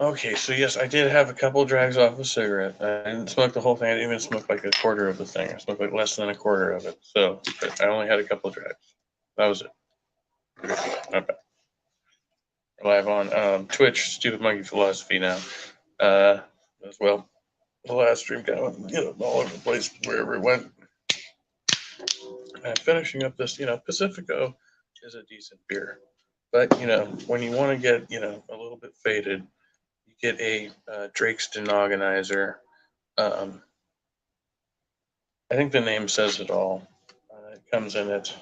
Okay, so yes, I did have a couple drags off a cigarette. I didn't smoke the whole thing. I didn't even smoke like a quarter of the thing. I smoked like less than a quarter of it. So I only had a couple drags. That was it. Not bad. Live on Twitch, Stupid Monkey Philosophy now. As well. The last stream kind of all over the place wherever it went. Finishing up this, Pacifico is a decent beer, but when you want to get a little bit faded, you get a Drake's Denogonizer. Um, I think the name says it all. It comes in at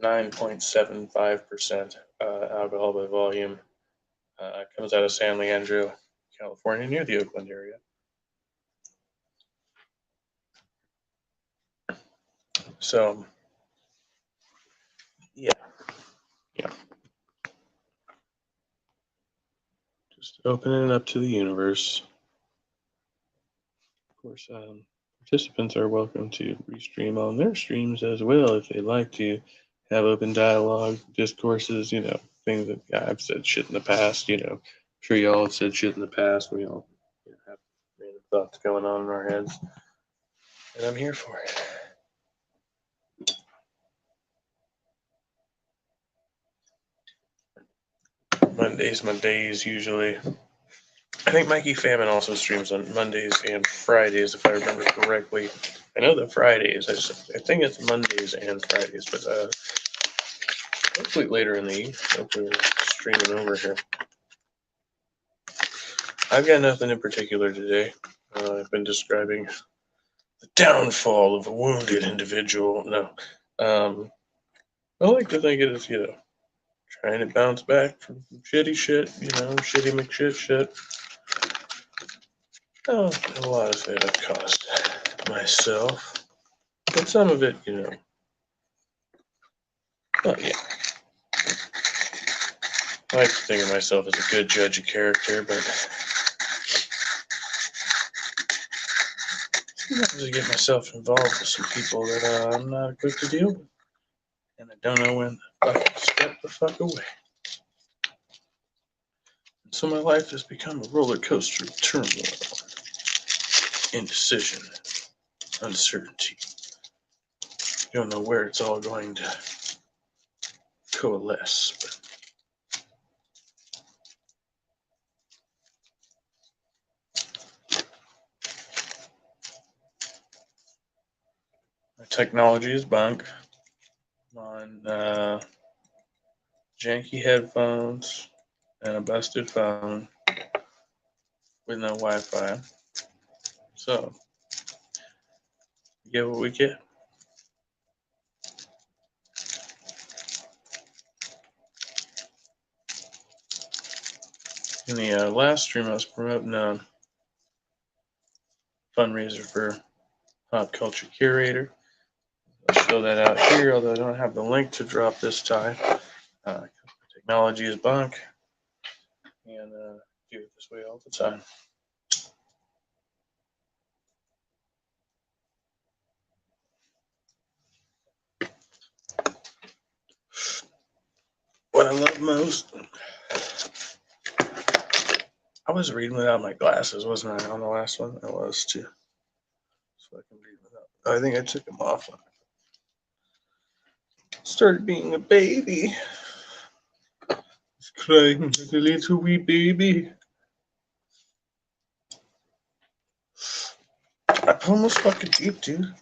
9.75% alcohol by volume. It comes out of San Leandro, California, near the Oakland area. So, yeah. Just opening it up to the universe. Of course, participants are welcome to restream on their streams as well if they'd like to have open dialogue, discourses, things that I've said shit in the past, I'm sure y'all have said shit in the past. We all have random thoughts going on in our heads. And I'm here for it. Mondays, my days usually. I think Mikey Famine also streams on Mondays and Fridays, if I remember correctly. I know the Fridays. I think it's Mondays and Fridays, but hopefully later in the evening. Hopefully we're streaming over here. I've got nothing in particular today. I've been describing the downfall of a wounded individual. No. I like to think it is, trying to bounce back from shitty shit, shitty McShit shit. Oh, a lot of it I've caused myself. But some of it, oh yeah. I like to think of myself as a good judge of character, but sometimes I get myself involved with some people that I'm not equipped to deal with. And I don't know when to step the fuck away. And so my life has become a roller coaster of turmoil, indecision, uncertainty. You don't know where it's all going to coalesce, but my technology is bunk. I'm on janky headphones and a busted phone with no Wi-Fi. So, we get what we get. In the last stream, I was promoting a fundraiser for Pop Culture Curator. I'll show that out here, although I don't have the link to drop this time. Technology is bunk, and do it this way all the time. What I love most, I was reading without my glasses, wasn't I, on the last one? I was too. So I can read without. I think I took them off when I started being a baby. Crying like a little wee baby. I almost fucking deep, dude.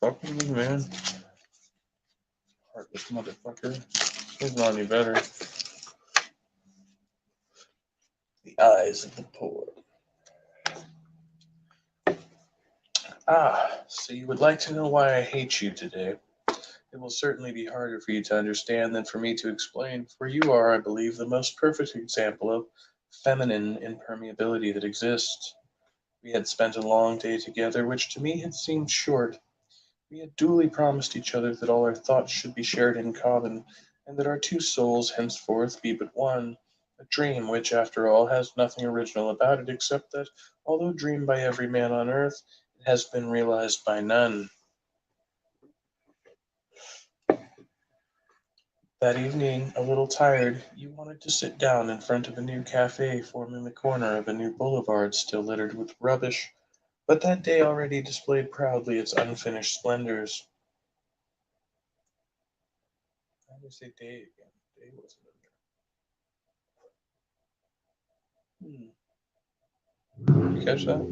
Fucking me, man. Heartless motherfucker. He's not any better. The eyes of the poor. So you would like to know why I hate you today? It will certainly be harder for you to understand than for me to explain, for you are, I believe, the most perfect example of feminine impermeability that exists. We had spent a long day together, which to me had seemed short. We had duly promised each other that all our thoughts should be shared in common, and that our two souls henceforth be but one, a dream which, after all, has nothing original about it except that, although dreamed by every man on earth, it has been realized by none. That evening, a little tired, you wanted to sit down in front of a new cafe forming the corner of a new boulevard still littered with rubbish, but that day already displayed proudly its unfinished splendors. How do you say day again? Day wasn't in there. You catch that?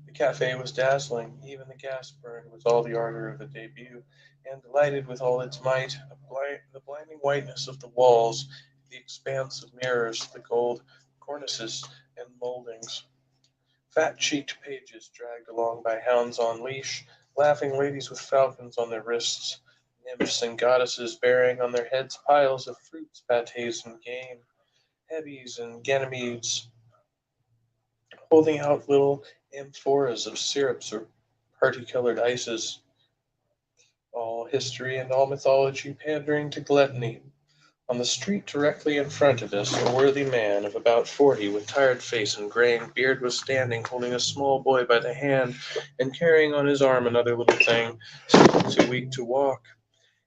The cafe was dazzling, even the gas burned with all the ardor of a debut, and delighted with all its might, the blinding whiteness of the walls, the expanse of mirrors, the gold cornices and moldings. Fat-cheeked pages dragged along by hounds on leash, laughing ladies with falcons on their wrists, nymphs and goddesses bearing on their heads piles of fruits, pâtés, and game, heavies and ganymedes, holding out little amphoras of syrups or party-colored ices, all history and all mythology pandering to gluttony. On the street directly in front of us, a worthy man of about 40, with tired face and graying beard, was standing, holding a small boy by the hand and carrying on his arm another little thing, still too weak to walk.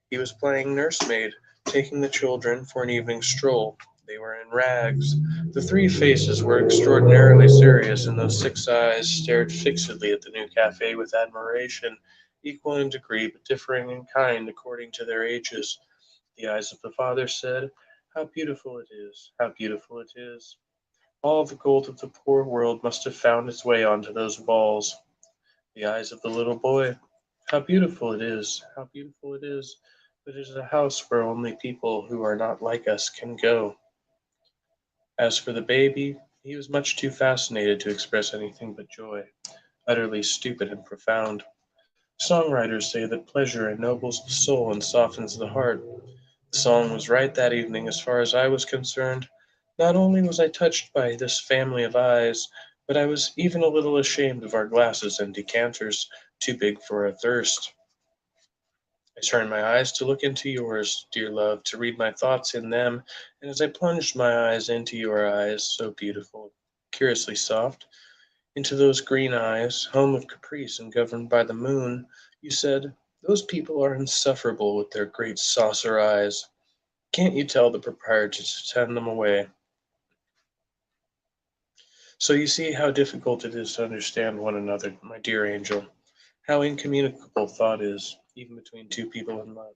He was playing nursemaid, taking the children for an evening stroll. They were in rags. The three faces were extraordinarily serious, and those 6 eyes stared fixedly at the new cafe with admiration, equal in degree but differing in kind according to their ages. The eyes of the father said, "How beautiful it is! How beautiful it is!" All the gold of the poor world must have found its way onto those walls. The eyes of the little boy, "How beautiful it is! How beautiful it is! But it is a house where only people who are not like us can go." As for the baby, he was much too fascinated to express anything but joy, utterly stupid and profound. Songwriters say that pleasure ennobles the soul and softens the heart. The song was right that evening as far as I was concerned. Not only was I touched by this family of eyes, but I was even a little ashamed of our glasses and decanters, too big for a thirst. I turned my eyes to look into yours, dear love, to read my thoughts in them, and as I plunged my eyes into your eyes, so beautiful, curiously soft, into those green eyes, home of caprice and governed by the moon, you said, "Those people are insufferable with their great saucer eyes. Can't you tell the proprietor to send them away?" So you see how difficult it is to understand one another, my dear angel, how incommunicable thought is, even between two people in love.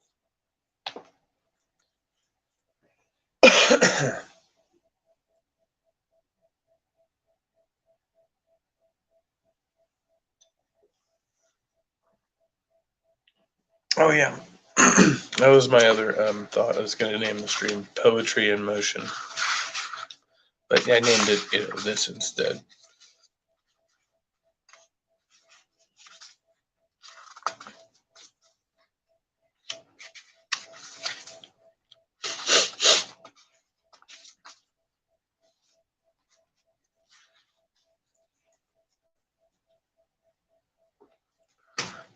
Oh yeah, that was my other thought. I was going to name the stream "Poetry in Motion," but I named it this instead.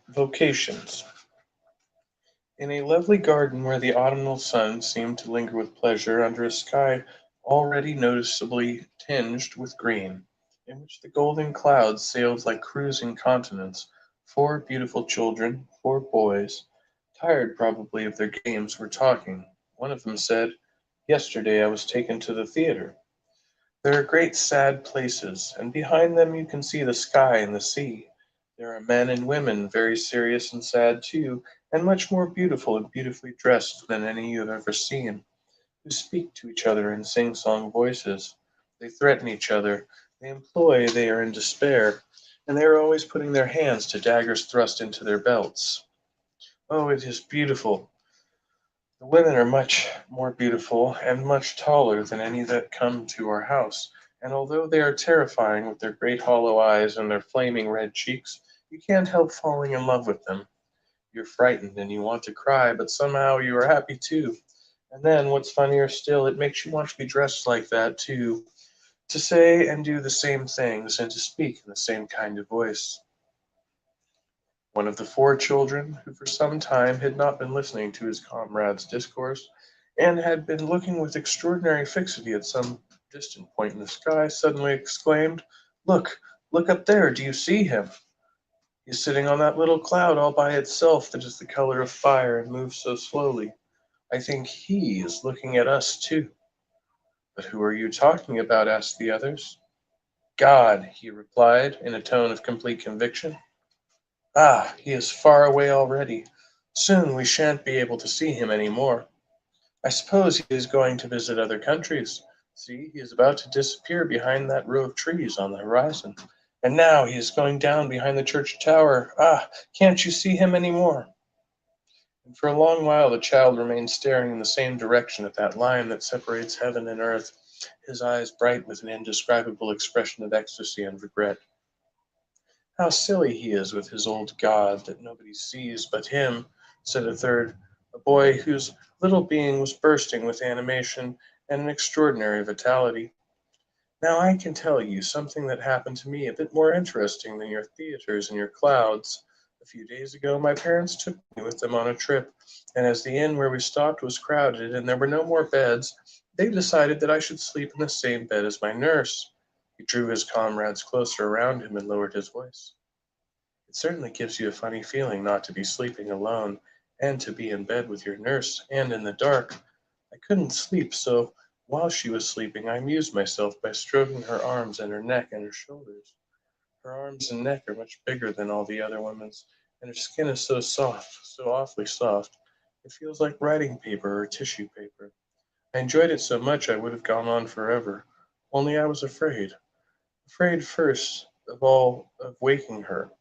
Vocations. In a lovely garden where the autumnal sun seemed to linger with pleasure under a sky already noticeably tinged with green, in which the golden clouds sailed like cruising continents, 4 beautiful children, 4 boys, tired probably of their games, were talking. One of them said, "Yesterday I was taken to the theatre. There are great sad places, and behind them you can see the sky and the sea. There are men and women, very serious and sad too, and much more beautiful and beautifully dressed than any you have ever seen, who speak to each other in sing-song voices. They threaten each other, they employ, they are in despair, and they are always putting their hands to daggers thrust into their belts. Oh, it is beautiful. The women are much more beautiful and much taller than any that come to our house, and although they are terrifying with their great hollow eyes and their flaming red cheeks, you can't help falling in love with them. You're frightened and you want to cry, but somehow you are happy too. And then, what's funnier still, it makes you want to be dressed like that too, to say and do the same things and to speak in the same kind of voice. One of the 4 children, who for some time had not been listening to his comrade's discourse, and had been looking with extraordinary fixity at some distant point in the sky, suddenly exclaimed, "Look, look up there, do you see him?" He's sitting on that little cloud all by itself that is the color of fire and moves so slowly. I think he is looking at us too." "But who are you talking about?" asked the others. "God," he replied, in a tone of complete conviction. "Ah, he is far away already. Soon we shan't be able to see him any more. I suppose he is going to visit other countries. See, he is about to disappear behind that row of trees on the horizon. And now he is going down behind the church tower. Ah, can't you see him any more?" And for a long while the child remained staring in the same direction at that line that separates heaven and earth, his eyes bright with an indescribable expression of ecstasy and regret. "How silly he is with his old God that nobody sees but him," said a third, a boy whose little being was bursting with animation and an extraordinary vitality. "Now I can tell you something that happened to me a bit more interesting than your theatres and your clouds. A few days ago my parents took me with them on a trip, and as the inn where we stopped was crowded and there were no more beds, they decided that I should sleep in the same bed as my nurse." He drew his comrades closer around him and lowered his voice. "It certainly gives you a funny feeling not to be sleeping alone, and to be in bed with your nurse, and in the dark. I couldn't sleep, so while she was sleeping I amused myself by stroking her arms and her neck and her shoulders. Her arms and neck are much bigger than all the other women's, and her skin is so soft, so awfully soft, it feels like writing paper or tissue paper. I enjoyed it so much I would have gone on forever, only I was afraid. Afraid first of all of waking her,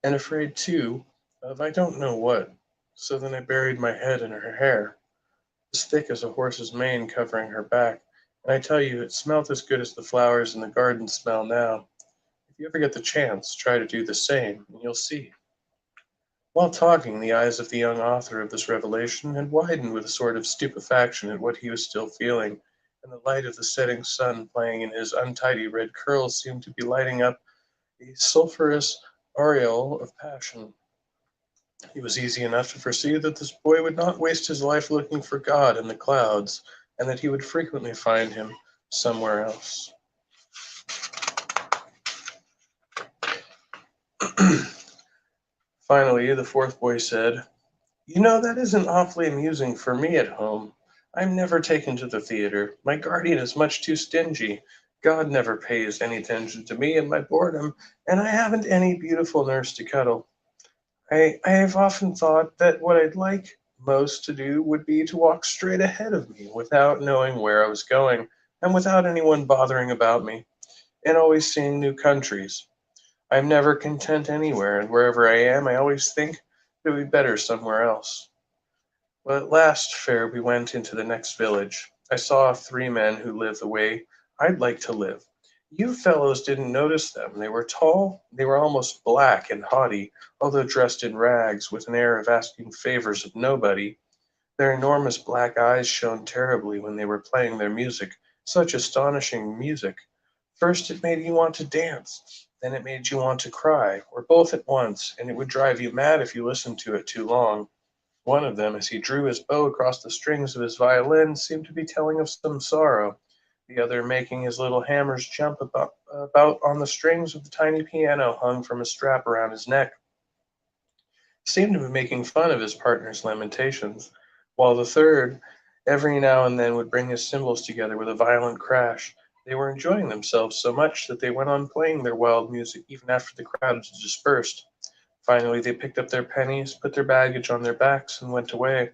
and afraid too of I don't know what. So then I buried my head in her hair, as thick as a horse's mane covering her back, and I tell you it smelt as good as the flowers in the garden smell now. If you ever get the chance, try to do the same, and you'll see." While talking, the eyes of the young author of this revelation had widened with a sort of stupefaction at what he was still feeling, and the light of the setting sun playing in his untidy red curls seemed to be lighting up a sulphurous aureole of passion. It was easy enough to foresee that this boy would not waste his life looking for God in the clouds, and that he would frequently find him somewhere else. Finally, the fourth boy said, "You know, that isn't awfully amusing for me at home. I'm never taken to the theater. My guardian is much too stingy. God never pays any attention to me and my boredom, and I haven't any beautiful nurse to cuddle. I have often thought that what I'd like most to do would be to walk straight ahead of me without knowing where I was going, and without anyone bothering about me, and always seeing new countries. I'm never content anywhere, and wherever I am, I always think it would be better somewhere else. Well, at last fair we went into the next village. I saw three men who live the way I'd like to live. You fellows didn't notice them. They were tall, they were almost black and haughty, although dressed in rags, with an air of asking favors of nobody. Their enormous black eyes shone terribly when they were playing their music, such astonishing music. First it made you want to dance, then it made you want to cry, or both at once, and it would drive you mad if you listened to it too long. One of them, as he drew his bow across the strings of his violin, seemed to be telling of some sorrow, the other making his little hammers jump about on the strings of the tiny piano hung from a strap around his neck. He seemed to be making fun of his partner's lamentations, while the third every now and then would bring his cymbals together with a violent crash. They were enjoying themselves so much that they went on playing their wild music even after the crowd had dispersed. Finally they picked up their pennies, put their baggage on their backs, and went away.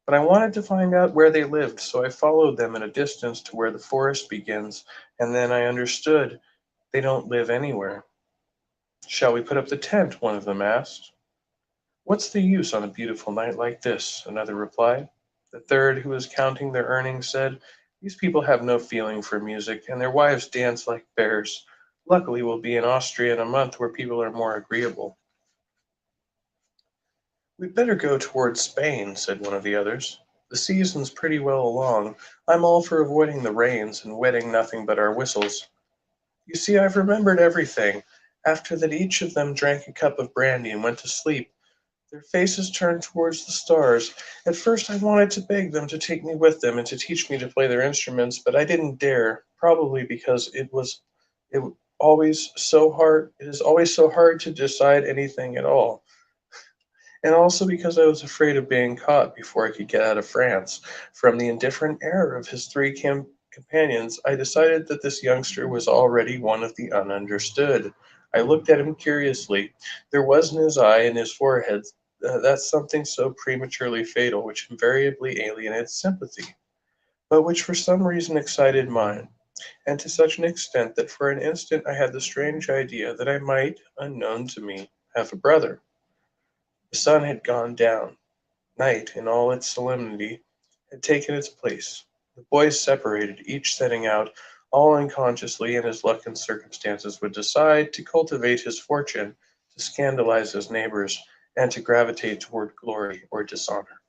But I wanted to find out where they lived, so I followed them at a distance to where the forest begins, and then I understood they don't live anywhere. "Shall we put up the tent?" one of them asked. "What's the use on a beautiful night like this?" another replied. The third, who was counting their earnings, said, "These people have no feeling for music, and their wives dance like bears. Luckily we'll be in Austria in a month where people are more agreeable." "We'd better go towards Spain," said one of the others. "The season's pretty well along. I'm all for avoiding the rains and wetting nothing but our whistles." You see, I've remembered everything. After that each of them drank a cup of brandy and went to sleep, their faces turned towards the stars. At first I wanted to beg them to take me with them and to teach me to play their instruments, but I didn't dare, probably because it it is always so hard to decide anything at all. And also because I was afraid of being caught before I could get out of France. From the indifferent air of his three companions, I decided that this youngster was already one of the ununderstood. I looked at him curiously. There was in his eye and his forehead that something so prematurely fatal which invariably alienates sympathy, but which for some reason excited mine, and to such an extent that for an instant I had the strange idea that I might, unknown to me, have a brother. The sun had gone down. Night, in all its solemnity, had taken its place. The boys separated, each setting out, all unconsciously in his luck and circumstances would decide, to cultivate his fortune, to scandalize his neighbors, and to gravitate toward glory or dishonor.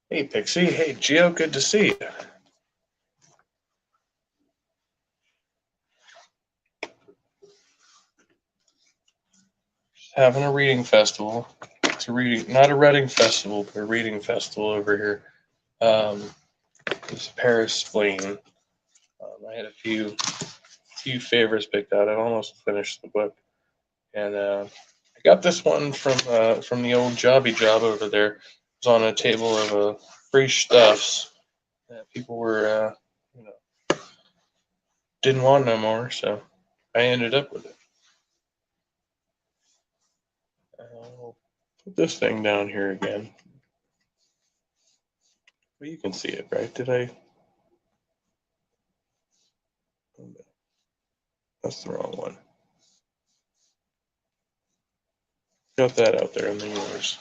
Hey, Pixie. Hey, Geo. Good to see you. Having a reading festival. It's a reading, not a Reading festival, but a reading festival over here. It's Paris Spleen. I had a few favorites picked out. I almost finished the book, and I got this one from the old Jobby Job over there. It was on a table of free stuffs that people were didn't want no more, so I ended up with it. I'll put this thing down here again. Well, you can see it, right? Did I? That's the wrong one. Got that out there in the universe.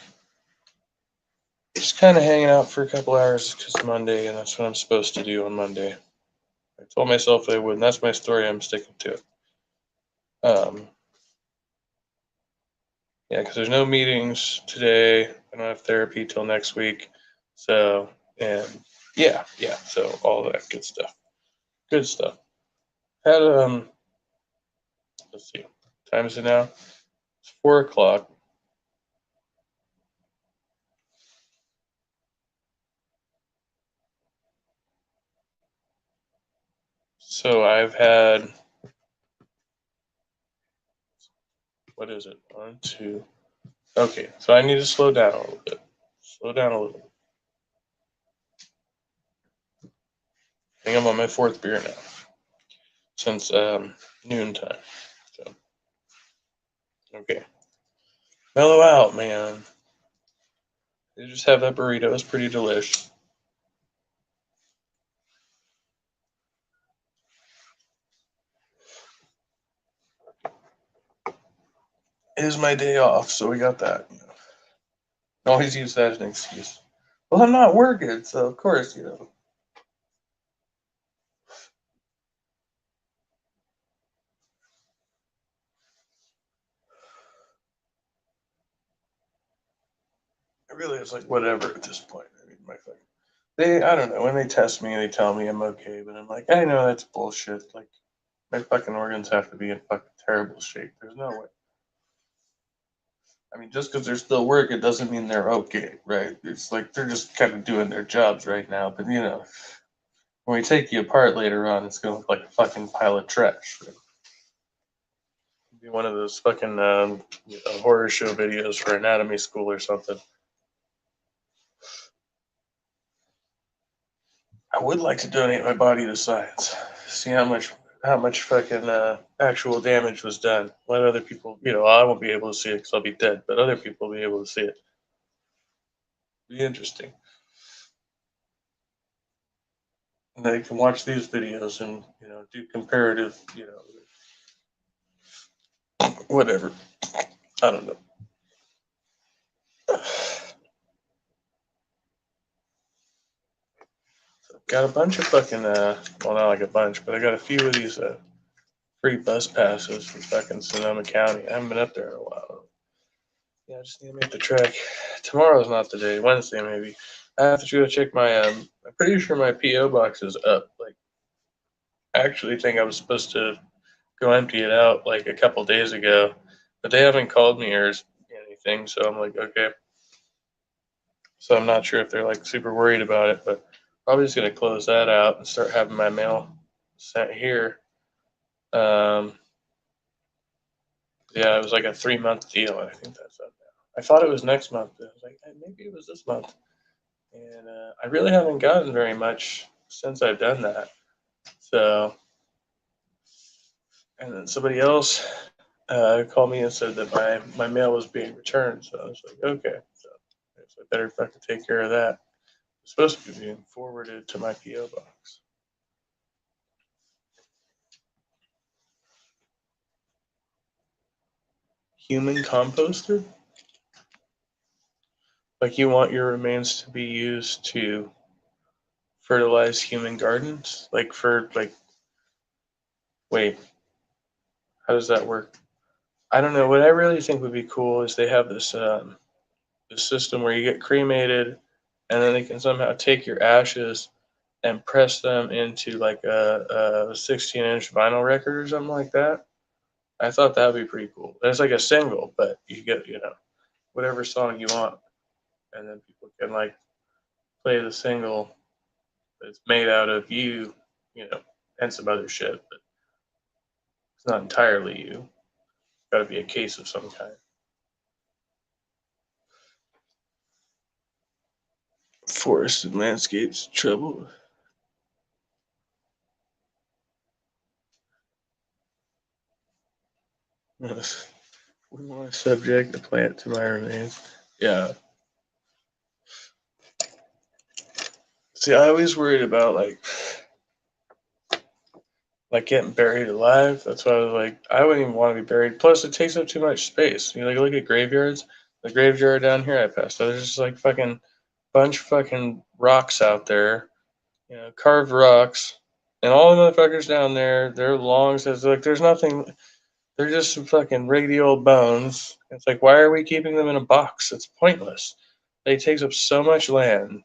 Just kind of hanging out for a couple hours because it's Monday, and that's what I'm supposed to do on Monday. I told myself I would, and that's my story. I'm sticking to it. Yeah, because there's no meetings today. I don't have therapy till next week. So, and yeah. So all that good stuff. Good stuff. Had let's see, what time is it now? It's 4 o'clock. So I've had, what is it? One, two. Okay, so I need to slow down a little bit. Slow down a little. I think I'm on my fourth beer now since noontime. So okay, mellow out, man. You just have that burrito. It's pretty delish. It is my day off, so we got that. I always use that as an excuse. Well, I'm not working, so of course. It really is like whatever at this point. I mean, I don't know. When they test me, they tell me I'm okay, but I'm like, I know that's bullshit. Like, my fucking organs have to be in fucking terrible shape. There's no way. I mean, just because they're still working doesn't mean they're okay, right? It's like they're just kind of doing their jobs right now. But when we take you apart later on, it's gonna look like a fucking pile of trash. Right? Be one of those fucking horror show videos for anatomy school or something. I would like to donate my body to science. See how much fucking actual damage was done. Let other people, I won't be able to see it because I'll be dead, but other people will be able to see it. Be interesting. And they can watch these videos and do comparative, whatever. I don't know. Got a bunch of fucking well, not like a bunch, but I got a few of these free bus passes for fucking Sonoma County. I haven't been up there in a while. Yeah, I just need to make the trek. Tomorrow's not the day. Wednesday maybe. I have to go check my. I'm pretty sure my PO box is up. Like, I actually think I was supposed to go empty it out like a couple days ago, but they haven't called me or anything. So I'm like, okay. So I'm not sure if they're like super worried about it, but probably just gonna close that out and start having my mail sent here. Yeah, it was like a 3-month deal, and I think that's up now. I thought it was next month. I was like, maybe it was this month. And I really haven't gotten very much since I've done that. So, and then somebody else called me and said that my mail was being returned. So I was like, okay. So I better fucking take care of that. It's supposed to be being forwarded to my P.O. box. Human composter? Like you want your remains to be used to fertilize human gardens? Like for like, wait, how does that work? I don't know. What I really think would be cool is they have this system where you get cremated, and then they can somehow take your ashes and press them into like a 16-inch vinyl record or something like that. I thought that would be pretty cool. It's like a single, but you get whatever song you want, and then people can like play the single that's made out of you, and some other shit, but it's not entirely you. It's got to be a case of some kind. Forested landscapes, trouble. We want to subject the plant to my remains. Yeah. See, I always worried about like getting buried alive. That's why I was like, I wouldn't even want to be buried. Plus, it takes up too much space. Like look at graveyards. The graveyard down here I passed. There's just like fucking bunch of fucking rocks out there. Carved rocks, and all the motherfuckers down there, they're long. So it's like there's nothing. They're just some fucking rickety old bones. It's like, why are we keeping them in a box? It's pointless. It takes up so much land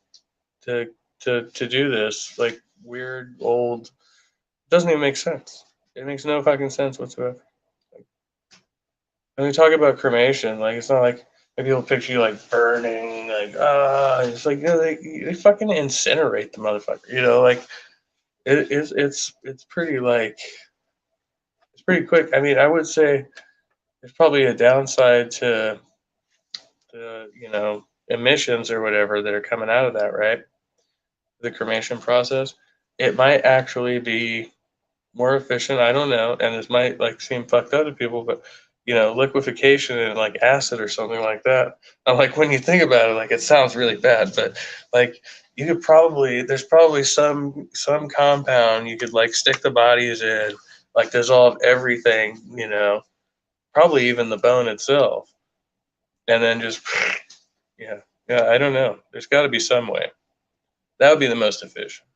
to to do this. Like weird old. It doesn't even make sense. It makes no fucking sense whatsoever. Like, when we talk about cremation, like it's not like people picture you like burning, like it's like they fucking incinerate the motherfucker. Like it's pretty like it's pretty quick. I mean, I would say there's probably a downside to the emissions or whatever that are coming out of that, right? The cremation process. It might actually be more efficient. I don't know, and this might like seem fucked up to people, but liquefaction and like acid or something like that. I'm like, when you think about it, like it sounds really bad, but like you could probably there's probably some compound you could like stick the bodies in, like dissolve everything, probably even the bone itself, and then just yeah, yeah. I don't know. There's got to be some way. That would be the most efficient.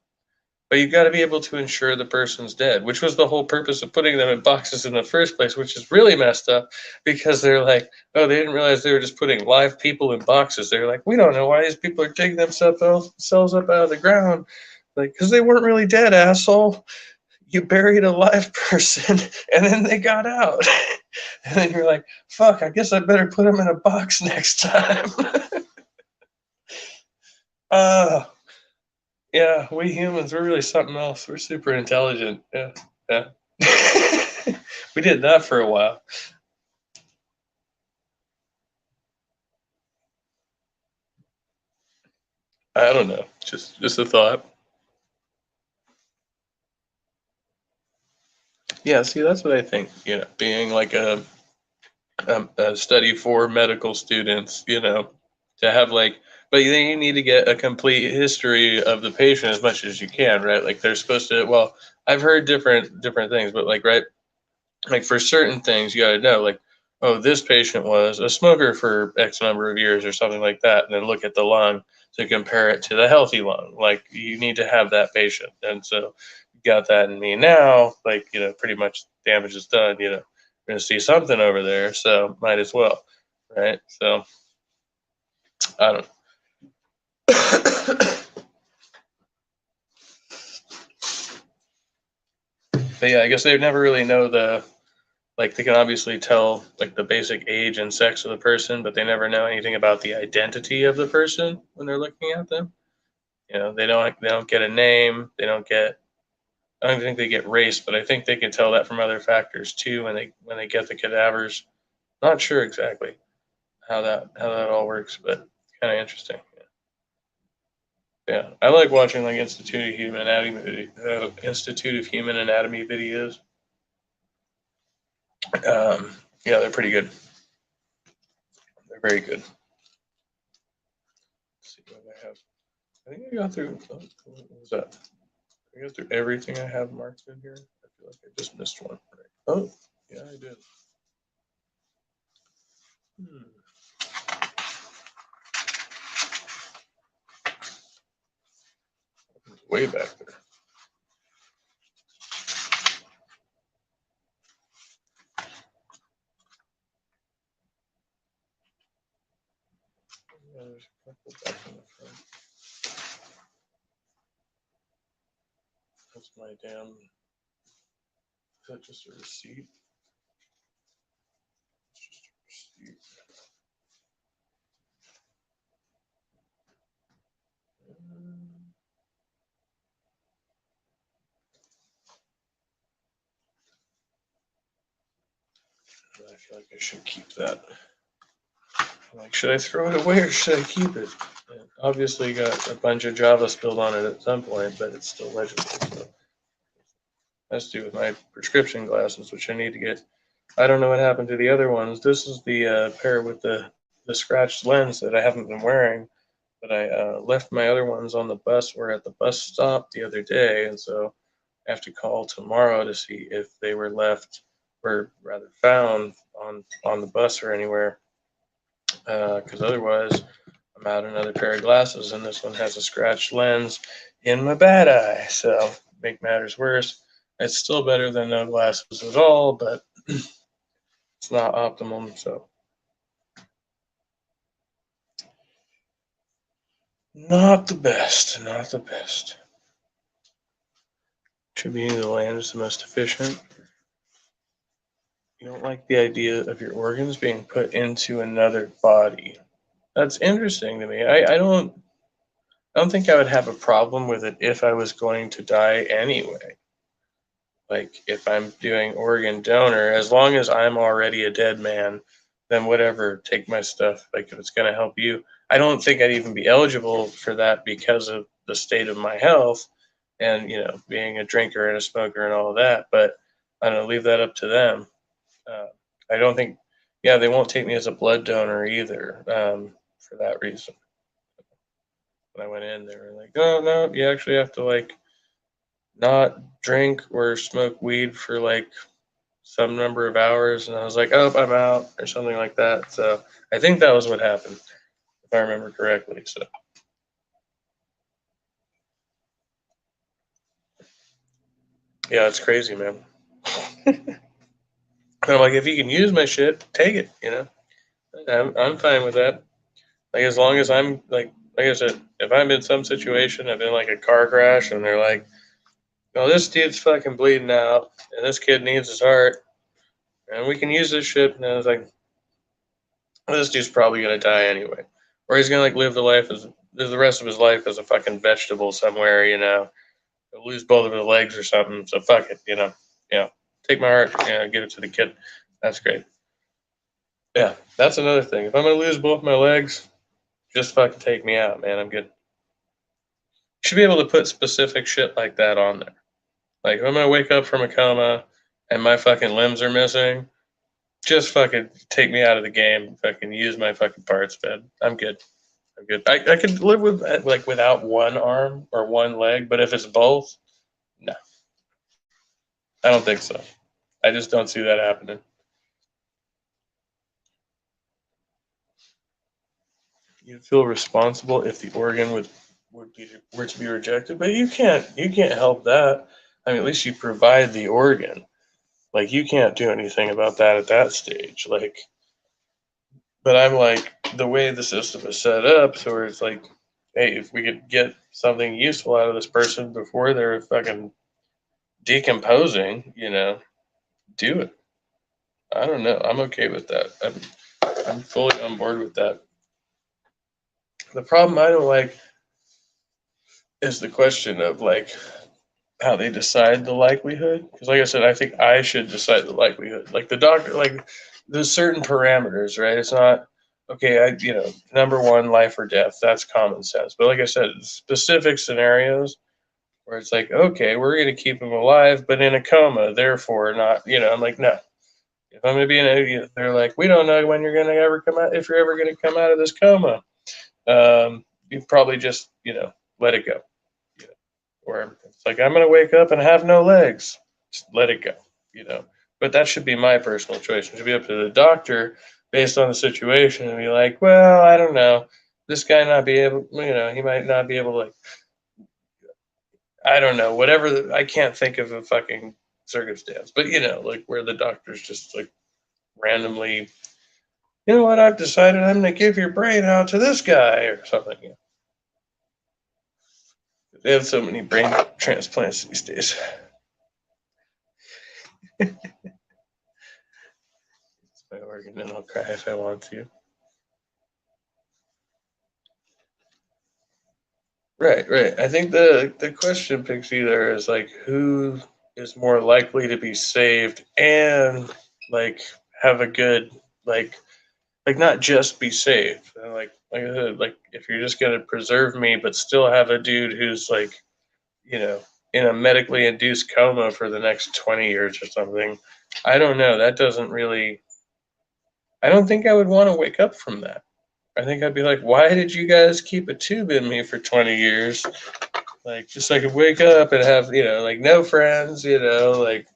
But you've got to be able to ensure the person's dead, which was the whole purpose of putting them in boxes in the first place, which is really messed up because they're like, oh, they didn't realize they were just putting live people in boxes. They're like, we don't know why these people are digging themselves up out of the ground. Like, because they weren't really dead, asshole. You buried a live person and then they got out. And then you're like, fuck, I guess I better put them in a box next time. uh, Yeah, we humans, we're really something else. We're super intelligent. Yeah, yeah. We did that for a while. I don't know. Just a thought. Yeah, see, that's what I think. Being like a study for medical students. To have like, but then you need to get a complete history of the patient as much as you can, right? Like they're supposed to. Well, I've heard different things, but like right, like for certain things you got to know like, oh, this patient was a smoker for x number of years or something like that, and then look at the lung to compare it to the healthy lung. Like you need to have that patient, and so you got that in me now. Like pretty much damage is done. We're gonna see something over there, so might as well, right? So I don't but yeah, I guess they never really know like they can obviously tell like the basic age and sex of the person, but they never know anything about the identity of the person when they're looking at them. They don't get a name, they don't get I don't think they get race, but I think they can tell that from other factors too when they get the cadavers. Not sure exactly how that all works, but kind of interesting. Yeah, I like watching like Institute of Human Anatomy videos. Yeah, they're pretty good. They're very good. Let's see what I have. I think I got through. Oh, what was that? I got through everything I have marked in here. I feel like I just missed one. Right. Oh, yeah, I did. Hmm. Way back there. Yeah, there's a couple back in the front. That's my damn. Is that just a receipt? It's just a receipt. I feel like I should keep that. I'm like, should I throw it away or should I keep it? It obviously got a bunch of Java spilled on it at some point, but it's still legible. So has to do with my prescription glasses, which I need to get. I don't know what happened to the other ones. This is the pair with the scratched lens that I haven't been wearing, but I left my other ones on the bus. We're at the bus stop the other day, and so I have to call tomorrow to see if they were left, or rather found on the bus or anywhere, because otherwise I'm out another pair of glasses, and this one has a scratched lens in my bad eye. So make matters worse, it's still better than no glasses at all, but it's not optimum. So not the best. Not the best. Attributing the land is the most efficient. You don't like the idea of your organs being put into another body. That's interesting to me. I don't think I would have a problem with it if I was going to die anyway. Like if I'm doing organ donor, as long as I'm already a dead man, then whatever, take my stuff. Like if it's going to help you, I don't think I'd even be eligible for that because of the state of my health and being a drinker and a smoker and all of that. But I don't know, leave that up to them. Uh, I don't think, yeah, they won't take me as a blood donor either for that reason. When I went in, they were like, "Oh no, you actually have to like not drink or smoke weed for like some number of hours," and I was like, "Oh, I'm out," or something like that. So I think that was what happened, if I remember correctly. So yeah, it's crazy, man. And I'm like, if you can use my shit, take it. I'm fine with that. Like as long as I'm like I said, if I'm in some situation, I've been like a car crash, and they're like, "Oh, this dude's fucking bleeding out, and this kid needs his heart, and we can use this shit," and I was like, this dude's probably gonna die anyway, or he's gonna like live the rest of his life as a fucking vegetable somewhere. He'll lose both of his legs or something. So fuck it. Take my heart. Give it to the kid. That's great. Yeah, that's another thing. If I'm gonna lose both my legs, just fucking take me out, man. I'm good. You should be able to put specific shit like that on there. Like if I'm gonna wake up from a coma and my fucking limbs are missing, just fucking take me out of the game. Fucking use my fucking parts, man. I'm good. I'm good. I could live with like without one arm or one leg, but if it's both, no, I don't think so. I just don't see that happening. You'd feel responsible if the organ were to be rejected, but you can't help that. I mean, at least you provide the organ. Like you can't do anything about that at that stage. Like, but I'm like the way the system is set up, so where it's like, hey, if we could get something useful out of this person before they're fucking decomposing, do it. I don't know. I'm okay with that. I'm fully on board with that. The problem I don't like is the question of like how they decide the likelihood. Because, like I said, I think I should decide the likelihood. Like the doctor, like there's certain parameters, right? It's not okay. Number one, life or death. That's common sense. But like I said, specific scenarios where it's like, okay, we're going to keep him alive, but in a coma, therefore not. I'm like, no. If I'm going to be in a, they're like, we don't know when you're going to ever come out. If you're ever going to come out of this coma, you probably just, let it go. Or it's like, I'm going to wake up and have no legs. Just let it go. But that should be my personal choice. It should be up to the doctor based on the situation and be like, well, I don't know. This guy not be able, he might not be able to, like, I don't know, whatever. I can't think of a fucking circumstance, but like where the doctor's just like randomly, you know what, I've decided I'm going to give your brain out to this guy or something. They have so many brain transplants these days. It's my organ, and I'll cry if I want to. Right. I think the question, Pixie, there is like who is more likely to be saved and like have a good like not just be saved. Like I said, like if you're just gonna preserve me, but still have a dude who's like in a medically induced coma for the next 20 years or something. I don't know. That doesn't really. I don't think I would want to wake up from that. I think I'd be like, why did you guys keep a tube in me for 20 years? Like, just so I could wake up and have, like no friends, like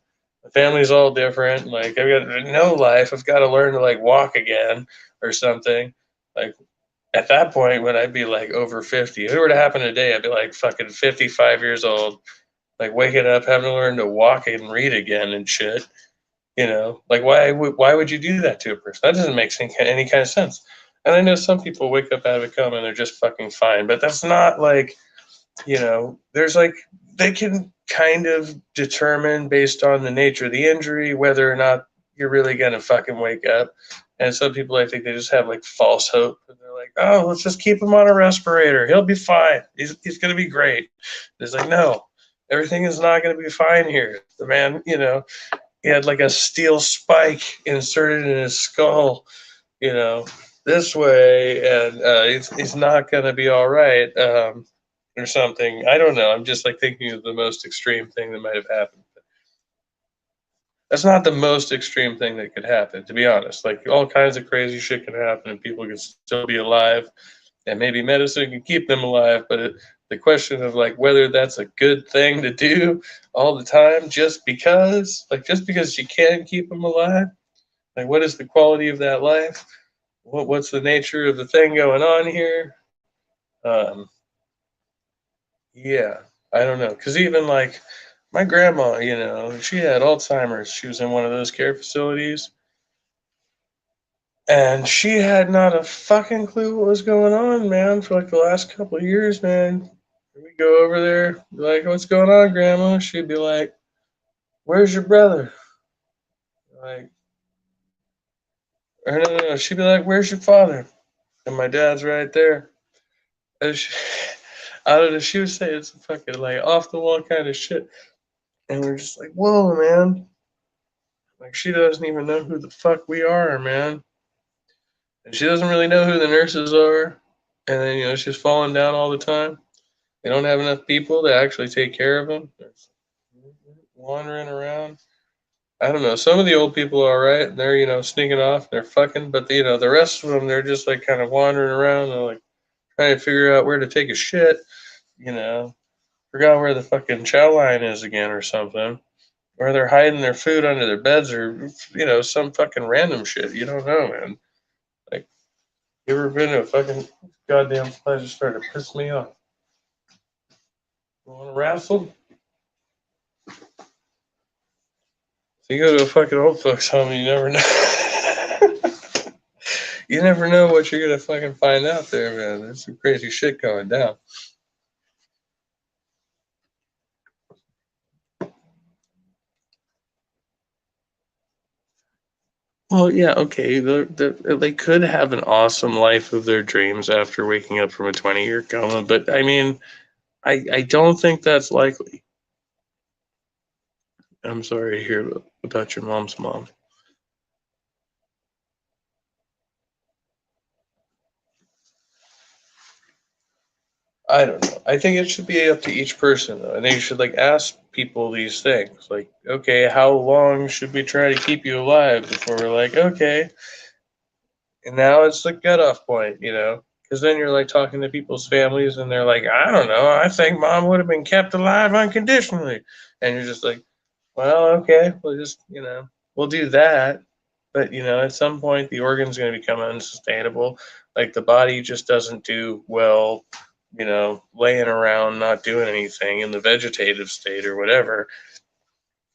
the family's all different. Like, I've got no life. I've got to learn to like walk again or something. Like, at that point, when I'd be like over 50, if it were to happen today, I'd be like fucking 55 years old, like waking up, having to learn to walk and read again and shit. Like why would you do that to a person? That doesn't make any kind of sense. And I know some people wake up out of a coma and they're just fucking fine, but that's not like, there's like, they can kind of determine based on the nature of the injury whether or not you're really going to fucking wake up. And some people, I think they just have like false hope. And they're like, oh, let's just keep him on a respirator. He'll be fine. He's going to be great. It's like, no, everything is not going to be fine here. The man, he had like a steel spike inserted in his skull, this way, and he's not going to be all right, or something. I don't know. I'm just like thinking of the most extreme thing that might have happened. That's not the most extreme thing that could happen, to be honest. Like all kinds of crazy shit can happen, and people can still be alive, and maybe medicine can keep them alive. But the question of like whether that's a good thing to do all the time, just because you can keep them alive, like what is the quality of that life? What's the nature of the thing going on here? Um, yeah, I don't know. Because even like my grandma, she had Alzheimer's. She was in one of those care facilities. And she had not a fucking clue what was going on, man, for like the last couple of years, man. We go over there, be like, what's going on, Grandma? She'd be like, where's your brother? Like, or no. She'd be like, where's your father? And my dad's right there. And she, I don't know, she would say it's fucking like off the wall kind of shit. And we're just like, whoa, man. Like, she doesn't even know who the fuck we are, man. And she doesn't really know who the nurses are. And then, she's falling down all the time. They don't have enough people to actually take care of them. They're wandering around. I don't know. Some of the old people are all right. They're, sneaking off. They're fucking. But, the rest of them, they're just like kind of wandering around. They're like trying to figure out where to take a shit. Forgot where the fucking chow line is again or something. Or they're hiding their food under their beds or, some fucking random shit. You don't know, man. Like, you ever been to a fucking goddamn place that started to piss me off? You want to wrestle? If you go to a fucking old folks home, you never know. You never know what you're gonna fucking find out there, man. There's some crazy shit going down. Well, yeah, okay. They could have an awesome life of their dreams after waking up from a 20-year coma, but I mean, I don't think that's likely. I'm sorry to hear about your mom's mom. I don't know. I think it should be up to each person, though. I think you should like ask people these things, like, okay, how long should we try to keep you alive before we're like, okay, and now it's the cutoff point, you know? Because then you're like talking to people's families, and they're like, I don't know, I think mom would have been kept alive unconditionally, and you're just like, well, okay, we'll just, we'll do that, but at some point the organ's going to become unsustainable. Like the body just doesn't do well, laying around not doing anything in the vegetative state or whatever.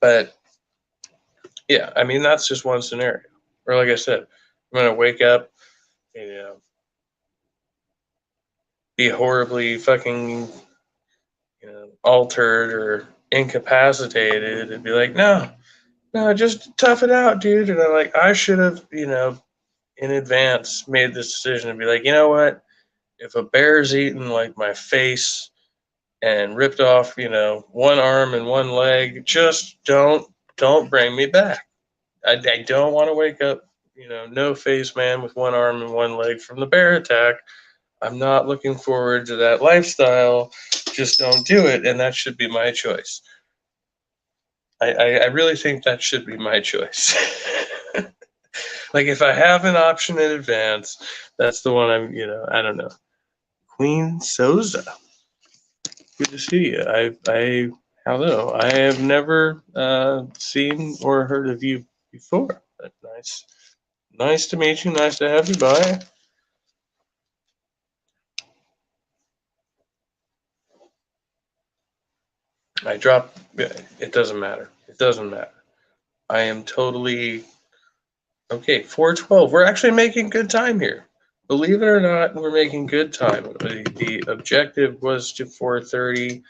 But yeah, I mean that's just one scenario. Or like I said, I'm gonna wake up, you know, be horribly fucking, altered or incapacitated, and be like, no, no, just tough it out, dude. And I'm like, I should have, in advance made this decision and be like, you know what? If a bear's eaten like my face and ripped off, one arm and one leg, just don't bring me back. I don't want to wake up, no face man with one arm and one leg from the bear attack. I'm not looking forward to that lifestyle. Just don't do it, and that should be my choice. I really think that should be my choice. Like if I have an option in advance, that's the one I don't know. Queen Soza. Good to see you. Hello. I have never seen or heard of you before. But nice to meet you. Nice to have you by. I dropped. It doesn't matter. It doesn't matter. I am totally okay. 4:12. We're actually making good time here. Believe it or not, we're making good time. The objective was to 4:30,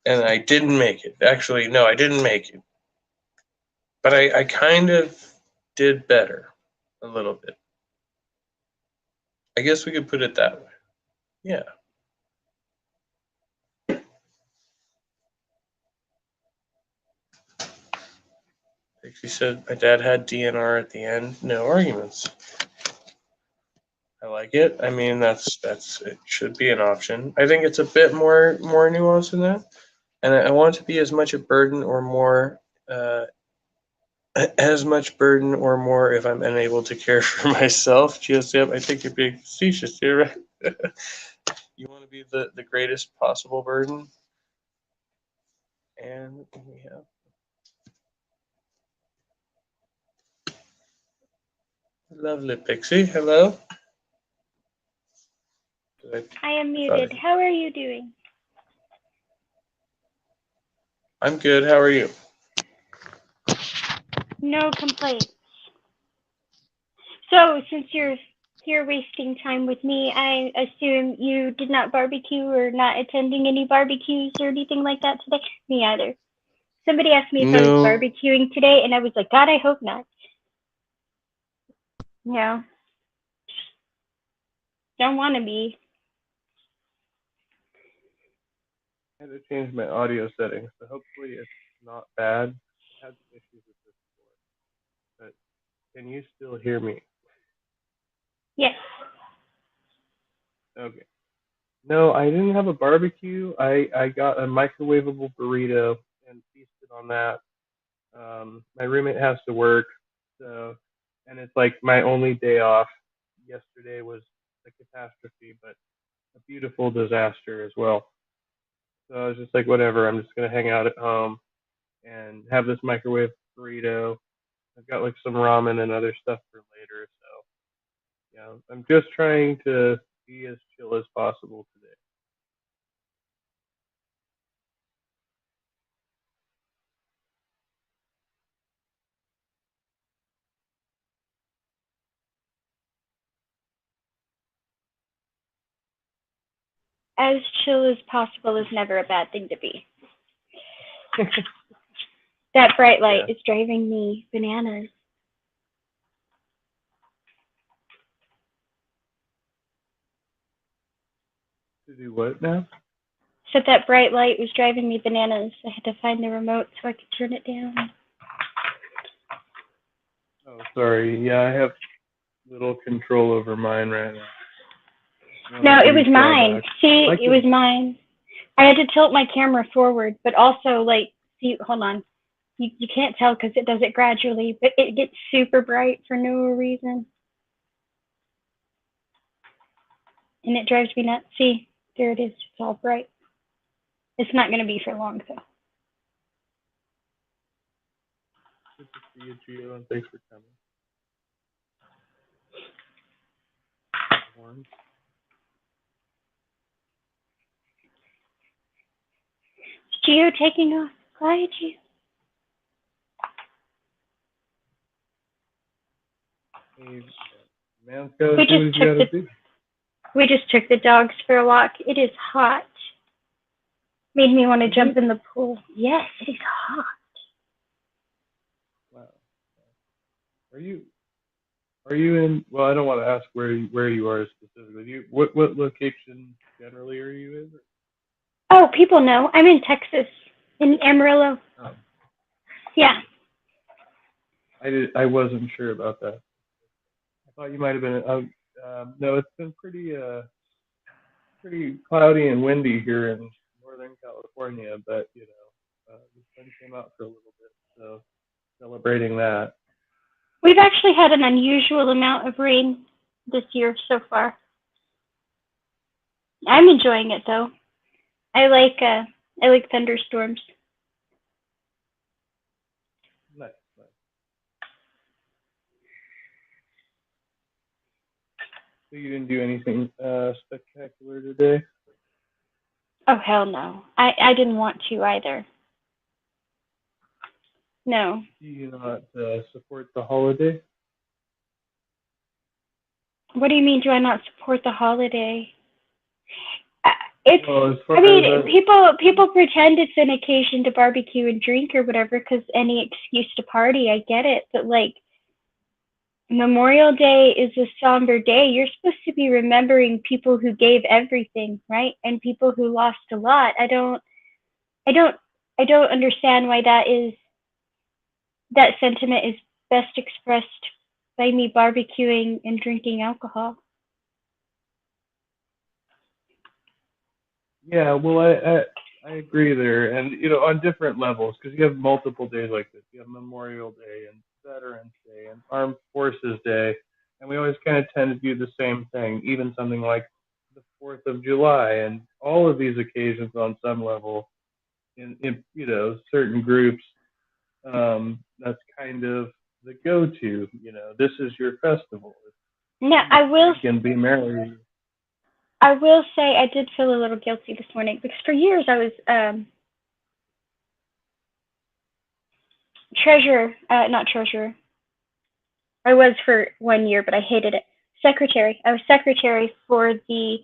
and I didn't make it. Actually, no, I didn't make it. But I kind of did better a little bit. I guess we could put it that way. Yeah. Like she said, my dad had DNR at the end. No arguments. I like it. I mean, that's it should be an option. I think it's a bit more nuanced than that, and I want to be as much a burden or more, as much burden or more if I'm unable to care for myself. Just yep, I think you're being facetious here, right? You want to be the greatest possible burden, and we have lovely Pixie. Hello. I am Sorry. muted. How are you doing? I'm good. How are you? No complaints. So, since you're here wasting time with me, I assume you did not barbecue or not attending any barbecues or anything like that today? Me either. Somebody asked me if I was No. barbecuing today, and I was like, God, I hope not. No. Don't want to be. I had to change my audio settings, so hopefully it's not bad. I had some issues with this before, but can you still hear me? Yes. Okay. No, I didn't have a barbecue. I got a microwavable burrito and feasted on that. My roommate has to work, so and it's like my only day off. Yesterday was a catastrophe, but a beautiful disaster as well. So I was just like, whatever. I'm just gonna hang out at home and have this microwave burrito. I've got like some ramen and other stuff for later. So yeah, I'm just trying to be as chill as possible today. As chill as possible is never a bad thing to be. That bright light is driving me bananas. To do what now? Except that bright light was driving me bananas. I had to find the remote so I could turn it down. Oh, sorry. Yeah, I have little control over mine right now. No, it was mine. See, like it was mine. I had to tilt my camera forward, but also, like, see, hold on. You can't tell because it does it gradually, but it gets super bright for no reason. And it drives me nuts. See, there it is. It's all bright. It's not going to be for long, though. Good to see you, Gio, and thanks for coming. Gio taking off. Bye, Gio. Hey, man's gotta do what he's gotta do. We just took the dogs for a walk. It is hot. Made me want to jump in the pool. Yes, it is hot. Wow. Are you in? Well, I don't want to ask where you are specifically. What location generally are you in? Oh, people know. I'm in Texas, in Amarillo. Oh. Yeah. I wasn't sure about that. I thought you might have been. No, it's been pretty cloudy and windy here in Northern California, but the sun came out for a little bit, so celebrating that. We've actually had an unusual amount of rain this year so far. I'm enjoying it though. I like thunderstorms. Nice. So you didn't do anything spectacular today? Oh hell no. I didn't want to either. No. Do you not support the holiday? What do you mean? Do I not support the holiday? People pretend it's an occasion to barbecue and drink or whatever because any excuse to party. I get it, but like Memorial Day is a somber day. You're supposed to be remembering people who gave everything, right? And people who lost a lot. I don't understand why that sentiment is best expressed by me barbecuing and drinking alcohol. Yeah, well, I agree there, and on different levels, because you have multiple days like this. You have Memorial Day and Veterans Day and Armed Forces Day, and we always kind of tend to do the same thing. Even something like the 4th of July, and all of these occasions on some level, in certain groups, that's kind of the go-to. This is your festival. Yeah, I will. Can be merry. I will say I did feel a little guilty this morning because for years I was not treasurer. I was for 1 year, but I hated it. Secretary. I was secretary for the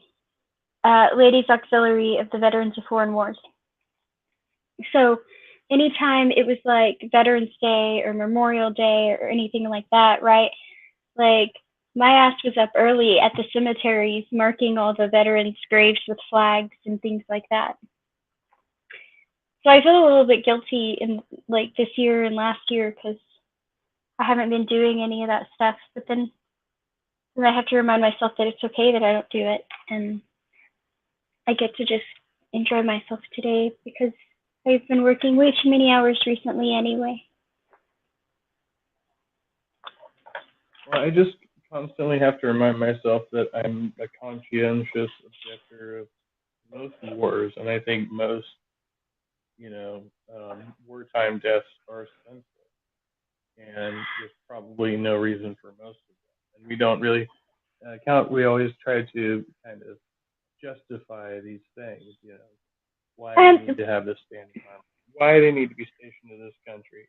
Ladies Auxiliary of the Veterans of Foreign Wars. So anytime it was like Veterans Day or Memorial Day or anything like that, right? Like my ass was up early at the cemeteries marking all the veterans' graves with flags and things like that. So I feel a little bit guilty in like this year and last year because I haven't been doing any of that stuff. But then I have to remind myself that it's okay that I don't do it, and I get to just enjoy myself today because I've been working way too many hours recently anyway. Well, I just constantly have to remind myself that I'm a conscientious objector of most wars, and I think most, wartime deaths are senseless, and there's probably no reason for most of them. And we don't really we always try to kind of justify these things, why we need to have this standing army, why they need to be stationed in this country.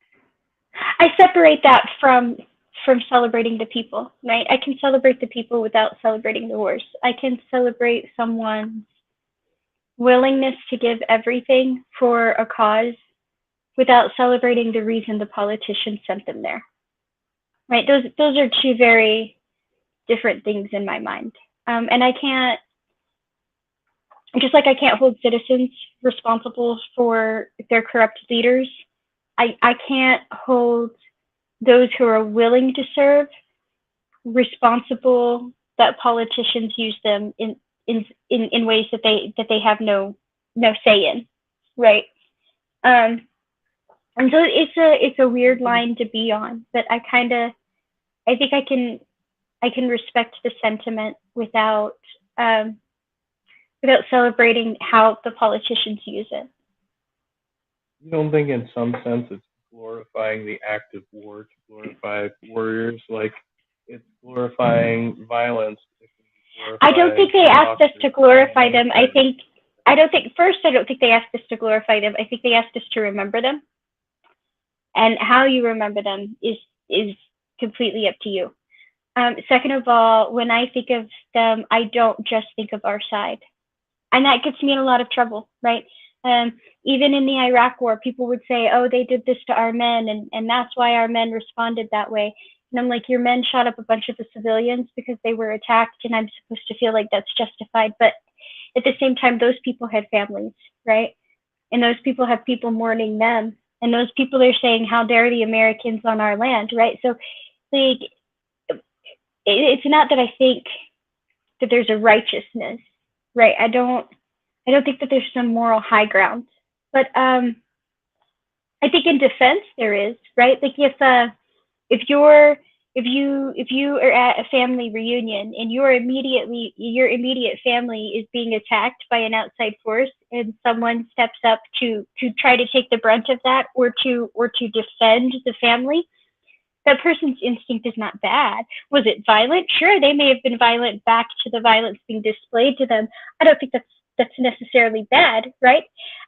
I separate that from celebrating the people, right? I can celebrate the people without celebrating the wars. I can celebrate someone's willingness to give everything for a cause without celebrating the reason the politician sent them there. Right? Those are two very different things in my mind. And I can't just like I can't hold citizens responsible for their corrupt leaders, I can't hold those who are willing to serve responsible that politicians use them in ways that they have no say in, right? Um, and so it's a weird line to be on, but I think I can respect the sentiment um, without celebrating how the politicians use it. You don't think, in some sense, it's glorifying the act of war to glorify warriors? Like, it's glorifying violence to I don't glorify think they asked us to glorify them. military. I don't think first I don't think they asked us to glorify them. I think they asked us to remember them. And how you remember them is completely up to you. Second of all, when I think of them, I don't just think of our side, and that gets me in a lot of trouble, right? Even in the Iraq War, people would say, "Oh, they did this to our men, and that's why our men responded that way." And I'm like, "Your men shot up a bunch of the civilians because they were attacked, and I'm supposed to feel like that's justified." But at the same time, those people had families, right? And those people have people mourning them, and those people are saying, "How dare the Americans on our land?" Right? So, like, it's not that I think that there's a righteousness, right? I don't think that there's some moral high ground, but I think in defense there is, right? Like if you're if you are at a family reunion and your immediate family is being attacked by an outside force and someone steps up to try to take the brunt of that or to defend the family, that person's instinct is not bad. Was it violent? Sure, they may have been violent back to the violence being displayed to them. I don't think that's necessarily bad, right?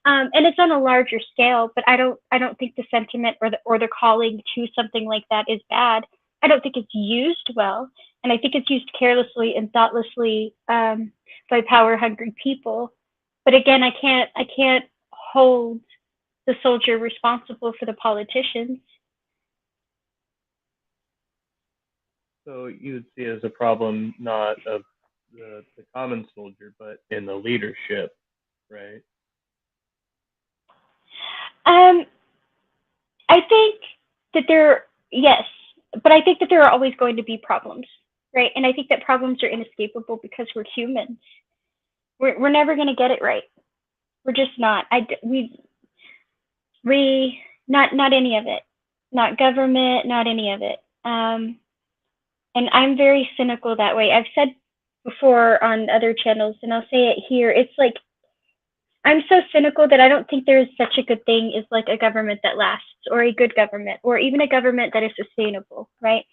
And it's on a larger scale, but I don't think the sentiment or the calling to something like that is bad. I don't think it's used well, and I think it's used carelessly and thoughtlessly by power hungry people. But again, I can't hold the soldier responsible for the politicians. So you would see it as a problem not of the common soldier, but in the leadership, right? Um, I think that yes, but I think that there are always going to be problems, right? And I think that problems are inescapable because we're humans. We're never going to get it right. We're just not. We not any of it. Not government, not any of it. And I'm very cynical that way. I've said before on other channels, and I'll say it here. It's like I'm so cynical that I don't think there is such a good thing as like a government that lasts or a good government or even a government that is sustainable, right?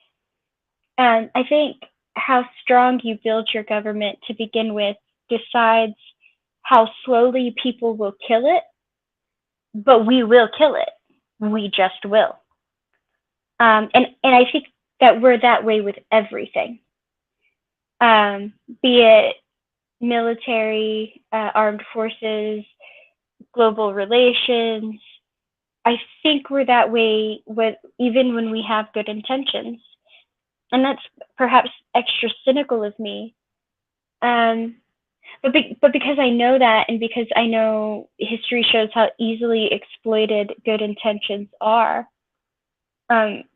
I think how strong you build your government to begin with decides how slowly people will kill it, but we will kill it. We just will. And I think that we're that way with everything, be it military, armed forces, global relations. I think we're that way even when we have good intentions. And that's perhaps extra cynical of me. But because I know that, and because I know history shows how easily exploited good intentions are,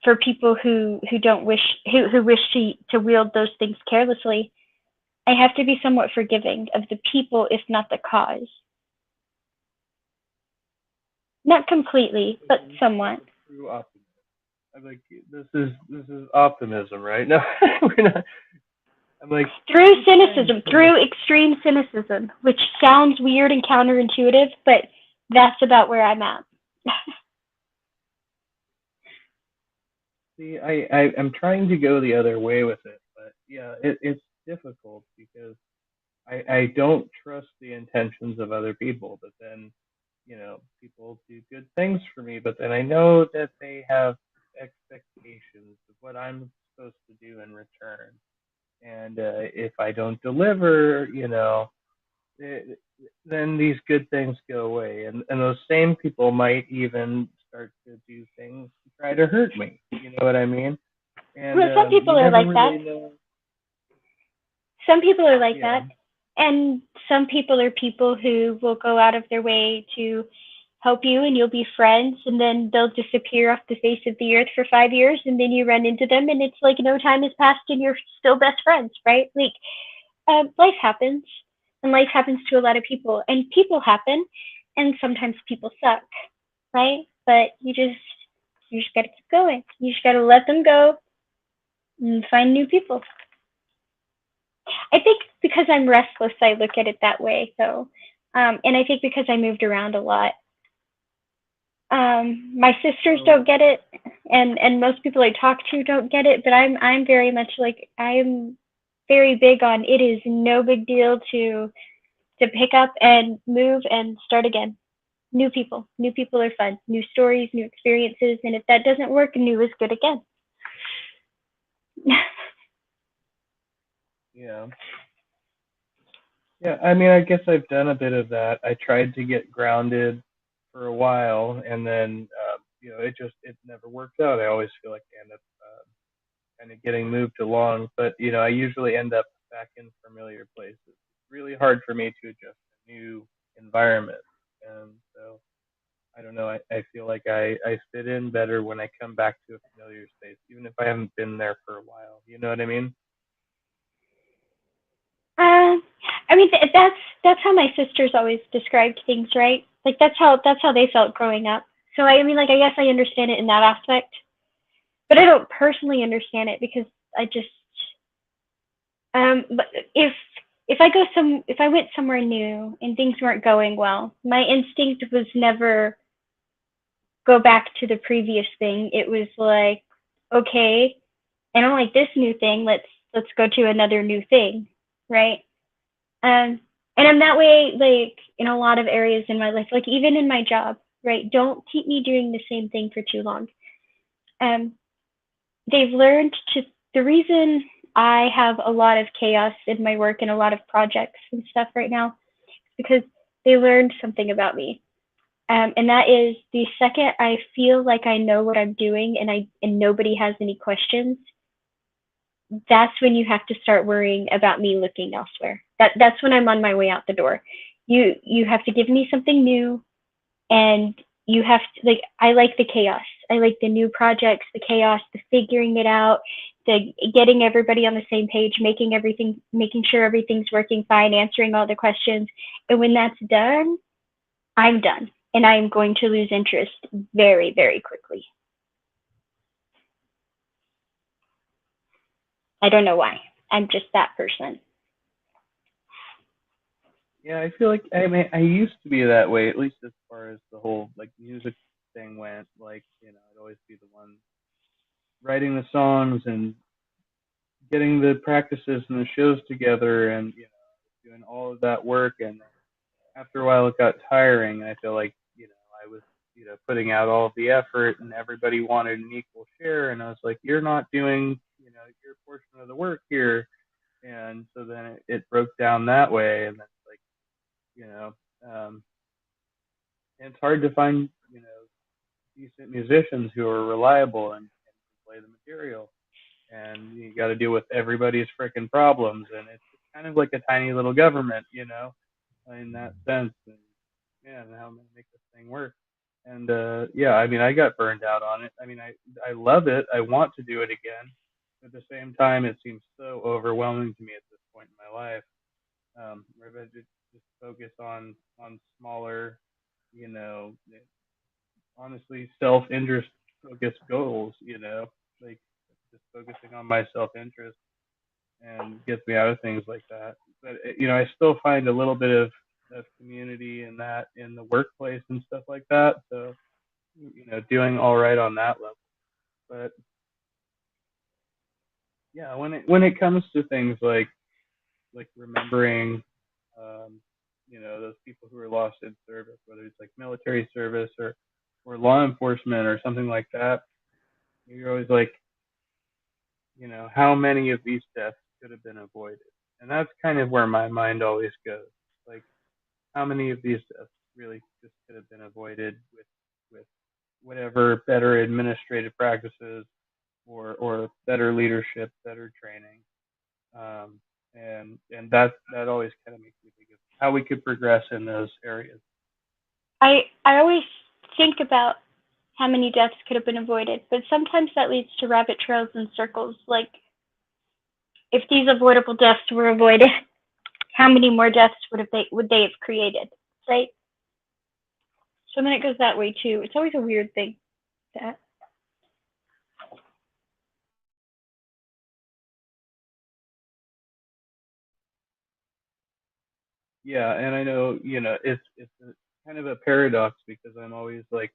for people who wish to wield those things carelessly, I have to be somewhat forgiving of the people, if not the cause. Not completely, but somewhat. True optimism. I'm like, this is optimism, right? No, we're not. I'm like, through cynicism, through extreme cynicism, which sounds weird and counterintuitive, but that's about where I'm at. See, I'm trying to go the other way with it, but yeah, it's difficult because I don't trust the intentions of other people, but then, people do good things for me, but then I know that they have expectations of what I'm supposed to do in return. And if I don't deliver, then these good things go away. And those same people might even start to do things to try to hurt me. You know what I mean? And well, some people are like that. Some people are like that. And some people are people who will go out of their way to help you and you'll be friends and then they'll disappear off the face of the earth for 5 years and then you run into them and it's like no time has passed and you're still best friends, right? Like life happens and life happens to a lot of people and people happen and sometimes people suck, right? But you just gotta keep going. You just gotta let them go and find new people. I think because I'm restless, I look at it that way. So, and I think because I moved around a lot, my sisters don't get it, and most people I talk to don't get it. But I'm very much like I'm very big on it is no big deal to pick up and move and start again. New people are fun. New stories, new experiences, and if that doesn't work, new is good again. Yeah. Yeah, I mean, I guess I've done a bit of that. I tried to get grounded for a while, and then it never worked out. I always feel like I end up kind of getting moved along, but I usually end up back in familiar places. It's really hard for me to adjust to new environment, and so I don't know. I feel like I fit in better when I come back to a familiar space, even if I haven't been there for a while. You know what I mean? I mean that's how my sisters always described things, right? Like that's how they felt growing up. So I mean, like I guess I understand it in that aspect, but I don't personally understand it because I just but if I went somewhere new and things weren't going well, my instinct was never go back to the previous thing. It was like, okay, I don't like this new thing. Let's go to another new thing, right? Um, and I'm that way like in a lot of areas in my life, like even in my job, right? Don't keep me doing the same thing for too long. Um, they've learned to the reason I have a lot of chaos in my work and a lot of projects and stuff right now because they learned something about me. And that is the second I feel like I know what I'm doing and nobody has any questions, that's when you have to start worrying about me looking elsewhere. That's when I'm on my way out the door. You have to give me something new and you have to like I like the chaos. I like the new projects, the chaos, the figuring it out, the getting everybody on the same page, making sure everything's working fine, answering all the questions. And when that's done, I'm done. And I'm going to lose interest very, very quickly. I don't know why. I'm just that person. Yeah, I feel like I mean I used to be that way, at least as far as the whole like music thing went. Like I'd always be the one writing the songs and getting the practices and the shows together, and doing all of that work. And after a while, it got tiring. I feel like I was putting out all of the effort, and everybody wanted an equal share, and I was like, you're not doing your portion of the work here. And so then it broke down that way, and then like you know um, and it's hard to find decent musicians who are reliable and can play the material. And you got to deal with everybody's freaking problems, and it's kind of like a tiny little government, in that sense. And yeah, and how to make this thing work. And yeah, I mean, I got burned out on it. I mean, I love it. I want to do it again. At the same time, it seems so overwhelming to me at this point in my life. Where I just focus on smaller, you know, honestly self-interest focused goals. Like just focusing on my self-interest and gets me out of things like that. But I still find a little bit of community in that in the workplace and stuff like that. So doing all right on that level. But yeah, when it comes to things like remembering, um, those people who are lost in service, whether it's like military service or law enforcement or something like that, you're always like, how many of these deaths could have been avoided? And that's kind of where my mind always goes. Like, how many of these deaths really just could have been avoided with whatever better administrative practices or better leadership, better training. and that always kind of makes me think of how we could progress in those areas. I always think about how many deaths could have been avoided, but sometimes that leads to rabbit trails and circles. Like, if these avoidable deaths were avoided, how many more deaths would they have created, right? So then it goes that way too. It's always a weird thing. That Yeah, and I know, it's a, kind of a paradox because I'm always like,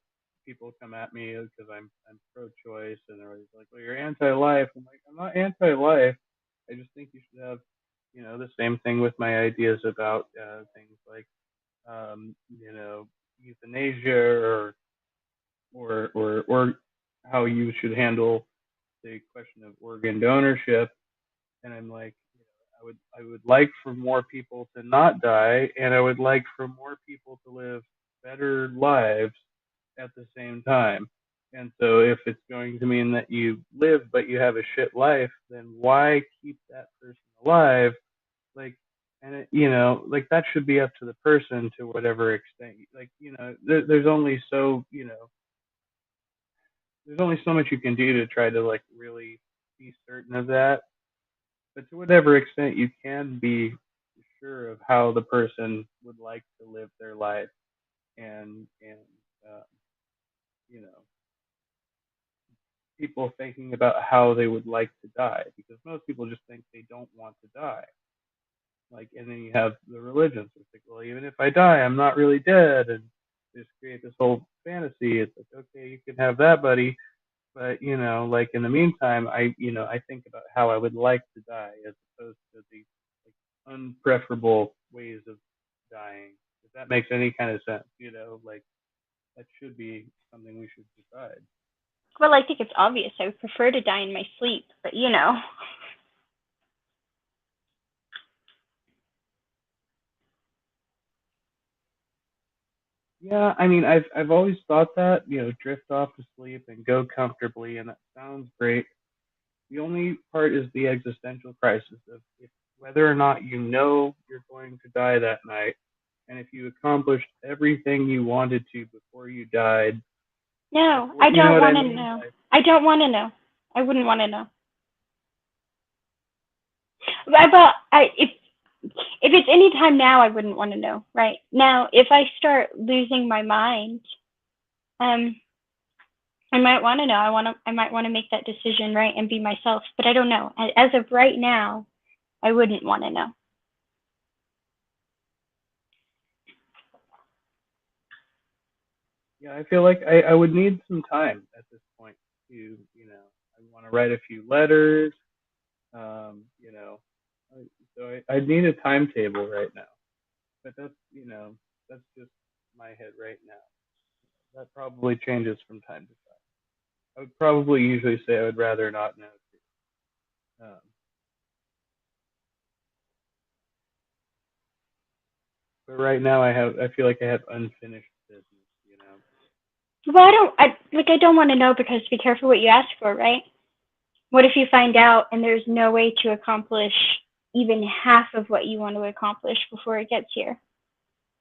people come at me because I'm pro-choice, and they're always like, "Well, you're anti-life." I'm like, I'm not anti-life. I just think you should have, the same thing with my ideas about things like, euthanasia, or how you should handle the question of organ donorship. And I'm like, I would like for more people to not die, and I would like for more people to live better lives at the same time. And so if it's going to mean that you live but you have a shit life, then why keep that person alive? Like, and like, that should be up to the person to whatever extent. Like, there's only so much you can do to try to, like, really be certain of that. But to whatever extent you can be sure of how the person would like to live their life, and uh, you know people thinking about how they would like to die, because most people just think they don't want to die. Like, and then you have the religions. It's like, well, even if I die, I'm not really dead, and just create this whole fantasy. It's like, okay, you can have that, buddy, but, like, in the meantime, I think about how I would like to die, as opposed to the, like, unpreferable ways of dying. If that makes any kind of sense, like, that should be something we should decide. well, I think it's obvious. I would prefer to die in my sleep, but Yeah, I mean, I've always thought that, drift off to sleep and go comfortably, and that sounds great. The only part is the existential crisis of, if, whether or not you know you're going to die that night, and if you accomplished everything you wanted to before you died. no, Before, I you know don't what I want to mean? know. I don't want to know. I wouldn't want to know. But if it's any time now, I wouldn't want to know. Right now, if I start losing my mind, um, I might want to know. I might want to make that decision, right, and be myself. But I don't know. As of right now, I wouldn't want to know. Yeah, I feel like I would need some time at this point to, I want to write a few letters. Um, you know, so I need a timetable right now. But that's just my head right now. That probably changes from time to time. I would probably usually say I would rather not know. But right now I feel like I have unfinished business. Well, I don't want to know because be careful what you ask for, right? What if you find out and there's no way to accomplish even half of what you want to accomplish before it gets here,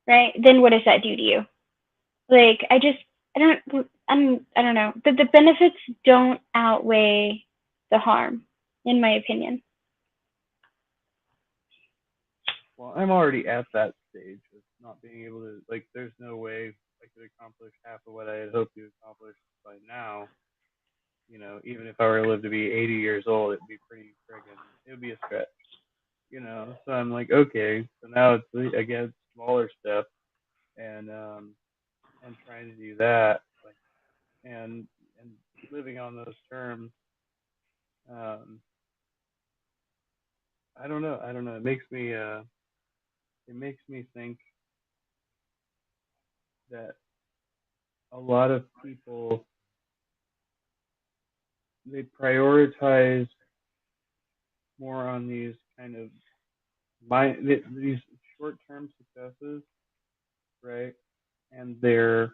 right? Then what does that do to you? Like, I don't know. The benefits don't outweigh the harm, in my opinion. Well, I'm already at that stage of not being able to, like, there's no way I could accomplish half of what I had hoped to accomplish by now. Even if I were to live to be 80 years old, it'd be pretty friggin', it would be a stretch. So I'm like, okay, so now it's, again, smaller steps, and trying to do that, like, and living on those terms. Um, I don't know. I don't know. It makes me think that a lot of people, they prioritize more on these kind of these short-term successes, right? And they're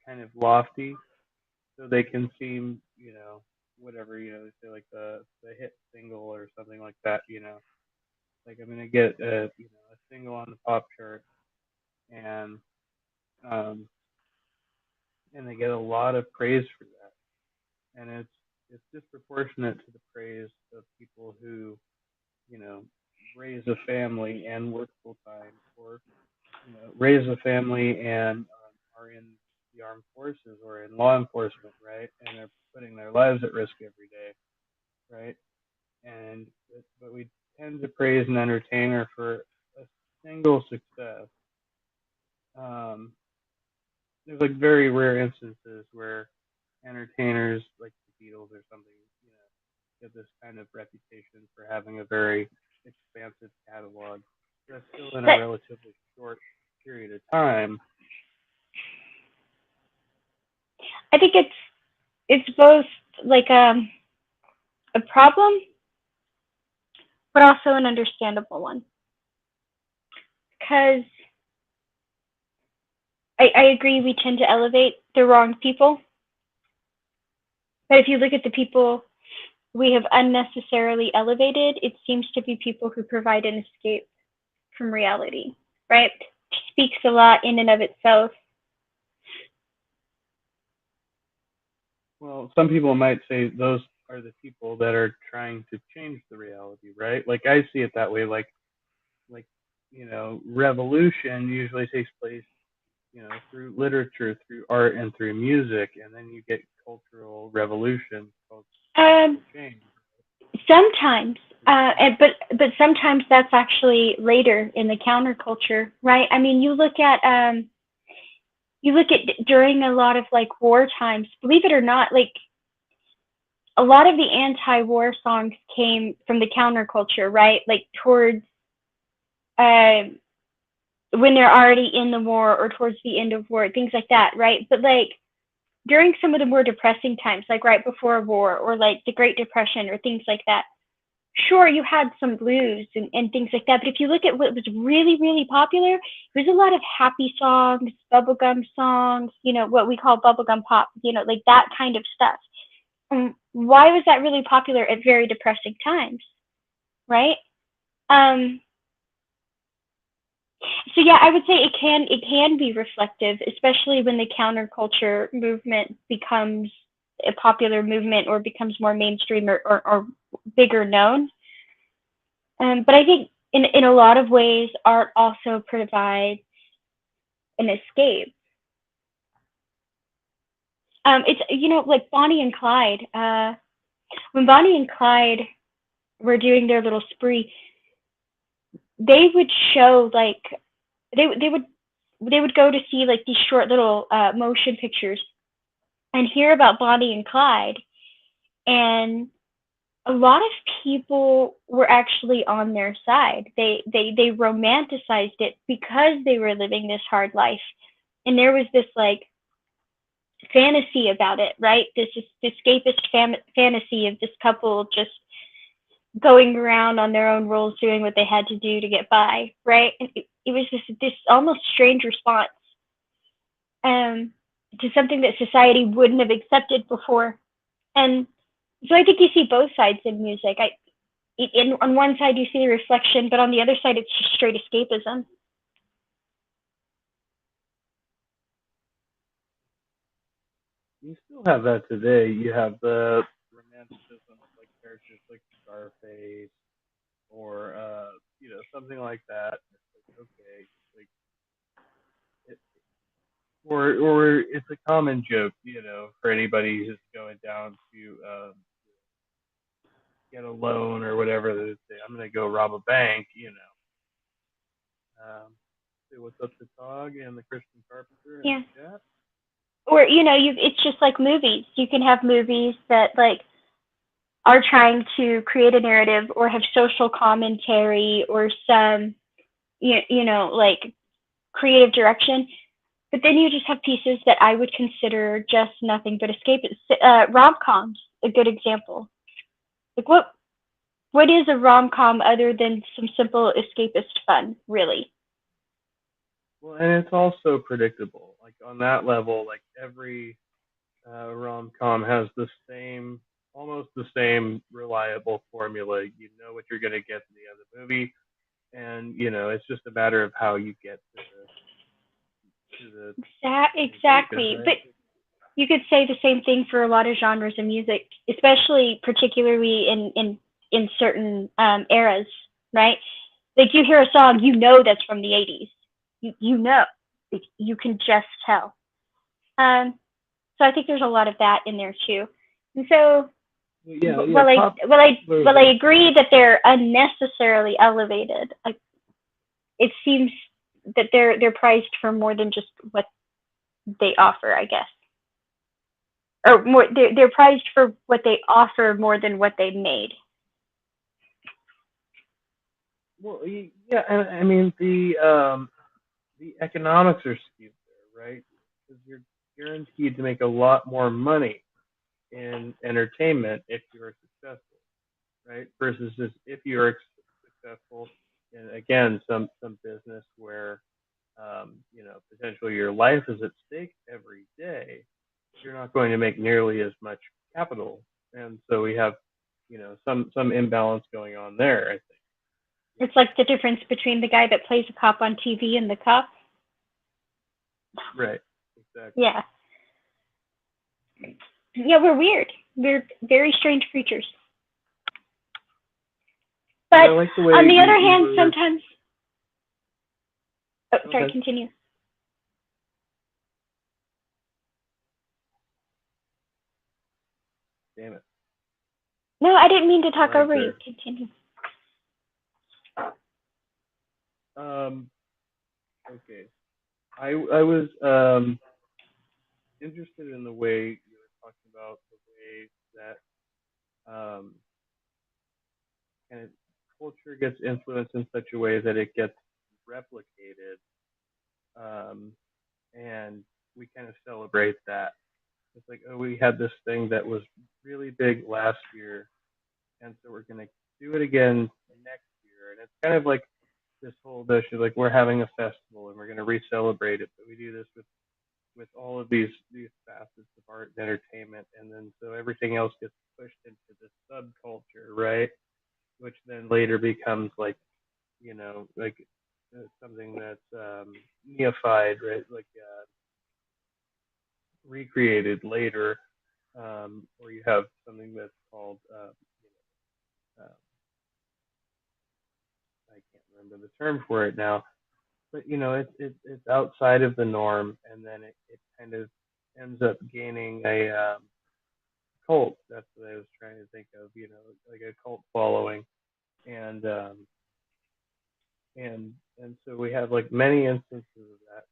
kind of lofty, so they can seem, whatever, say, like the hit single or something like that. Like I'm gonna get a single on the pop chart, and um, and they get a lot of praise for that, and it's disproportionate to the praise of people who you know raise a family and work full time, or raise a family and are in the armed forces or in law enforcement, right? And they're putting their lives at risk every day, right? And but we tend to praise an entertainer for a single success. Um, there's like very rare instances where entertainers like the Beatles or something, get this kind of reputation for having a very expansive catalog. That's still in a But relatively short period of time. I think it's both like a problem, but also an understandable one. Because I agree we tend to elevate the wrong people. But if you look at the people we have unnecessarily elevated, it seems to be people who provide an escape from reality, right? Speaks a lot in and of itself. Well, some people might say those are the people that are trying to change the reality, right? Like I see it that way. Like revolution usually takes place, through literature, through art, and through music, and then you get cultural revolution, cultural Um, change. Sometimes, but sometimes that's actually later in the counterculture, right? I mean, you look at during a lot of like war times. Believe it or not, like a lot of the anti-war songs came from the counterculture, right? Like towards uh, when they're already in the war or towards the end of war, things like that, right? But like during some of the more depressing times, like right before war or like the Great Depression or things like that, sure, you had some blues and things like that. But if you look at what was really, really popular, it was a lot of happy songs, bubblegum songs, what we call bubblegum pop, like that kind of stuff. Why was that really popular at very depressing times, right? Um, so yeah, I would say it can be reflective, especially when the counterculture movement becomes a popular movement or becomes more mainstream or bigger known. But I think in a lot of ways, art also provides an escape. It's like Bonnie and Clyde. When Bonnie and Clyde were doing their little spree, they would show like they would go to see like these short little motion pictures and hear about Bonnie and Clyde, and a lot of people were actually on their side. They romanticized it because they were living this hard life, and there was this like fantasy about it, right? This is escapist fantasy of this couple just going around on their own rules, doing what they had to do to get by, right? And it was this almost strange response um, to something that society wouldn't have accepted before. And so I think you see both sides in music. On one side you see the reflection, but on the other side it's just straight escapism. You still have that today. You have the romanticism of like characters like Scarface or something like that. It's like okay, like it, or it's a common joke, for anybody who's going down to get a loan or whatever. They say, I'm gonna go rob a bank. Say what's up to Tog and the Christian Carpenter in Yeah. the chat. Or it's just like movies. You can have movies that like are trying to create a narrative or have social commentary or some like creative direction, but then you just have pieces that I would consider just nothing but escape. Rom-coms, a good example. Like what is a rom-com other than some simple escapist fun, really? Well, and it's also predictable. Like on that level, like every rom com has the same, almost the same reliable formula. You know what you're going to get in the other movie. and it's just a matter of how you get to the Exactly. right? But you could say the same thing for a lot of genres of music, especially particularly in certain eras, right? Like you hear a song, that's from the 80s. You know, you can just tell. Um, so I think there's a lot of that in there too. And so Yeah. Pop. while I agree that they're unnecessarily elevated, it seems that they're priced for more than just what they offer, I guess. Or more, they're priced for what they offer more than what they made. Well, yeah, and I mean the economics are skewed there, right? Because you're guaranteed to make a lot more money in entertainment if you are successful, right? Versus just if you are successful in again some business where potentially your life is at stake every day, you're not going to make nearly as much capital, and so we have some imbalance going on there. I think. It's like the difference between the guy that plays a cop on TV and the cop. Right. Exactly. Yeah. Yeah, we're weird. We're very strange creatures. But like the way on the other hand, sometimes. Oh, sorry. Okay. Continue. Damn it. No, I didn't mean to talk over you. Continue. Okay. I was interested in the way you were talking about the way that kind of culture gets influenced in such a way that it gets replicated, and we kind of celebrate that. It's like, oh, we had this thing that was really big last year, and so we're going to do it again next year. And it's kind of like this whole notion, like we're having a festival and we're going to re-celebrate it, but we do this with all of these facets of art and entertainment, and then so everything else gets pushed into this subculture, right? Which then later becomes like like something that's neified, right? Like recreated later, or you have something that's called I can't remember the term for it now, but it's outside of the norm, and then it kind of ends up gaining a cult. That's what I was trying to think of. Like a cult following, and and so we have like many instances of that.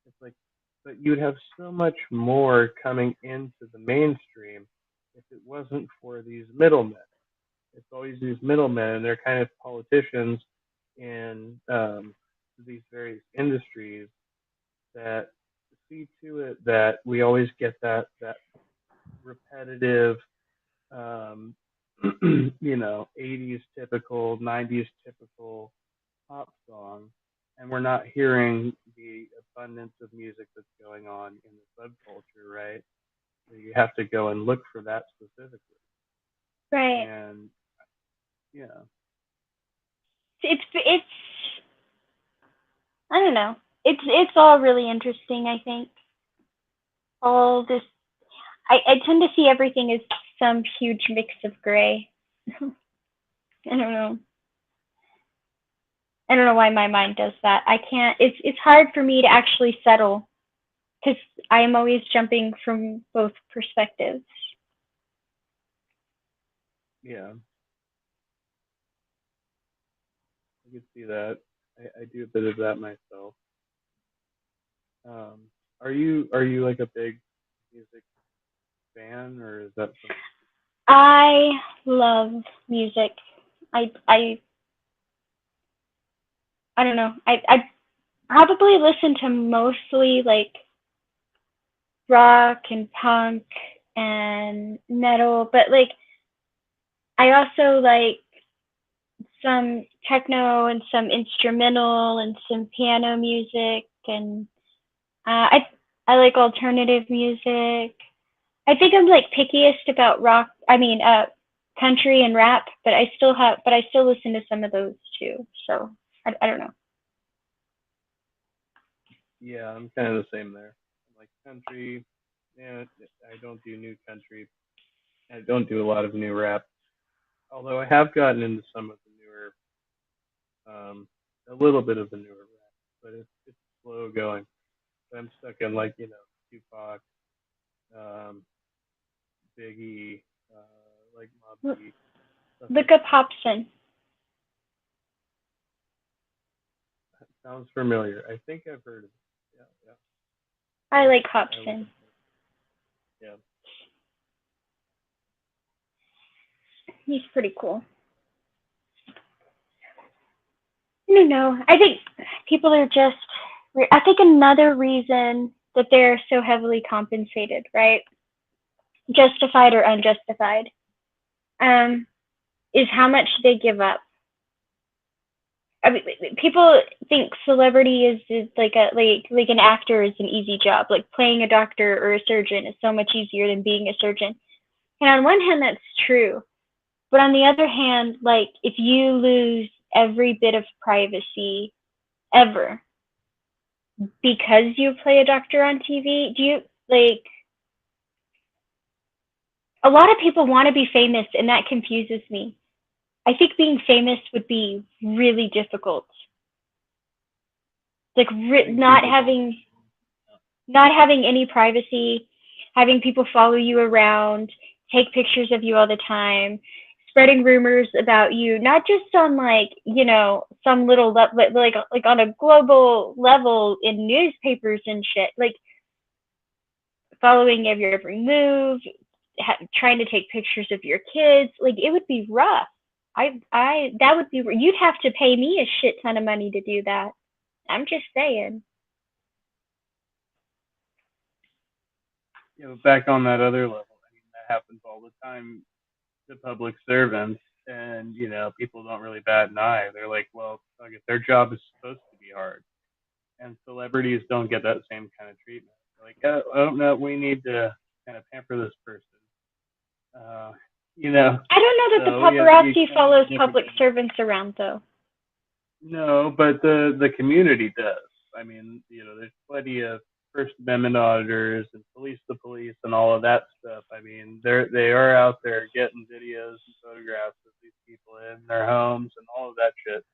It's like, but you'd have so much more coming into the mainstream if it wasn't for these middlemen. It's always these middlemen, and they're kind of politicians in these various industries that see to it that we always get that repetitive, um, 80s typical, 90s typical pop song, and we're not hearing the abundance of music that's going on in the subculture, right? You have to go and look for that specifically. Right. And yeah. It's I don't know. It's all really interesting, I think. All this I tend to see everything as some huge mix of gray. I don't know. I don't know why my mind does that. I can't. It's hard for me to actually settle because I am always jumping from both perspectives. Yeah, I could see that. I do a bit of that myself. Um, are you like a big music fan, or is that something? I love music. I I don't know. I probably listen to mostly like rock and punk and metal, but like I also like some techno and some instrumental and some piano music, and I like alternative music. I think I'm like pickiest about rock. I mean, country and rap, but I still listen to some of those too. So I don't know. Yeah, I'm kind of the same there. Like country, yeah, I don't do new country. I don't do a lot of new rap. Although I have gotten into some of the newer, a little bit of the newer rap, but it's slow going. I'm stuck in like Tupac, um, Biggie, like Mobb Deep, stuff Look like up that. Hobson. That sounds familiar. I think I've heard of it. Yeah, yeah. I like I would. Hobson. Yeah. He's pretty cool. I don't know. I think people are just. I think another reason that they're so heavily compensated, right? Justified or unjustified, is how much they give up. I mean, people think celebrity is like an actor is an easy job. Like playing a doctor or a surgeon is so much easier than being a surgeon. And on one hand, that's true. But on the other hand, like if you lose every bit of privacy ever because you play a doctor on TV, do you like a lot of people want to be famous and that confuses me. I think being famous would be really difficult. Like not having any privacy, having people follow you around, take pictures of you all the time, spreading rumors about you, not just on like, some little like on a global level in newspapers and shit, like following every move, trying to take pictures of your kids, like it would be rough. That would be, you'd have to pay me a shit ton of money to do that. I'm just saying. But back on that other level, I mean, that happens all the time to public servants, and people don't really bat an eye. They're like, well, I guess their job is supposed to be hard, and celebrities don't get that same kind of treatment. They're like, oh no, we need to kind of pamper this person. Uh, I don't know that the so paparazzi follows public servants around though. No, but the community does. I mean, there's plenty of First Amendment auditors and police the police and all of that stuff. I mean, they are out there getting videos and photographs of these people in their homes and all of that shit.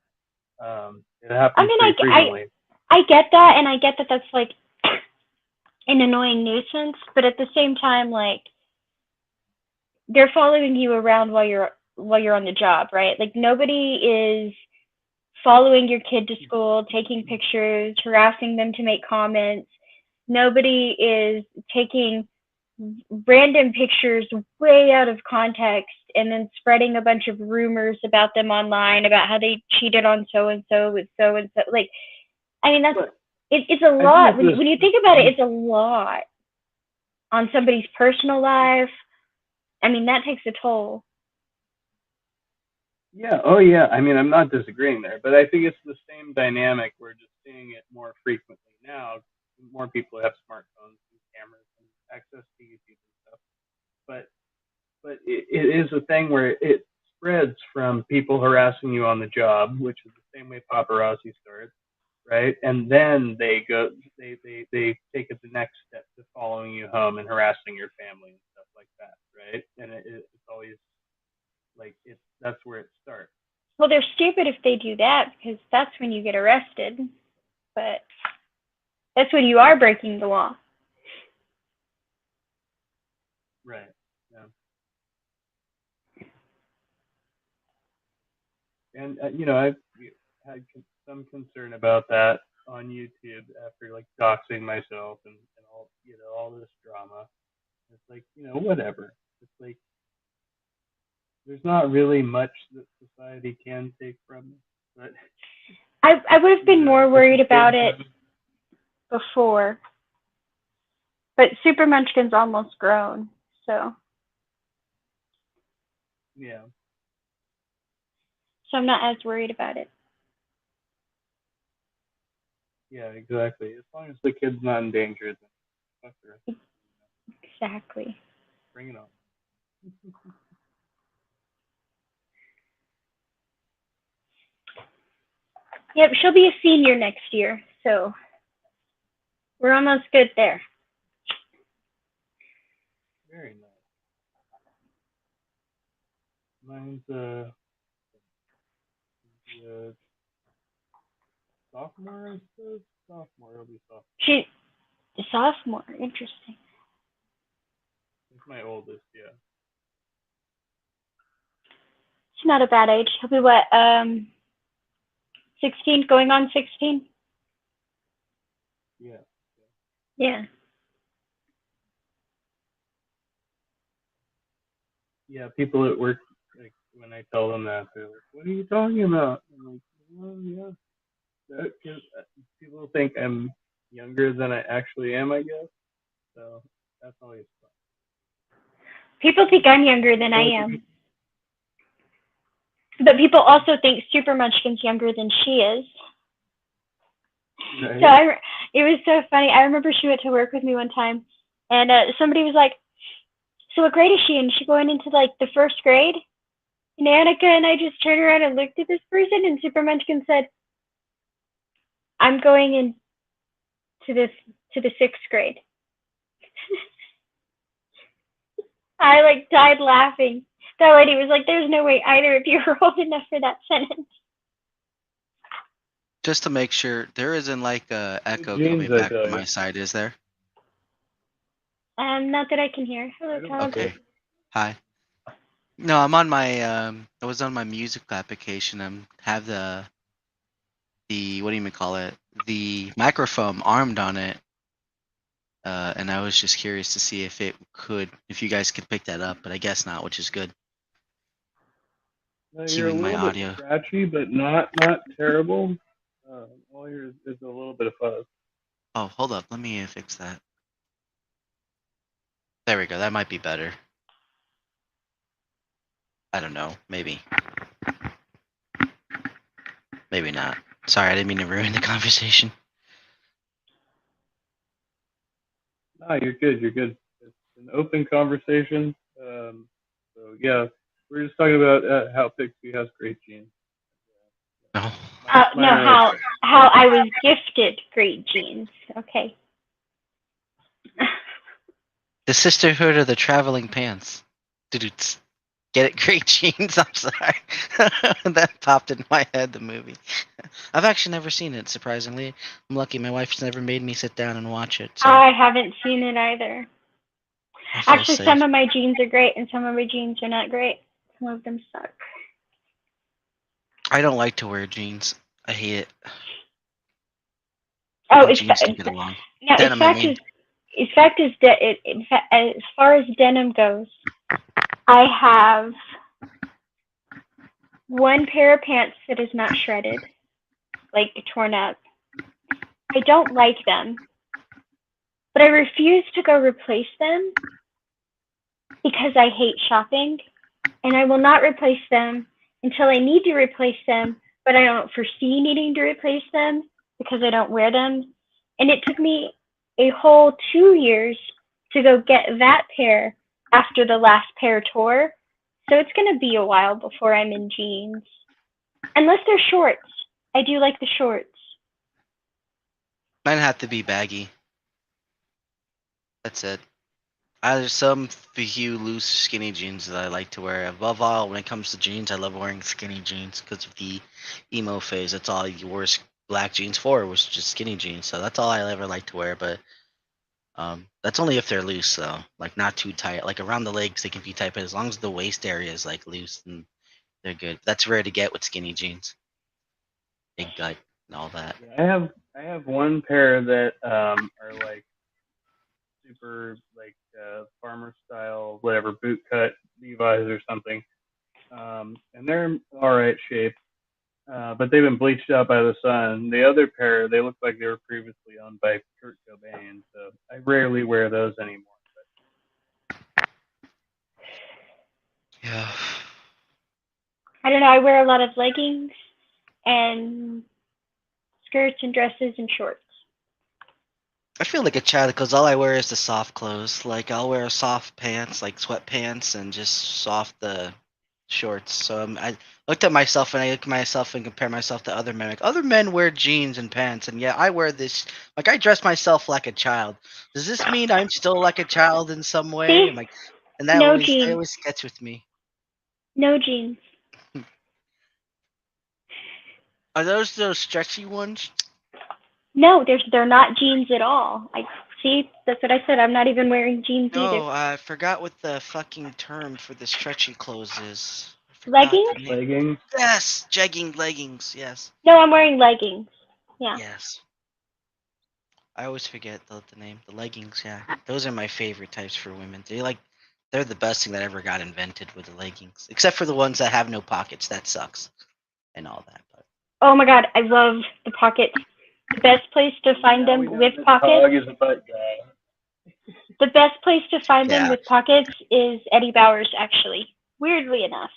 It happens pretty frequently. I get that, and I get that that's like an annoying nuisance, but at the same time, like they're following you around while you're on the job, right? Like nobody is following your kid to school, taking pictures, harassing them to make comments. Nobody is taking random pictures way out of context and then spreading a bunch of rumors about them online about how they cheated on so and so with so and so. Like, I mean, it's a lot. When you think about it, it's a lot on somebody's personal life. I mean, that takes a toll. Yeah. Oh, yeah. I mean, I'm not disagreeing there, but I think it's the same dynamic. We're just seeing it more frequently now. More people have smartphones and cameras and access to YouTube and stuff. But it is a thing where it spreads from people harassing you on the job, which is the same way paparazzi starts, right? And then they take it the next step to following you home and harassing your family and stuff like that, right? And it's always like that's where it starts. Well, they're stupid if they do that because that's when you get arrested. But that's when you are breaking the law. Right. Yeah. And I've had some concern about that on YouTube after like doxing myself and all all this drama. It's like whatever. It's like there's not really much that society can take from it. But I would have been more worried about it before, but Super Munchkin's almost grown, so yeah. So I'm not as worried about it. Yeah, exactly. As long as the kid's not in danger, then fuck her. Exactly. Bring it on. Yep, she'll be a senior next year, so we're almost good there. Very nice. Mine's sophomore, I suppose. Sophomore, it'll be sophomore. She's a sophomore. Interesting. It's my oldest, yeah. It's not a bad age. He'll be what, 16, going on 16? Yeah. Yeah. Yeah, people at work, like, when I tell them that, they're like, "What are you talking about?" I'm like, "Well, yeah, because people think I'm younger than I actually am, I guess. So that's always fun." People think I'm younger than I am. But people also think Super Munchkin's younger than she is. Right. So it was so funny. I remember she went to work with me one time, and somebody was like, "So what grade is she in? Is she going into like the first grade?" And Annika and I just turned around and looked at this person, and Super Munchkin said, "I'm going into the sixth grade." I like died laughing. That lady was like, "There's no way either of you are old enough for that sentence." Just to make sure, there isn't like a echo Jeans, coming I back tell from you. my side, is there? Not that I can hear. Hello, I don't Todd. Okay. Hi. No, I'm on my I was on my music application. Have the what do you call it? The microphone armed on it. And I was just curious to see if you guys could pick that up, but I guess not, which is good. You're a Queuing my little bit audio. scratchy, but not terrible. All here is a little bit of fuzz. Oh, hold up. Let me fix that. There we go. That might be better. I don't know. Maybe. Maybe not. Sorry, I didn't mean to ruin the conversation. Ah, you're good. You're good. It's an open conversation. So yeah, we're just talking about how Pixie has great genes. No. No, how I was gifted great genes. Okay. The Sisterhood of the Traveling Pants. Doo-doots. Get it? Great genes. I'm sorry. That popped in my head, the movie. I've actually never seen it, surprisingly. I'm lucky my wife's never made me sit down and watch it. So I haven't seen it either. I feel Actually, safe. some of my genes are great and some of my genes are not great. Some of them suck. I don't like to wear jeans. I hate it. Oh, And jeans don't get along. no, Denim, I mean. As far as denim goes, I have one pair of pants that is not shredded, like torn up. I don't like them, but I refuse to go replace them because I hate shopping, and I will not replace them until I need to replace them, but I don't foresee needing to replace them because I don't wear them. And it took me a whole 2 years to go get that pair after the last pair tore. So it's going to be a while before I'm in jeans. Unless they're shorts. I do like the shorts. Mine have to be baggy. That's it. There's some few loose skinny jeans that I like to wear. Above all, when it comes to jeans, I love wearing skinny jeans because of the emo phase. That's all you wore black jeans for, was just skinny jeans. So that's all I ever like to wear. But that's only if they're loose, though. Like not too tight. Like around the legs, they can be tight, but as long as the waist area is like loose, then they're good. That's rare to get with skinny jeans. Big gut and all that. Yeah, I have one pair that are like super like farmer style, whatever, boot cut Levi's or something, and they're in all right shape, but they've been bleached out by the sun. The other pair, they look like they were previously owned by Kurt Cobain, so I rarely wear those anymore. Yeah. I don't know. I wear a lot of leggings and skirts and dresses and shorts. I feel like a child because all I wear is the soft clothes. Like I'll wear soft pants, like sweatpants, and just soft shorts. So I looked at myself and I look at myself and compare myself to other men. Like other men wear jeans and pants, and yeah, I wear this. Like I dress myself like a child. Does this mean I'm still like a child in some way? See? I'm like, and No that jeans. always gets with me. No jeans. Are those stretchy ones? No, they're not jeans at all. I see. That's what I said. I'm not even wearing jeans either. No, I forgot what the fucking term for the stretchy clothes is. I forgot Leggings? the name. Leggings. Yes, jegging leggings. Yes, No, I'm wearing leggings. Yeah. yes. I always forget the name. The leggings. Yeah, those are my favorite types for women. They're the best thing that ever got invented with the leggings. Except for the ones that have no pockets. That sucks. And all that. But Oh my god, I love the pockets. The best place to find Now we them know with that pockets. Hog is a butt guy. The best place to find them yeah. with pockets is Eddie Bauer's, actually. Weirdly enough.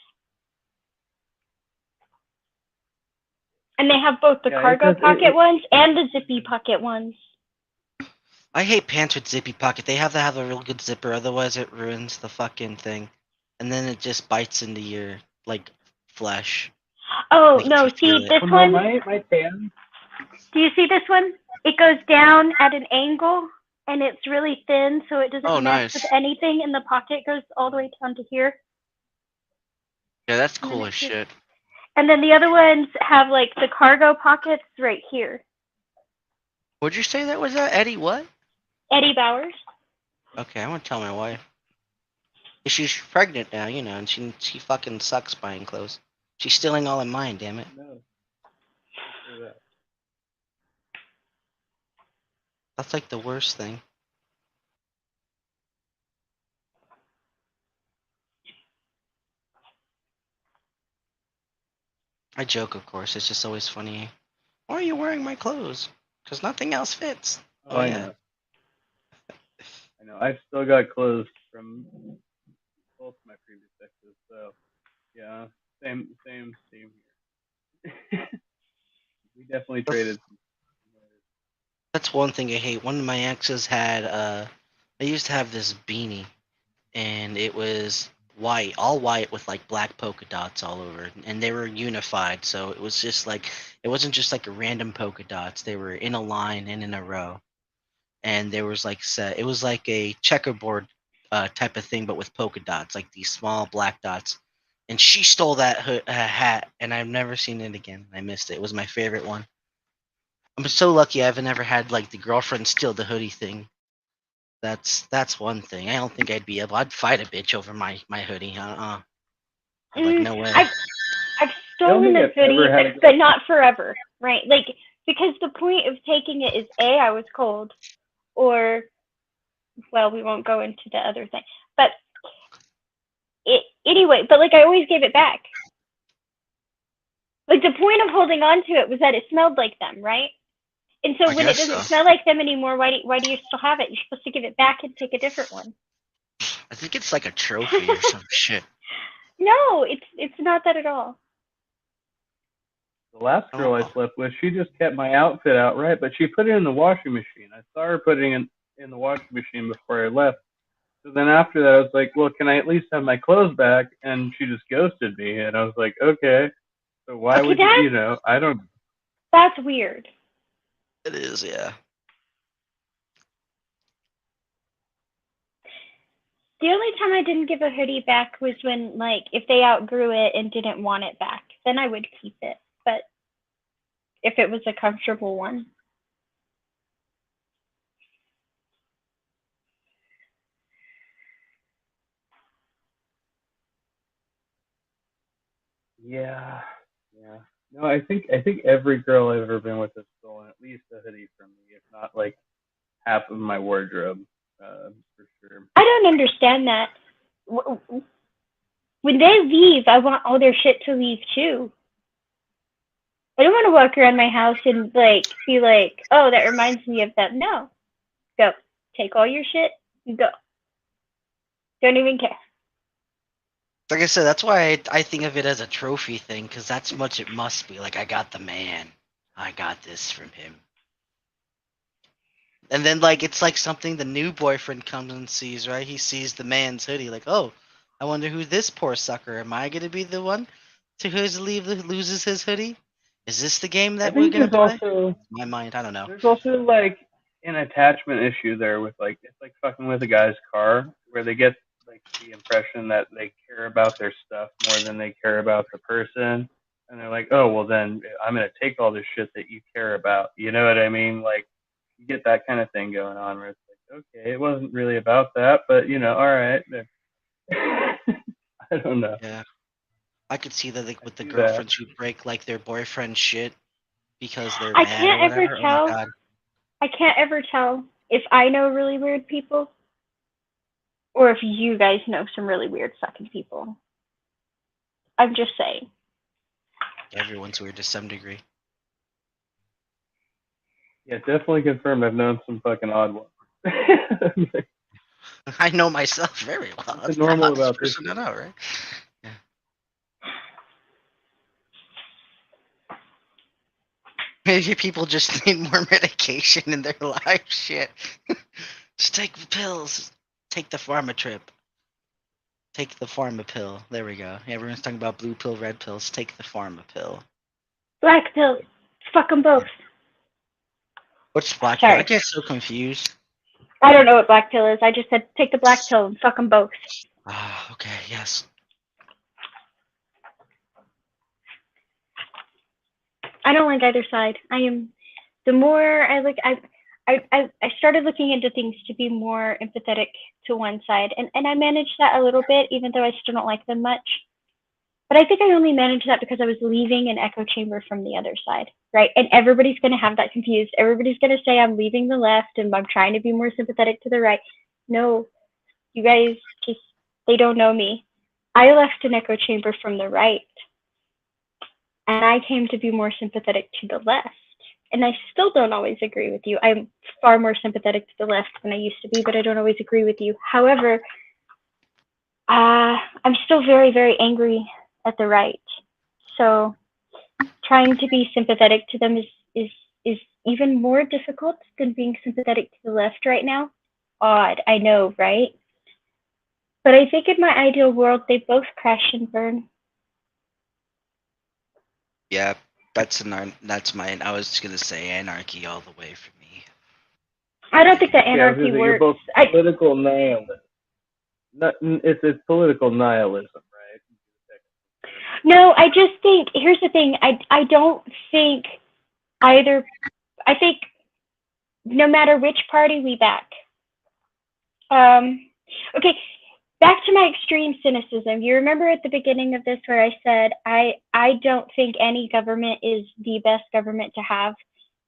And they have both the Yeah, cargo pocket ones and the zippy pocket ones. I hate pants with zippy pocket. They have to have a real good zipper, otherwise it ruins the fucking thing. And then it just bites into your like flesh. Oh, Makes no, you see, feel it. this Well, no, one, my pants. do you see this one? It goes down at an angle, and it's really thin, so it doesn't Oh, mess nice. with anything, and the pocket goes all the way down to here. Yeah, that's And then cool it as just- shit. And then the other ones have, like, the cargo pockets right here. Would you say that was that Eddie? What? Eddie Bauer's. Okay, I want to tell my wife. She's pregnant now, you know, and she fucking sucks buying clothes. She's stealing all of mine, damn it. No. Say that. That's like the worst thing. I joke, of course. It's just always funny. Why are you wearing my clothes? Because nothing else fits. Oh, I know. I know. I've still got clothes from both my previous exes, so yeah, same here. We definitely traded. That's one thing I hate. One of my exes had I used to have this beanie, and it was white, all white with like black polka dots all over, and they were unified. So it was just like it wasn't just like a random polka dots. They were in a line and in a row, and there was like set. It was like a checkerboard type of thing, but with polka dots, like these small black dots. And she stole that hat, and I've never seen it again. I missed it. It was my favorite one. I'm so lucky I've never had like the girlfriend steal the hoodie thing. That's one thing. I don't think I'd be able. I'd fight a bitch over my hoodie. I'm like, no way. I've stolen think a I've hoodie, ever had a but not forever, right? Like, because the point of taking it is A, I was cold, or, well, we won't go into the other thing. But anyway, but like I always gave it back. Like the point of holding on to it was that it smelled like them, right? And so I when it guess doesn't so. smell like them anymore, why do you still have it? You're supposed to give it back and take a different one. I think it's like a trophy or some shit. No, it's not that at all. The last girl I slept with, she just kept my outfit outright, but she put it in the washing machine. I saw her putting it in the washing machine before I left. So then after that, I was like, well, can I at least have my clothes back? And she just ghosted me. And I was like, okay. So why Okay, would you know, I don't. That's weird. It is, yeah. The only time I didn't give a hoodie back was when, like, if they outgrew it and didn't want it back, then I would keep it. But if it was a comfortable one. Yeah. Yeah. No, I think every girl I've ever been with has stolen at least a hoodie from me, if not like half of my wardrobe, for sure. I don't understand that. When they leave, I want all their shit to leave too. I don't want to walk around my house and like be like, oh, that reminds me of them. No. Go. Take all your shit and go. Don't even care. Like I said, that's why I think of it as a trophy thing, because that's much it must be. Like, I got the man. I got this from him. And then, like, it's like something the new boyfriend comes and sees, right? He sees the man's hoodie, like, oh, I wonder who this poor sucker. Am I gonna be the one to loses his hoodie? Is this the game I that we're think gonna there's play? also My mind, I don't know. there's also like an attachment issue there with like it's like fucking with a guy's car where they get like the impression that they care about their stuff more than they care about the person. And they're like, oh, well, then I'm going to take all this shit that you care about. You know what I mean? Like, you get that kind of thing going on where it's like, okay, it wasn't really about that, but, all right. I don't know. Yeah, I could see that like I with the see that. girlfriends who break like their boyfriend's shit because they're I mad or can't ever whatever. Oh my tell. god. I can't ever tell if I know really weird people or if you guys know some really weird fucking people. I'm just saying. Everyone's weird to some degree. Yeah, definitely confirmed. I've known some fucking odd ones. I know myself very well. What's I'm the normal oddest about this? person I know, right? Yeah. Maybe people just need more medication in their life. Shit. Just take the pills. Take the pharma trip. Take the pharma pill. There we go. Everyone's talking about blue pill, red pills. Take the pharma pill. Black pills. Fuck them both. What's black pill? Sorry. I get so confused. I don't know what black pill is. I just said take the black pill and fuck them both. Ah, okay, yes. I don't like either side. The more I look, I started looking into things to be more empathetic to one side, and I managed that a little bit, even though I still don't like them much. But I think I only managed that because I was leaving an echo chamber from the other side, right? And everybody's going to have that confused. Everybody's going to say I'm leaving the left and I'm trying to be more sympathetic to the right. No, you guys just, they don't know me. I left an echo chamber from the right, and I came to be more sympathetic to the left. And I still don't always agree with you. I'm far more sympathetic to the left than I used to be, but I don't always agree with you. However, I'm still very, very angry at the right. So trying to be sympathetic to them is even more difficult than being sympathetic to the left right now. Odd, I know, right? But I think in my ideal world, they both crash and burn. Yeah, that's mine. I was gonna say anarchy all the way for me. I don't think that Yeah, I was anarchy gonna say, you're works. both political nihilists. It's political nihilism, right? No, I just think here's the thing. I don't think either. I think no matter which party we back. Okay, back to my extreme cynicism. You remember at the beginning of this where I said I don't think any government is the best government to have,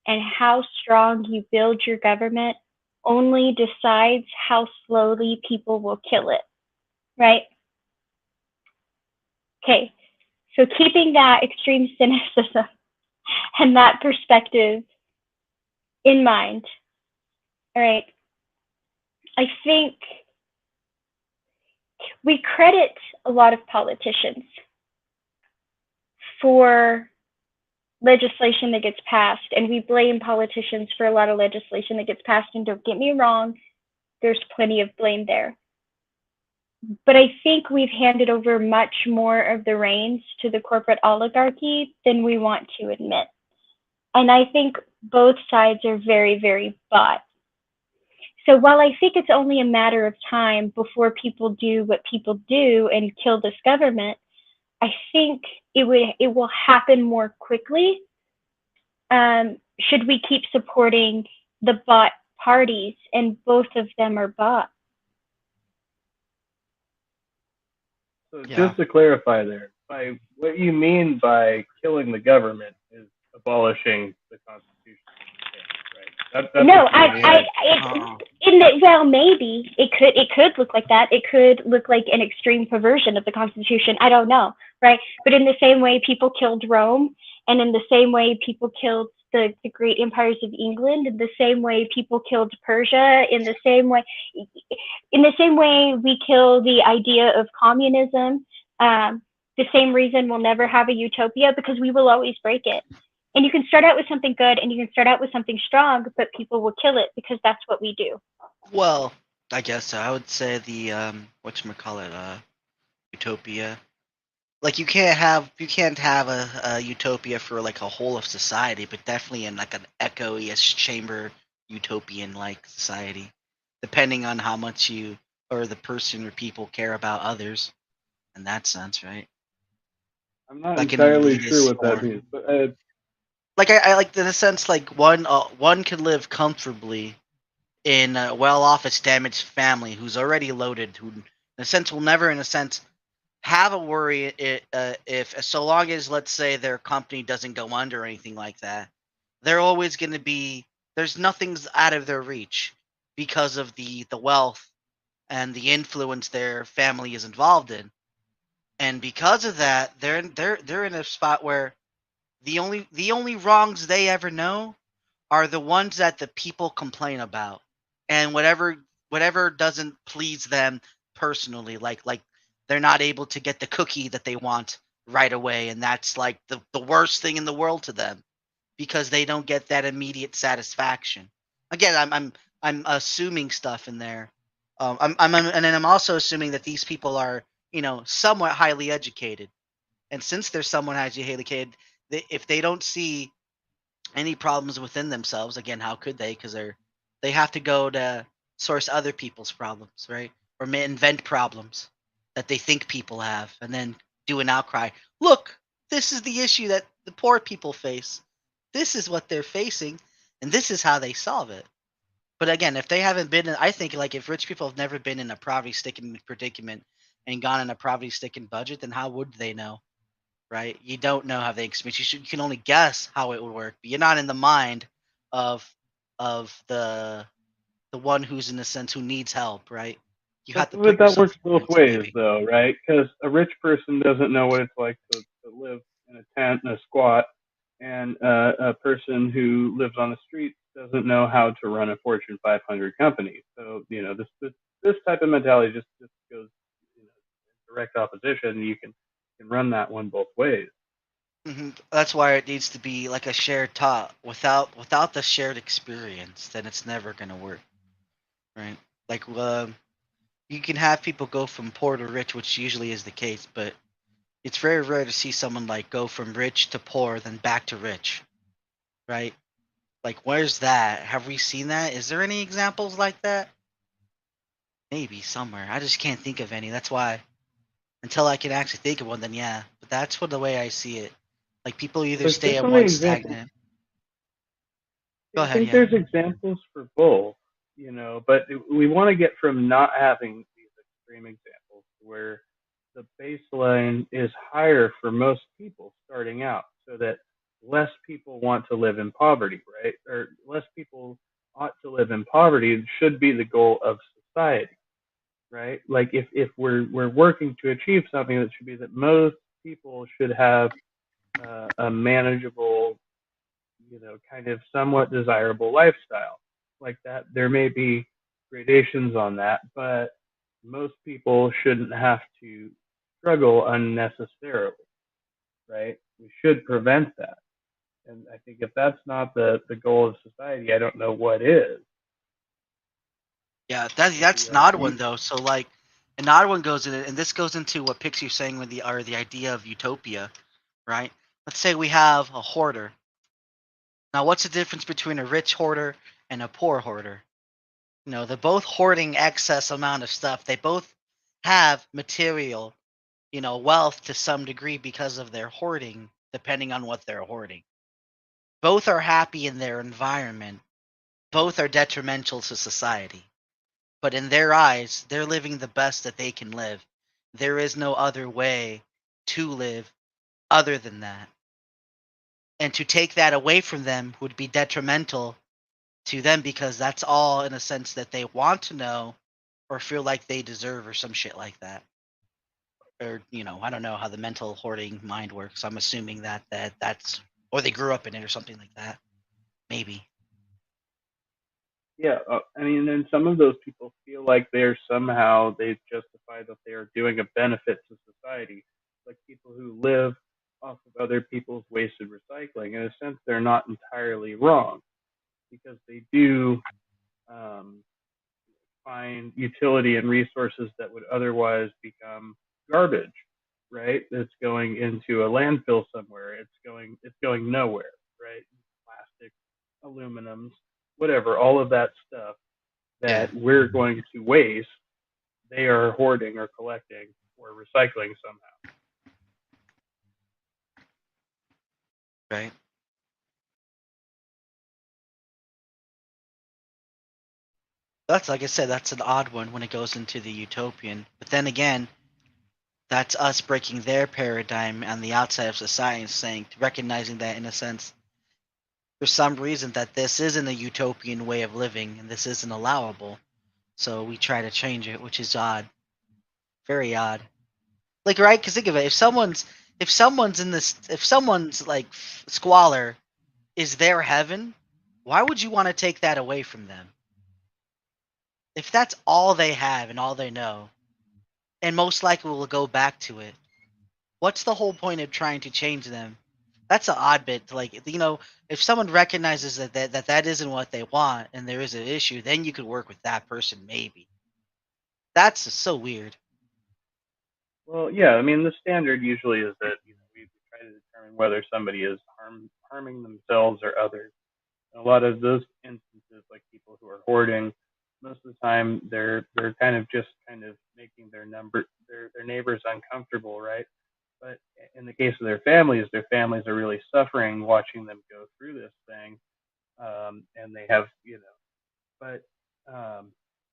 and how strong you build your government only decides how slowly people will kill it, right? Okay, so keeping that extreme cynicism and that perspective in mind, all right, I think we credit a lot of politicians for legislation that gets passed, and we blame politicians for a lot of legislation that gets passed, and don't get me wrong, there's plenty of blame there. But I think we've handed over much more of the reins to the corporate oligarchy than we want to admit. And I think both sides are very, very bought. So while I think it's only a matter of time before people do what people do and kill this government, I think it will happen more quickly. Should we keep supporting the bot parties, and both of them are bought. So Yeah. just to clarify there, by what you mean by killing the government is abolishing the Constitution, right? That's No, well, maybe it could look like that. It could look like an extreme perversion of the Constitution. I don't know, right? But in the same way people killed Rome, and in the same way people killed the great empires of England, in the same way people killed Persia, in the same way we kill the idea of communism, the same reason we'll never have a utopia, because we will always break it. And you can start out with something good, and you can start out with something strong, but people will kill it because that's what we do. Well, I guess so. I would say the whatchamacallit, utopia. Like you can't have a utopia for like a whole of society, but definitely in like an echoish chamber utopian like society, depending on how much you or the person or people care about others in that sense, right? I'm not Like an entirely sure elitist what that form. means, but Like I like in a sense like one can live comfortably in a well-off established family who's already loaded, who in a sense will never in a sense have a worry if so long as let's say their company doesn't go under or anything like that. They're always going to be there's nothing's out of their reach because of the wealth and the influence their family is involved in. And because of that, they're in a spot where the only wrongs they ever know are the ones that the people complain about, and whatever doesn't please them personally, like they're not able to get the cookie that they want right away, and that's like the worst thing in the world to them because they don't get that immediate satisfaction. Again, I'm assuming stuff in there. And then I'm also assuming that these people are somewhat highly educated, and since they're somewhat highly educated, if they don't see any problems within themselves, again, how could they? Because they have to go to source other people's problems, right? Or invent problems that they think people have, and then do an outcry. Look, this is the issue that the poor people face. This is what they're facing, and this is how they solve it. But again, if they haven't been in, I think like if rich people have never been in a poverty-stricken predicament and gone in a poverty-stricken budget, then how would they know? Right? You don't know how they experience. You can only guess how it would work, but you're not in the mind of the one who's in a sense who needs help, right? You have to put but that yourself works in both their sense, ways, maybe. though, right? Because a rich person doesn't know what it's like to live in a tent and a squat, and a person who lives on the street doesn't know how to run a Fortune 500 company. So this type of mentality just goes in direct opposition. You can run that one both ways. That's why it needs to be like a shared thought. Without the shared experience, then it's never gonna work, right? Like, you can have people go from poor to rich, which usually is the case, but it's very rare to see someone like go from rich to poor, then back to rich, right? Like, where's that? Have we seen that? Is there any examples like that? Maybe somewhere. I just can't think of any. That's why until I can actually think of one, then yeah. But that's what the way I see it. Like people either There's stay at definitely one examples. stagnant. Go Yeah, I ahead, think yeah. there's examples for both, but we want to get from not having these extreme examples where the baseline is higher for most people starting out so that less people want to live in poverty, right? Or less people ought to live in poverty. It should be the goal of society, right? Like if we're working to achieve something, that should be that most people should have a manageable, kind of somewhat desirable lifestyle like that. There may be gradations on that, but most people shouldn't have to struggle unnecessarily, right? We should prevent that. And I think if that's not the goal of society, I don't know what is. Yeah, that's an odd one though. So like an odd one goes in, and this goes into what Pixie's saying with the idea of utopia, right? Let's say we have a hoarder. Now, what's the difference between a rich hoarder and a poor hoarder? They're both hoarding excess amount of stuff. They both have material, wealth to some degree because of their hoarding, depending on what they're hoarding. Both are happy in their environment. Both are detrimental to society. But in their eyes, they're living the best that they can live. There is no other way to live other than that. And to take that away from them would be detrimental to them because that's all in a sense that they want to know or feel like they deserve or some shit like that. Or, I don't know how the mental hoarding mind works. I'm assuming that's or they grew up in it or something like that. Maybe. Yeah, I mean, and some of those people feel like they justify that they are doing a benefit to society, like people who live off of other people's wasted recycling. In a sense, they're not entirely wrong because they do um, find utility in resources that would otherwise become garbage, right? That's going into a landfill somewhere. It's going nowhere, right? Plastic, aluminums, whatever, all of that stuff Yeah. that we're going to waste, they are hoarding or collecting or recycling somehow. Right. That's like I said, that's an odd one when it goes into the utopian. But then again, that's us breaking their paradigm on the outside of society and saying, recognizing that in a sense, for some reason that this isn't a utopian way of living and this isn't allowable. So we try to change it, which is odd. Very odd. Like, right? Because think of it, if someone's like squalor is their heaven, why would you want to take that away from them? If that's all they have and all they know, and most likely will go back to it, what's the whole point of trying to change them? That's an odd bit. To like, if someone recognizes that isn't what they want and there is an issue, then you could work with that person maybe. That's just so weird. Well, yeah, I mean, the standard usually is that we try to determine whether somebody is harming themselves or others. And a lot of those instances, like people who are hoarding, most of the time they're kind of just kind of making their neighbors uncomfortable, right? But in the case of their families are really suffering watching them go through this thing, and they have, but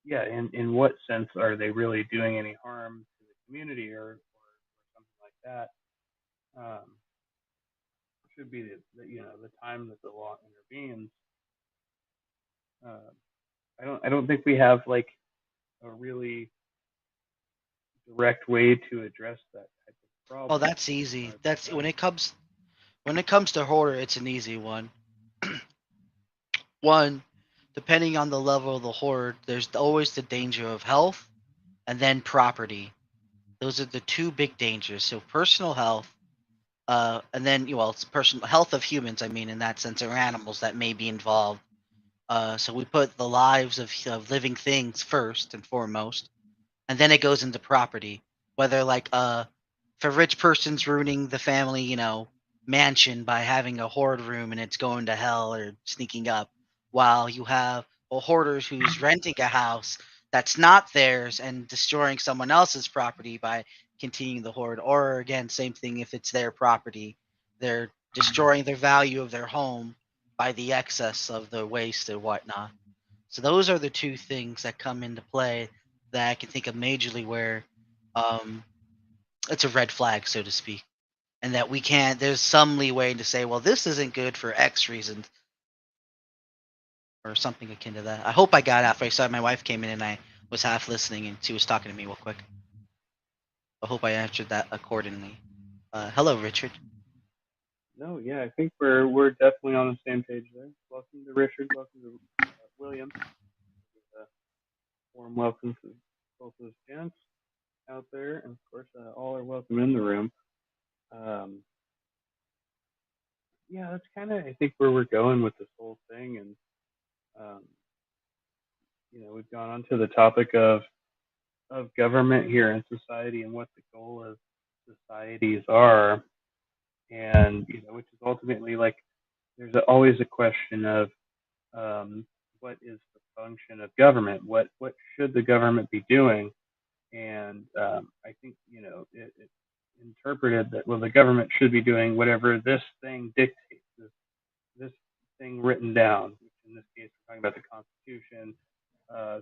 yeah, in what sense are they really doing any harm to the community or something like that? Um, should be the time that the law intervenes. I don't think we have like a really direct way to address that type of problem. Oh, that's easy. That's when it comes to hoarder, it's an easy one. One, depending on the level of the hoard, there's always the danger of health and then property. Those are the two big dangers. So personal health, and then it's personal health of humans. I mean, in that sense, or animals that may be involved. So we put the lives of living things first and foremost, and then it goes into property. Whether like if a rich person's ruining the family, mansion by having a hoard room and it's going to hell or sneaking up, while you have a hoarder who's renting a house that's not theirs and destroying someone else's property by continuing the hoard. Or again, same thing if it's their property, they're destroying the value of their home by the excess of the waste or whatnot. So those are the two things that come into play that I can think of majorly where it's a red flag, so to speak, and that we can't. There's some leeway to say, well, this isn't good for X reasons, or something akin to that. I hope I got halfway. Sorry, my wife came in and I was half listening, and she was talking to me real quick. I hope I answered that accordingly. Hello, Richard. No, yeah, I think we're definitely on the same page there. Welcome to Richard. Welcome to William. Warm welcome to both those gents out there, and of course, all are welcome in the room. Yeah, that's kind of I think where we're going with this whole thing, and we've gone on to the topic of government here in society and what the goal of societies are, and which is ultimately like there's always a question of what is the function of government? What should the government be doing? And I think it's interpreted that the government should be doing whatever this thing dictates, this thing written down. In this case, we're talking about the Constitution.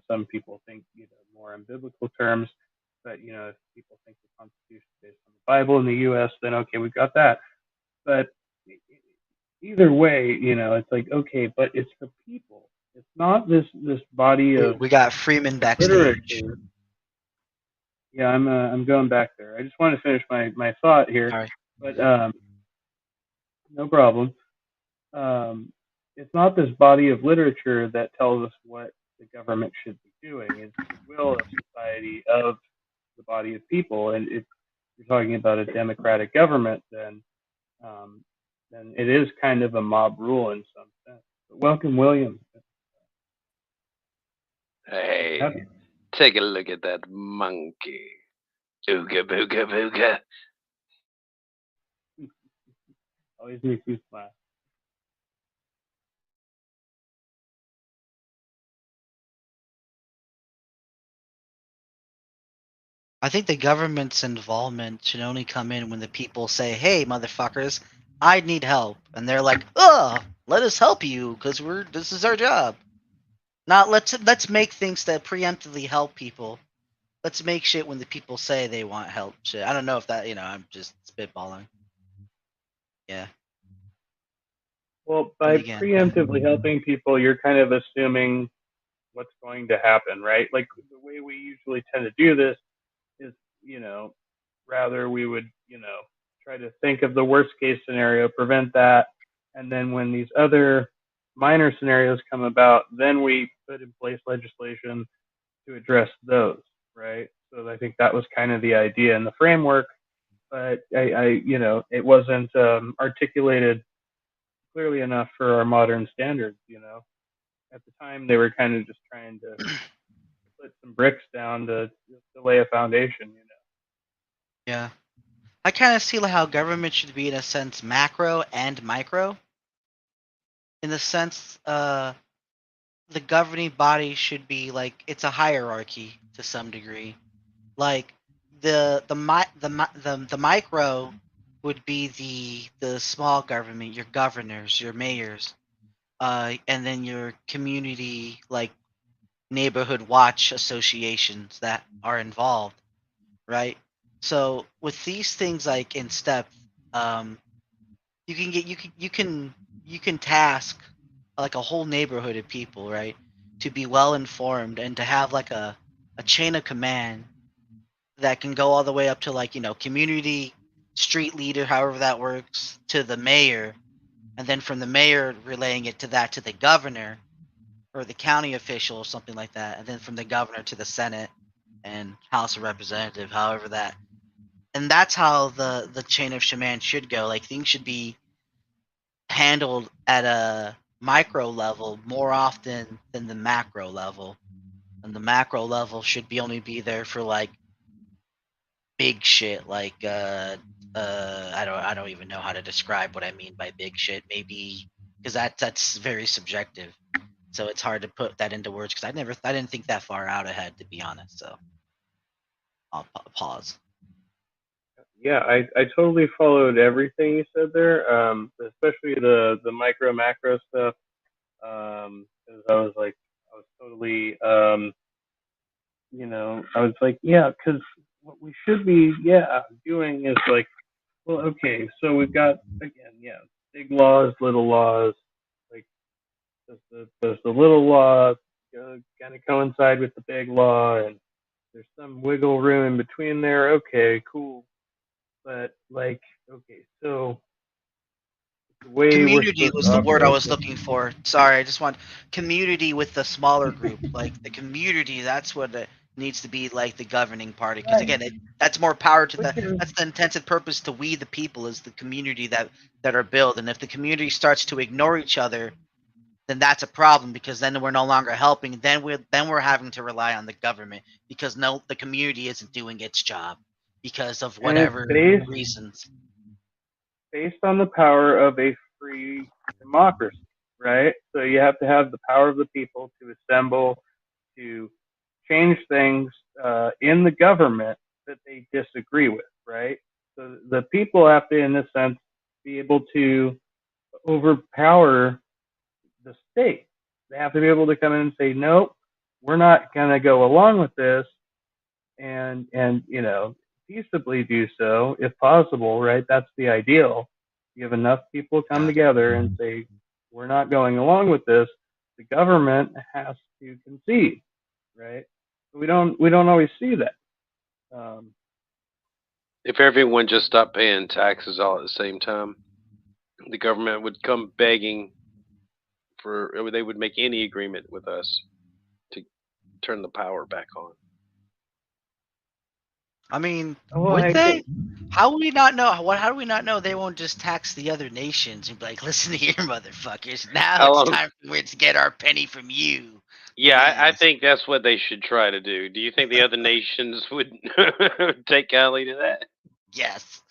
Some people think more in biblical terms, but if people think the Constitution is based on the Bible in the U.S., then okay, we've got that. But either way, it's like okay, but it's the people. It's not this body of. We got Freeman backstage. Literature. Yeah, I'm going back there. I just want to finish my thought here, All right. but no problem. It's not this body of literature that tells us what the government should be doing. It's the will of society of the body of people, and if you're talking about a democratic government, then it is kind of a mob rule in some sense. But welcome, William. Hey, take a look at that monkey. Ooga booga booga. Always makes you smile. I think the government's involvement should only come in when the people say, "Hey, motherfuckers, I need help," and they're like, "Ugh, let us help you because this is our job." Not let's make things that preemptively help people. Let's make shit when the people say they want help. Shit, I don't know if that I'm just spitballing. Yeah. Well, Then by again, preemptively helping people, you're kind of assuming what's going to happen, right? Like the way we usually tend to do this is, rather we would, try to think of the worst case scenario, prevent that, and then when these other minor scenarios come about, then we put in place legislation to address those, right? So I think that was kind of the idea in the framework, but it wasn't articulated clearly enough for our modern standards. At the time, they were kind of just trying to put some bricks down to lay a foundation. yeah. I kind of see like how government should be in a sense macro and micro. In the sense, the governing body should be like it's a hierarchy to some degree. Like the micro would be the small government, your governors, your mayors, and then your community like neighborhood watch associations that are involved, right? So with these things like in step, you can get you can task like a whole neighborhood of people, right, to be well informed and to have like a chain of command that can go all the way up to like community street leader, however that works, to the mayor, and then from the mayor relaying it to the governor or the county official or something like that, and then from the governor to the Senate and House of Representative, however that. And that's how the chain of command should go. Like things should be handled at a micro level more often than the macro level. And the macro level should be only be there for like big shit like I don't even know how to describe what I mean by big shit. Maybe because that's very subjective. So it's hard to put that into words because I didn't think that far out ahead, to be honest. So I'll pause. Yeah, I totally followed everything you said there, especially the micro macro stuff. 'Cause I was totally, I was like, yeah, because what we should be, doing is like, well, okay, so we've got again, big laws, little laws. Like, does the little law kind of coincide with the big law, and there's some wiggle room in between there? Okay, cool. But like, okay, so the way we're Community supposed was to the word I operate was this, looking for. Sorry, I just want community with the smaller group. Like the community, that's what it needs to be like the governing party. Because right? again, that's more power to Which is that's the intended purpose to we the people is the community that are built. And if the community starts to ignore each other, then that's a problem because then we're no longer helping. Then we're having to rely on the government because the community isn't doing its job because of and it's whatever reasons. based on the power of a free democracy, right? So you have to have the power of the people to assemble, to change things in the government that they disagree with, right? So the people have to, in this sense, be able to overpower the state. They have to be able to come in and say, nope, we're not going to go along with this, and peaceably do so if possible, right? That's the ideal. You have enough people come Yeah. together and say, we're not going along with this. The government has to concede, right? We don't always see that. If everyone just stopped paying taxes all at the same time, the government would come begging they would make any agreement with us to turn the power back on. I mean, Well, would I they? think How would we not know? How do we not know they won't just tax the other nations and be like, listen here, motherfuckers. Now How it's long? time for us to get our penny from you. Yeah, I Yes. think that's what they should try to do. Do you think the other nations would take kindly to that? Yes.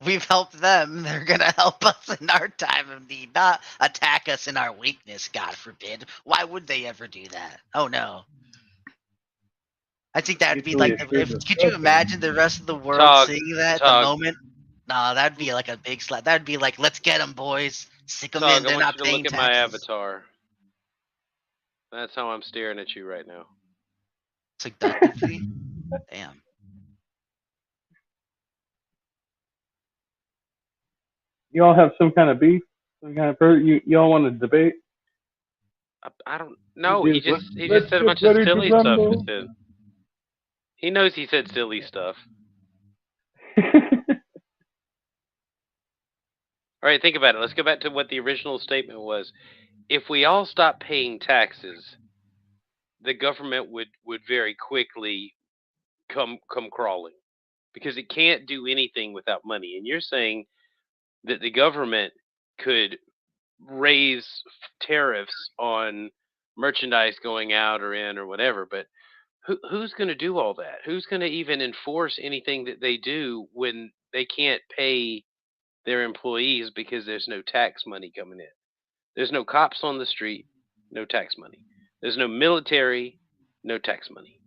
We've helped them. They're gonna help us in our time of need, not attack us in our weakness. God forbid. Why would they ever do that? Oh no. I think that'd be Mutually like, assured could you destruction. imagine the rest of the world Tog, seeing that at the Tog, moment? No, that'd be like a big slap. That'd be like, let's get them, boys. Stick them in. Tog, I They're want not you to look paying at my taxes. avatar. That's how I'm staring at you right now. Seductively? Damn. You all have some kind of beef, some kind of you all want to debate? I don't know. You He just, just said a bunch of ready to silly stuff rumble. just then. He knows he said silly stuff. All right, think about it. Let's go back to what the original statement was. If we all stop paying taxes, the government would very quickly come crawling, because it can't do anything without money. And you're saying that the government could raise tariffs on merchandise going out or in or whatever, but who's going to do all that? Who's going to even enforce anything that they do when they can't pay their employees because there's no tax money coming in? There's no cops on the street, no tax money. There's no military, no tax money.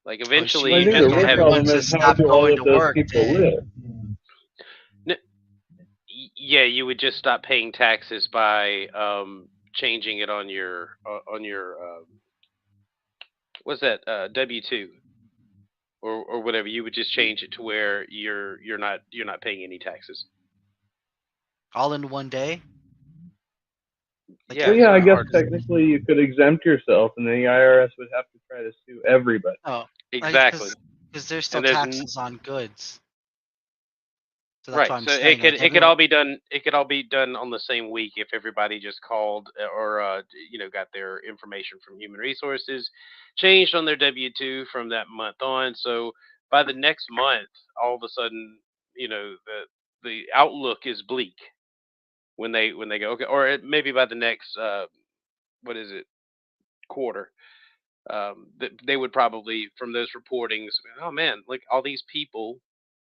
Like eventually, Well, I you think just the don't real have. problem is how do all of those people live? Yeah, you would just stop paying taxes by changing it on your what's that, W-2 or whatever. You would just change it to where you're not paying any taxes. All in one day? Yeah, Well, it's yeah, I not guess hard. technically you could exempt yourself, and then the IRS would have to try to sue everybody. Oh, Exactly. Because there's still And there's taxes on goods. So that's Right. what I'm So saying. it could all be done. It could all be done on the same week if everybody just called or got their information from Human Resources, changed on their W-2 from that month on. So by the next month, all of a sudden, the outlook is bleak when they go, okay, or maybe by the next what is it, quarter. They would probably, from those reportings, oh man, like all these people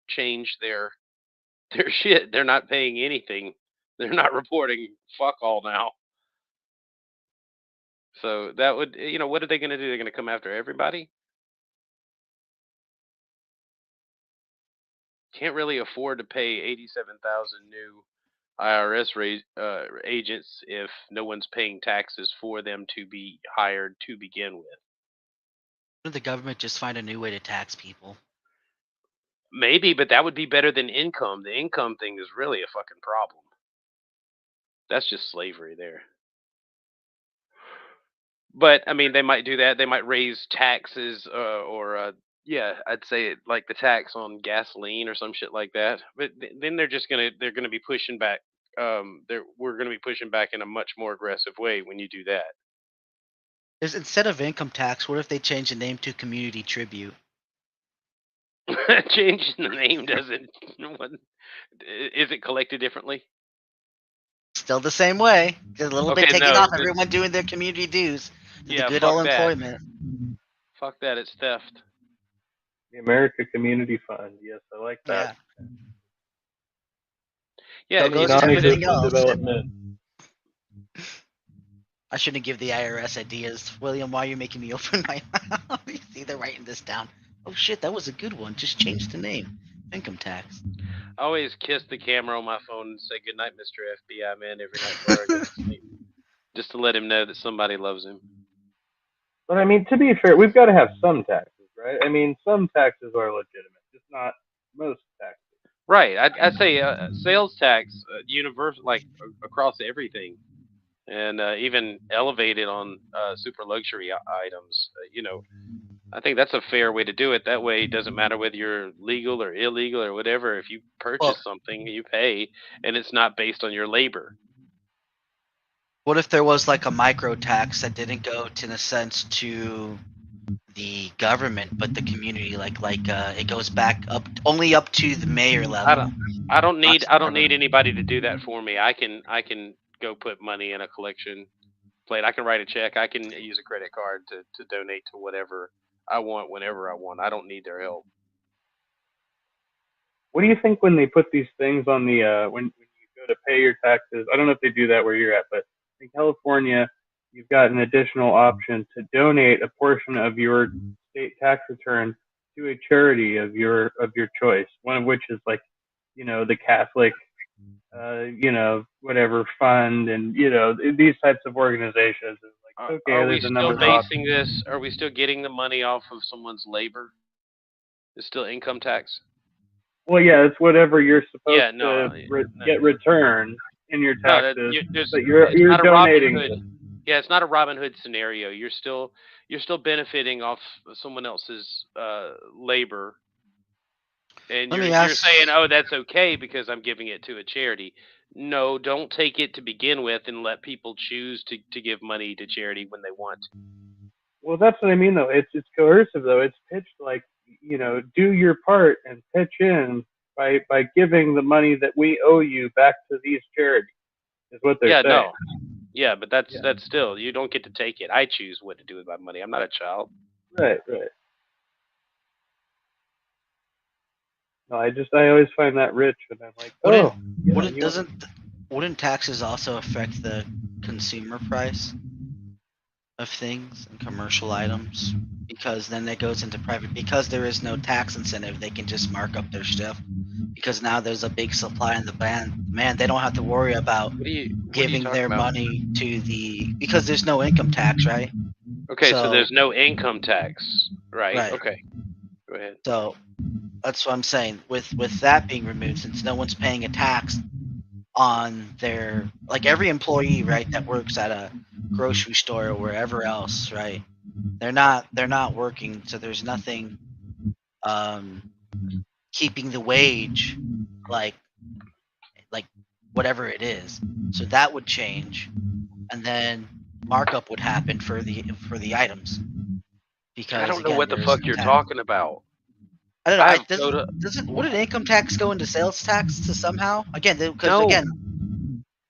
changed their shit. They're not paying anything. They're not reporting fuck all now. So that would, what are they going to do? They're going to come after everybody. Can't really afford to pay 87,000 new IRS agents if no one's paying taxes for them to be hired to begin with. Wouldn't the government just find a new way to tax people? Maybe, but that would be better than income. The income thing is really a fucking problem. That's just slavery there. But I mean, they might do that. They might raise taxes, or I'd say like the tax on gasoline or some shit like that. But then they're gonna be pushing back. We're gonna be pushing back in a much more aggressive way when you do that. Instead of income tax, what if they change the name to community tribute? Changing the name doesn't. Is it collected differently? Still the same way. Just a little bit Okay, taken no, off. Everyone doing their community dues. Yeah, the good fuck old that. employment. Fuck that. It's theft. The America Community Fund. Yes, I like that. Yeah, Still goes it's to everything Non-existent else. development. I shouldn't give the IRS ideas. William, why are you making me open my mouth? You see, they're writing this down. Oh shit, that was a good one. Just change the name. Income tax. I always kiss the camera on my phone and say goodnight, Mr. FBI man, every night before I go to sleep. Just to let him know that somebody loves him. But I mean, to be fair, we've got to have some taxes, right? I mean, some taxes are legitimate, just not most taxes. Right. I'd say sales tax, universal, like across everything, and even elevated on super luxury items. I think that's a fair way to do it. That way, it doesn't matter whether you're legal or illegal or whatever. If you purchase something, you pay, and it's not based on your labor. What if there was like a micro tax that didn't go to, in a sense, to the government, but the community? Like it goes back only up to the mayor level. I don't need anybody to do that for me. I can go put money in a collection plate. I can write a check. I can use a credit card to donate to whatever I want whenever I want. I don't need their help. What do you think when they put these things on the when you go to pay your taxes? I don't know if they do that where you're at, but in California, you've got an additional option to donate a portion of your state tax return to a charity of your choice. One of which is like, the Catholic, whatever fund, and these types of organizations. It's like, okay, Are we there's a still number of basing options. this? Are we still getting the money off of someone's labor? It's still income tax. Well, yeah, it's whatever you're supposed Yeah, no, to no. get returned in your No, taxes, it's but you're not a Robin donating. Hood. Yeah, it's not a Robin Hood scenario. You're still benefiting off someone else's labor, and Let me you're ask. saying, oh, that's okay because I'm giving it to a charity. No, don't take it to begin with and let people choose to give money to charity when they want to. Well, that's what I mean, though. It's coercive, though. It's pitched like, do your part and pitch in by giving the money that we owe you back to these charities, is what they're Yeah, saying. no. Yeah, but that's still, you don't get to take it. I choose what to do with my money. I'm not a child. Right. No, I always find that rich, and I'm like, Wouldn't taxes also affect the consumer price of things and commercial items? Because then that goes into private. Because there is no tax incentive, they can just mark up their stuff. Because now there's a big supply in the demand. They don't have to worry about giving their money to because there's no income tax, right? Okay, so there's no income tax, right? Okay, go ahead. So that's what I'm saying. With that being removed, since no one's paying a tax on their, like, every employee, right, that works at a grocery store or wherever else, right? They're not working, so there's nothing keeping the wage like whatever it is. So that would change, and then markup would happen for the items. Because I don't know what the fuck you're talking about. I don't know. Wouldn't income tax go into sales tax to somehow?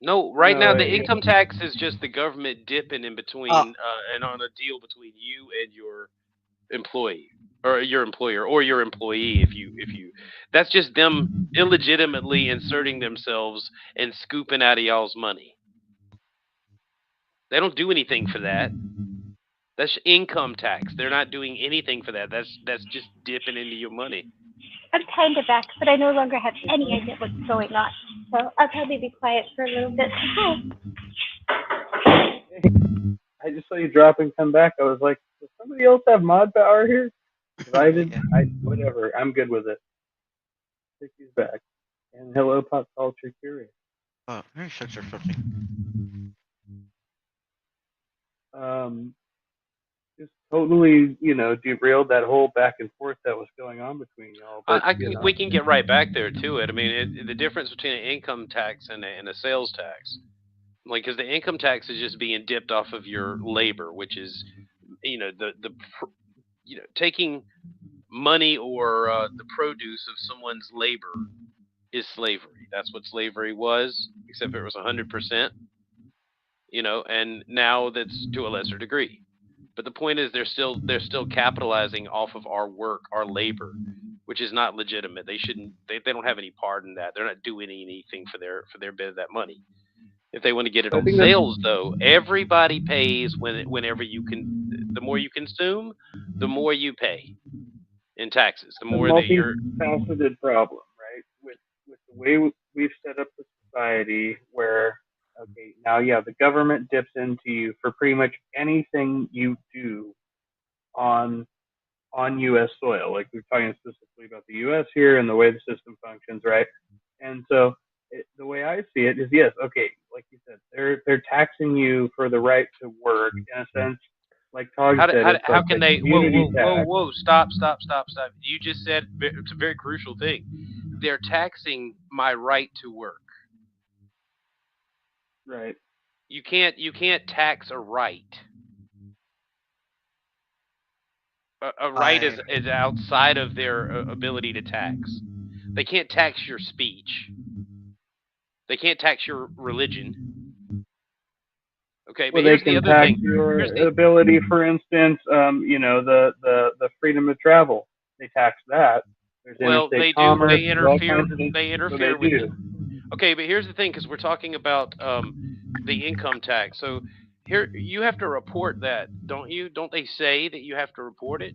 No, now the income tax is just the government dipping in between and on a deal between you and your employee or your employer or your employee. If you that's just them illegitimately inserting themselves and scooping out of y'all's money. They don't do anything for that. That's income tax. They're not doing anything for that. That's just dipping into your money. I'm kind of back, but I no longer have any idea what's going on. So I'll probably be quiet for a little bit. Hi. I just saw you drop and come back. I was like, does somebody else have mod power here? I did. Whatever. I'm good with it. He's back. And hello, Pop Culture Curious. Oh, very such or something. Just totally, derailed that whole back and forth that was going on between y'all. But, we can get right back there to it. I mean, the difference between an income tax and a sales tax, like, because the income tax is just being dipped off of your labor, which is, taking money or the produce of someone's labor is slavery. That's what slavery was, except it was 100%. And now that's to a lesser degree. But the point is, they're still capitalizing off of our work, our labor, which is not legitimate. They shouldn't. They don't have any part in that. They're not doing anything for their bit of that money. If they want to get it on sales, though, everybody pays whenever you can. The more you consume, the more you pay in taxes. The more that you're. Multifaceted problem, right? With the way we've set up the society, where okay, now the government dips into you for pretty much anything you do on U.S. soil. Like, we're talking specifically about the U.S. here and the way the system functions, right? And so the way I see it is, yes, okay, like you said, they're taxing you for the right to work in a sense. Like Tog said, how can they? Whoa! Stop! You just said it's a very crucial thing. They're taxing my right to work. Right. You can't tax a right. A right is outside of their ability to tax. They can't tax your speech. They can't tax your religion. Okay, Well, but they here's the can other tax thing. your Here's the ability, for instance, the freedom of travel. They tax that. There's well, interstate they do. commerce. They There's all interfere. kinds of things. They So they interfere with it. do. Okay, but here's the thing, because we're talking about the income tax. So here you have to report that, don't you? Don't they say that you have to report it?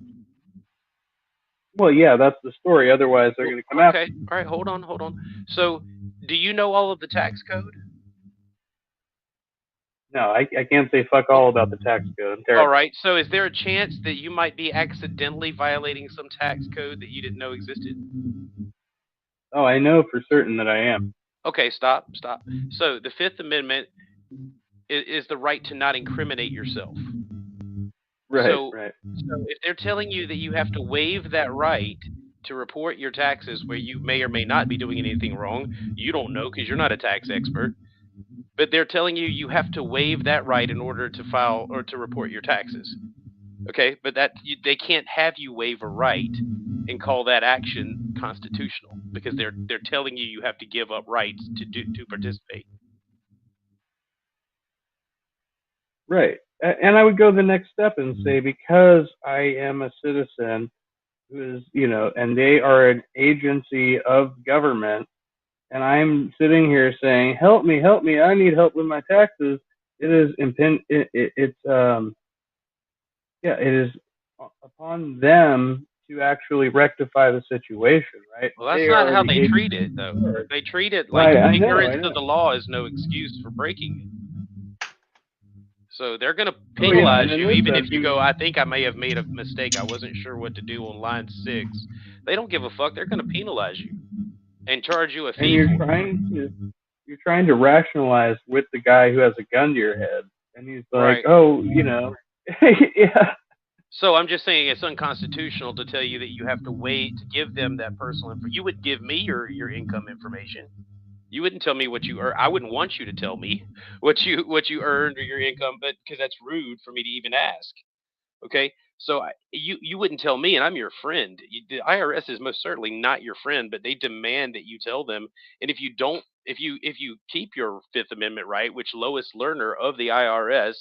Well, yeah, that's the story. Otherwise, they're Well, going to come after okay. you. All right. Hold on. So, do you know all of the tax code? No, I can't say fuck all about the tax code. I'm All terrible. right. So, is there a chance that you might be accidentally violating some tax code that you didn't know existed? Oh, I know for certain that I am. Okay. Stop. So, the Fifth Amendment is the right to not incriminate yourself. Right, So, right. So if they're telling you that you have to waive that right to report your taxes where you may or may not be doing anything wrong, you don't know because you're not a tax expert. But they're telling you you have to waive that right in order to file or to report your taxes. Okay, but they can't have you waive a right and call that action constitutional because they're telling you have to give up rights to participate. Right. And I would go the next step and say, because I am a citizen who is, and they are an agency of government, and I'm sitting here saying, help me, I need help with my taxes. It is it is upon them to actually rectify the situation, right? Well, that's They not are how the they treat agency it, though. charged. They treat it like Right, I ignorance know. of the law is no excuse for breaking it. So they're going to Oh, yeah, penalize and in you this even sense, if you go, I think I may have made a mistake. I wasn't sure what to do on line 6. They don't give a fuck. They're going to penalize you and charge you a and fee you're for it. trying to rationalize with the guy who has a gun to your head, and he's like, Right. oh, yeah. So I'm just saying it's unconstitutional to tell you that you have to wait to give them that personal info. You would give me your income information. You wouldn't tell me what you earn. I wouldn't want you to tell me what you earned or your income, but because that's rude for me to even ask. Okay, so you wouldn't tell me, and I'm your friend. The IRS is most certainly not your friend, but they demand that you tell them. And if you don't, if you keep your Fifth Amendment right, which Lois Lerner of the IRS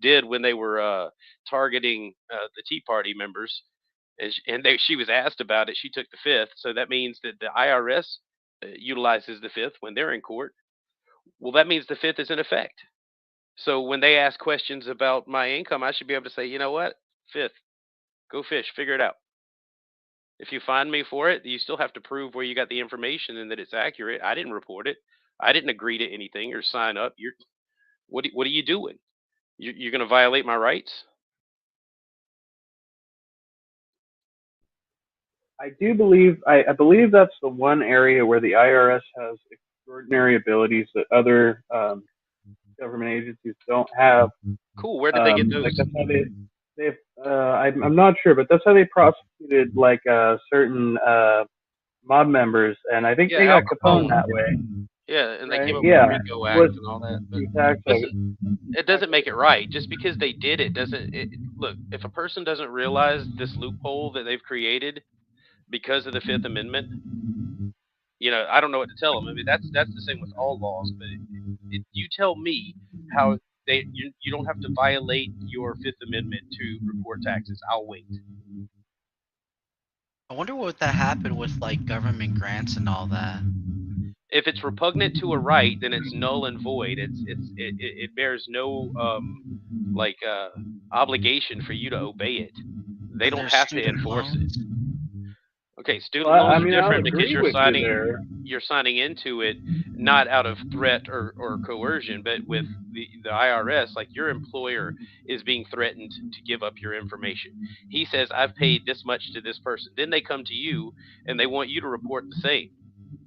did when they were targeting the Tea Party members, she was asked about it, she took the Fifth. So that means that the IRS utilizes the Fifth when they're in court. Well, that means the Fifth is in effect. So when they ask questions about my income, I should be able to say, you know what, Fifth, go fish, figure it out. If you find me for it, you still have to prove where you got the information and that it's accurate. I didn't report it. I didn't agree to anything or sign up. What are you doing? You're going to violate my rights? I do believe I believe that's the one area where the IRS has extraordinary abilities that other government agencies don't have. Cool. Where did they get those? Like that's how they've I'm not sure, but that's how they prosecuted like certain mob members, and I think Yeah, they got Al Capone Capone. that way. Yeah, and they Right? came up Yeah. with the RICO Act Was and all that. But through tax listen, it doesn't make it right. Just because they did it doesn't. Look, if a person doesn't realize this loophole that they've created because of the Fifth Amendment, I don't know what to tell them. I mean, that's the same with all laws. But you tell me how you don't have to violate your Fifth Amendment to report taxes. I'll wait. I wonder what that happened with like government grants and all that. If it's repugnant to a right, then it's null and void. It bears no obligation for you to obey it. They And don't there's have to student enforce loans. it. Okay, student Well, loans I mean, are I would different because agree you're with signing you there. you're signing into it not out of threat or coercion, but with the IRS, like your employer is being threatened to give up your information. He says, I've paid this much to this person. Then they come to you and they want you to report the same.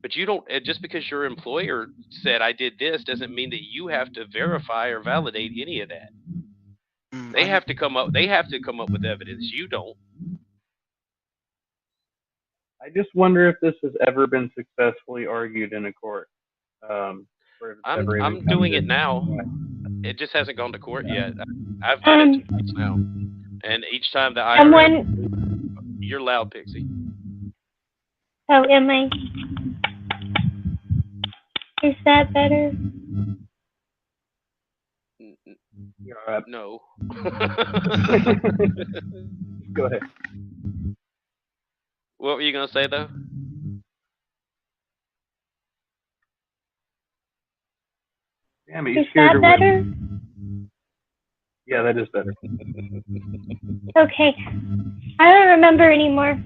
But you don't, just because your employer said I did this doesn't mean that you have to verify or validate any of that. They have to come up with evidence. You don't. I just wonder if this has ever been successfully argued in a court. I'm doing it now. It just hasn't gone to court yet. I've done it twice now, and each time the IRS. You're loud, Pixie. Oh, am I? Is that better? You're all right. No. Go ahead. What were you gonna say though? Damn it, you Is scared that her better? with. Yeah, that is better. Okay. I don't remember anymore.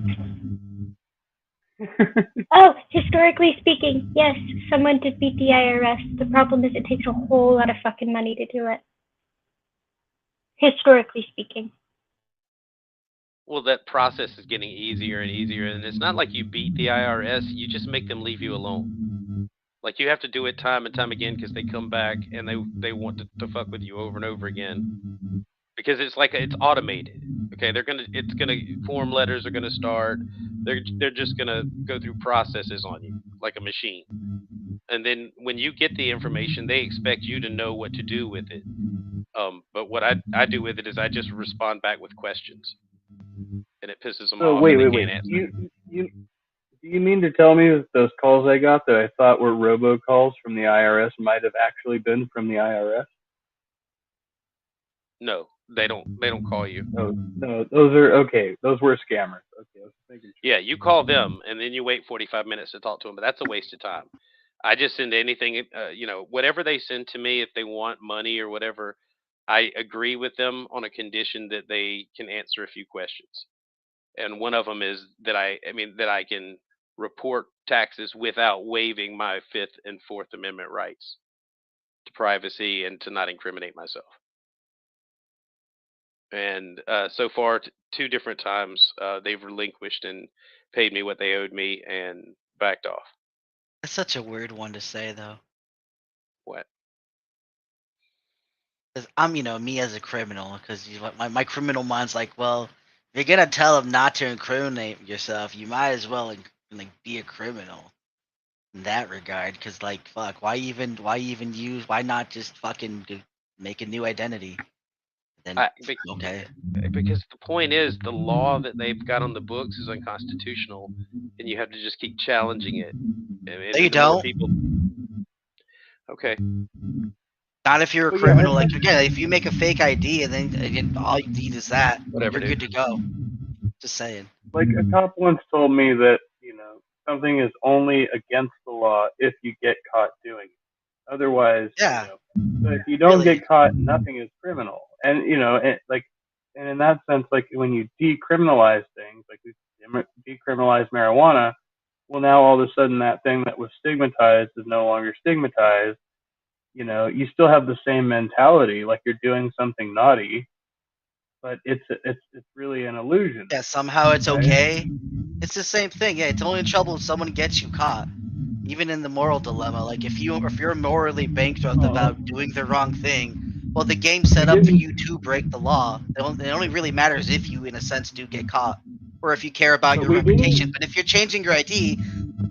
Oh, historically speaking, yes, someone did beat the IRS. The problem is it takes a whole lot of fucking money to do it. Historically speaking. Well, that process is getting easier and easier, and it's not like you beat the IRS. You just make them leave you alone. Like you have to do it time and time again because they come back and they want to fuck with you over and over again. Because it's like it's automated. Okay, it's gonna form letters are gonna start. They're just gonna go through processes on you like a machine. And then when you get the information, they expect you to know what to do with it. But what I do with it is I just respond back with questions, and it pisses them Oh, off, wait. and they can't answer. Do you mean to tell me that those calls I got that I thought were robocalls from the IRS might have actually been from the IRS? No, they don't call you. Oh, no, those are okay. Those were scammers. Okay, I was thinking. Yeah, you call them and then you wait 45 minutes to talk to them, but that's a waste of time. I just send anything, whatever they send to me if they want money or whatever. I agree with them on a condition that they can answer a few questions. And one of them is that I can report taxes without waiving my 5th and 4th Amendment rights to privacy and to not incriminate myself. And so far, 2 different times, they've relinquished and paid me what they owed me and backed off. That's such a weird one to say, though. What? 'Cause I'm, me as a criminal, because my criminal mind's like, well, if you're gonna tell them not to incriminate yourself, you might as well like be a criminal in that regard. Because like, fuck, why not just fucking make a new identity? Then okay, Because the point is, the law that they've got on the books is unconstitutional, and you have to just keep challenging it. And no, you the more don't. people. Okay. Not if you're a Well, criminal. yeah, Like again, if you make a fake ID and then all you need is that, Whatever, you're dude. good to go. Just saying. Like a cop once told me that something is only against the law if you get caught doing it. Otherwise, Yeah. So if you don't Really. get caught, nothing is criminal. And and in that sense, like when you decriminalize things, like we decriminalize marijuana, well, now all of a sudden that thing that was stigmatized is no longer stigmatized. You still have the same mentality, like you're doing something naughty, but it's really an illusion. Yeah, somehow it's right? okay. It's the same thing. Yeah, it's only trouble if someone gets you caught. Even in the moral dilemma, like if you're morally bankrupt about doing the wrong thing, well, the game's set up for you to break the law. It only really matters if you, in a sense, do get caught, or if you care about your reputation. But if you're changing your ID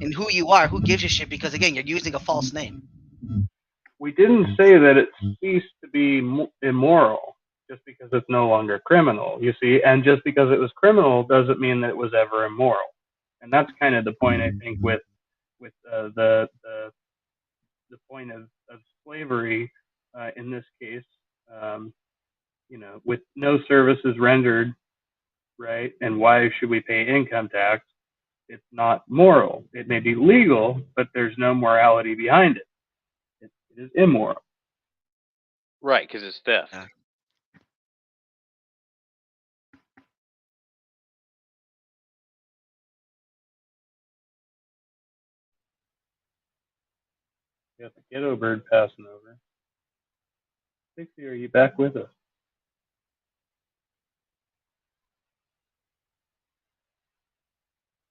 and who you are, who gives a shit? Because again, you're using a false name. We didn't say that it ceased to be immoral just because it's no longer criminal, you see, and just because it was criminal doesn't mean that it was ever immoral. And that's kind of the point, I think, with the point of slavery in this case. With no services rendered, right? And why should we pay income tax? It's not moral. It may be legal, but there's no morality behind it. It is immoral. Right, because it's theft. Yeah. You got the ghetto bird passing over. Pixie, are you back with us?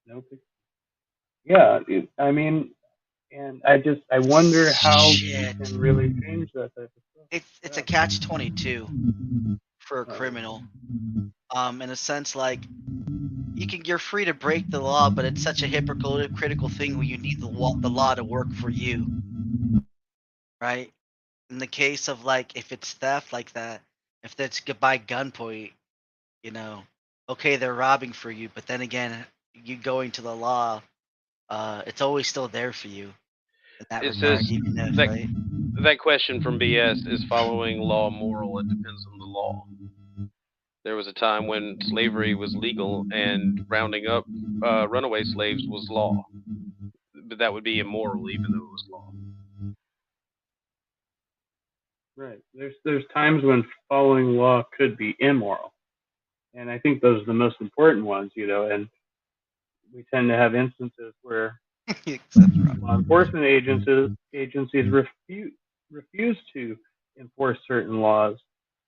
No, Pixie. Yeah, I mean, and I wonder how you can really change that type of stuff. It's a catch-22 for a criminal. In a sense, like you're free to break the law, but it's such a hypocritical thing where you need the law to work for you, right? In the case of like if it's theft like that, if that's by gunpoint, okay, they're robbing for you, but then again, you going to the law, it's always still there for you. In that It regard, says even if, that right? that question from BS is following law moral. It depends on the law. There was a time when slavery was legal and rounding up runaway slaves was law, but that would be immoral even though it was law. Right. There's times when following law could be immoral, and I think those are the most important ones. And we tend to have instances where Except Rob. law enforcement agencies refuse to enforce certain laws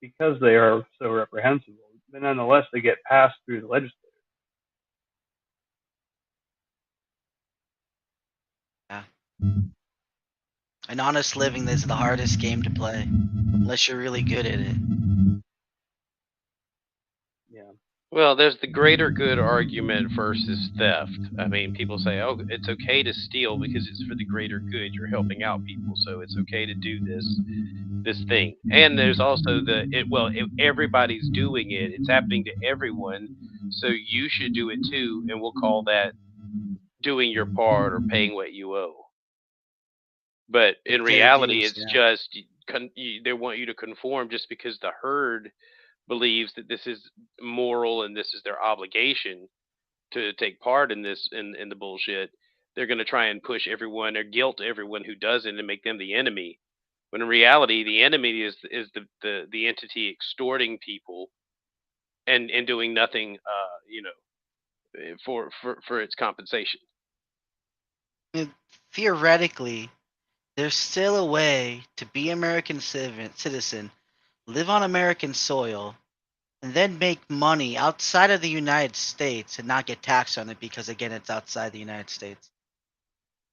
because they are so reprehensible. But nonetheless, they get passed through the legislature. Yeah. An honest living is the hardest game to play, unless you're really good at it. Yeah. Well, there's the greater good argument versus theft. I mean, people say, "Oh, it's okay to steal because it's for the greater good. You're helping out people, so it's okay to do this thing." And there's also if everybody's doing it, it's happening to everyone, so you should do it too, and we'll call that doing your part or paying what you owe. But in Fair reality, dues, it's yeah. just they want you to conform just because the herd believes that this is moral and this is their obligation to take part in this in the bullshit. They're going to try and push everyone or guilt everyone who doesn't and make them the enemy. When in reality, the enemy is the entity extorting people and doing nothing, for its compensation. Theoretically, there's still a way to be American citizen, live on American soil, and then make money outside of the United States and not get taxed on it because, again, it's outside the United States.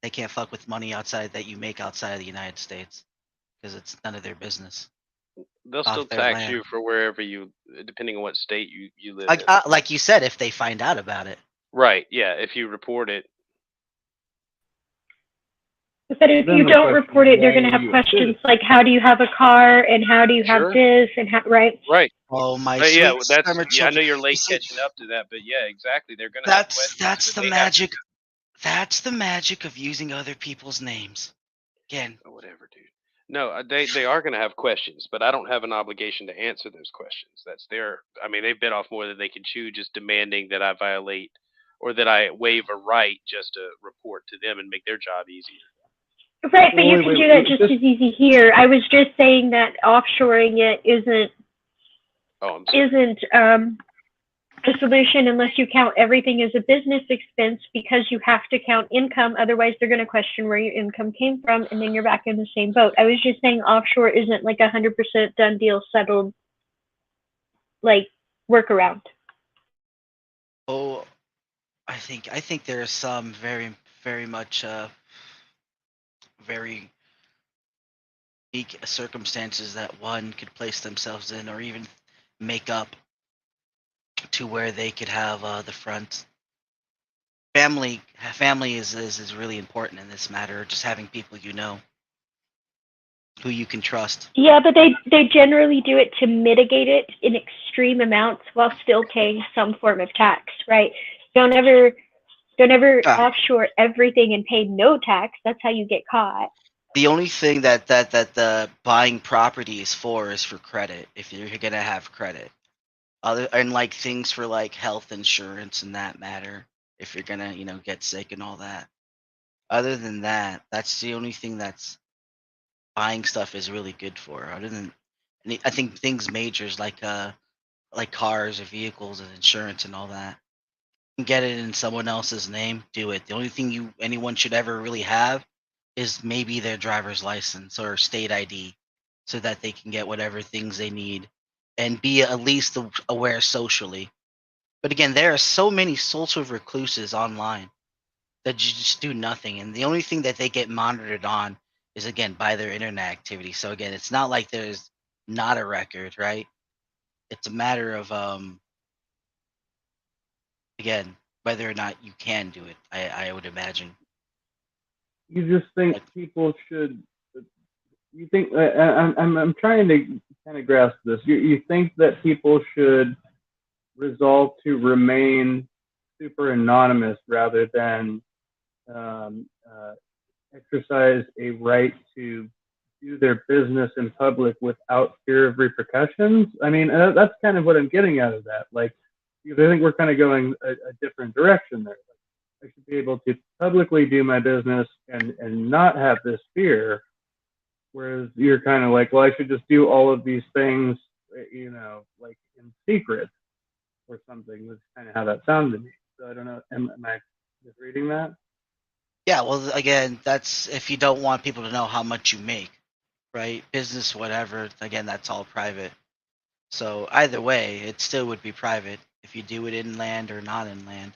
They can't fuck with money outside that you make outside of the United States because it's none of their business. They'll Off still their tax land. you for wherever depending on what state you live Like, in. like you said, if they find out about it. Right? Yeah. If you report it, But if Then you the don't question report is, it, they're why going to are have you a questions citizen? like, how do you have a car, and how do you have Sure. this, and how, right? right? Oh, my But yeah, sweet that's summer yeah. I know children. you're You late see, catching up to that, but yeah, exactly. They're gonna have questions, that's but the they have to. magic. That's the magic of using other people's names. Again, Oh, whatever, dude. No, they are gonna have questions, but I don't have an obligation to answer those questions. That's their. I mean, they've bit off more than they can chew, just demanding that I violate or that I waive a right just to report to them and make their job easier. Right, but you Wait, can wait, do that wait, just as easy here. I was just saying that offshoring it Oh, I'm sorry. isn't a solution unless you count everything as a business expense, because you have to count income. Otherwise, they're going to question where your income came from, and then you're back in the same boat. I was just saying offshore isn't like 100% done deal settled, like workaround. oh, I think there are some very much very unique circumstances that one could place themselves in, or even make up to where they could have the front. Family is really important in this matter. Just having people who you can trust. Yeah, but they generally do it to mitigate it in extreme amounts while still paying some form of tax, right? Don't ever Ah, offshore everything and pay no tax. That's how you get caught. the only thing that the buying property is for credit. If you're gonna have credit, other and like things for like health insurance and that matter. If you're gonna get sick and all that. Other than that, that's the only thing that's buying stuff is really good for. Other than, I think things majors like cars or vehicles and insurance and all that. You can get it in someone else's name, do it. The only thing anyone should ever really have is maybe their driver's license or state ID, so that they can get whatever things they need and be at least aware socially. But again, there are so many social recluses online that you just do nothing, and the only thing that they get monitored on is, again, by their internet activity. So again, it's not like there's not a record, right? It's a matter of again, whether or not you can do it. I would imagine. You just think Like, people should? You think I'm trying to kind of grasp this. You think that people should resolve to remain super anonymous rather than um, uh, exercise a right to do their business in public without fear of repercussions. I mean, that's kind of what I'm getting out of that. Like, because I think we're kind of going a different direction there. I should be able to publicly do my business and not have this fear. Whereas you're kind of like, well, I should just do all of these things, you know, like in secret or something. That's kind of how that sounded to me. So I don't know. Am I misreading that? Yeah, well, again, that's if you don't want people to know how much you make, right? Business, whatever. Again, that's all private. So either way, it still would be private if you do it inland or not inland.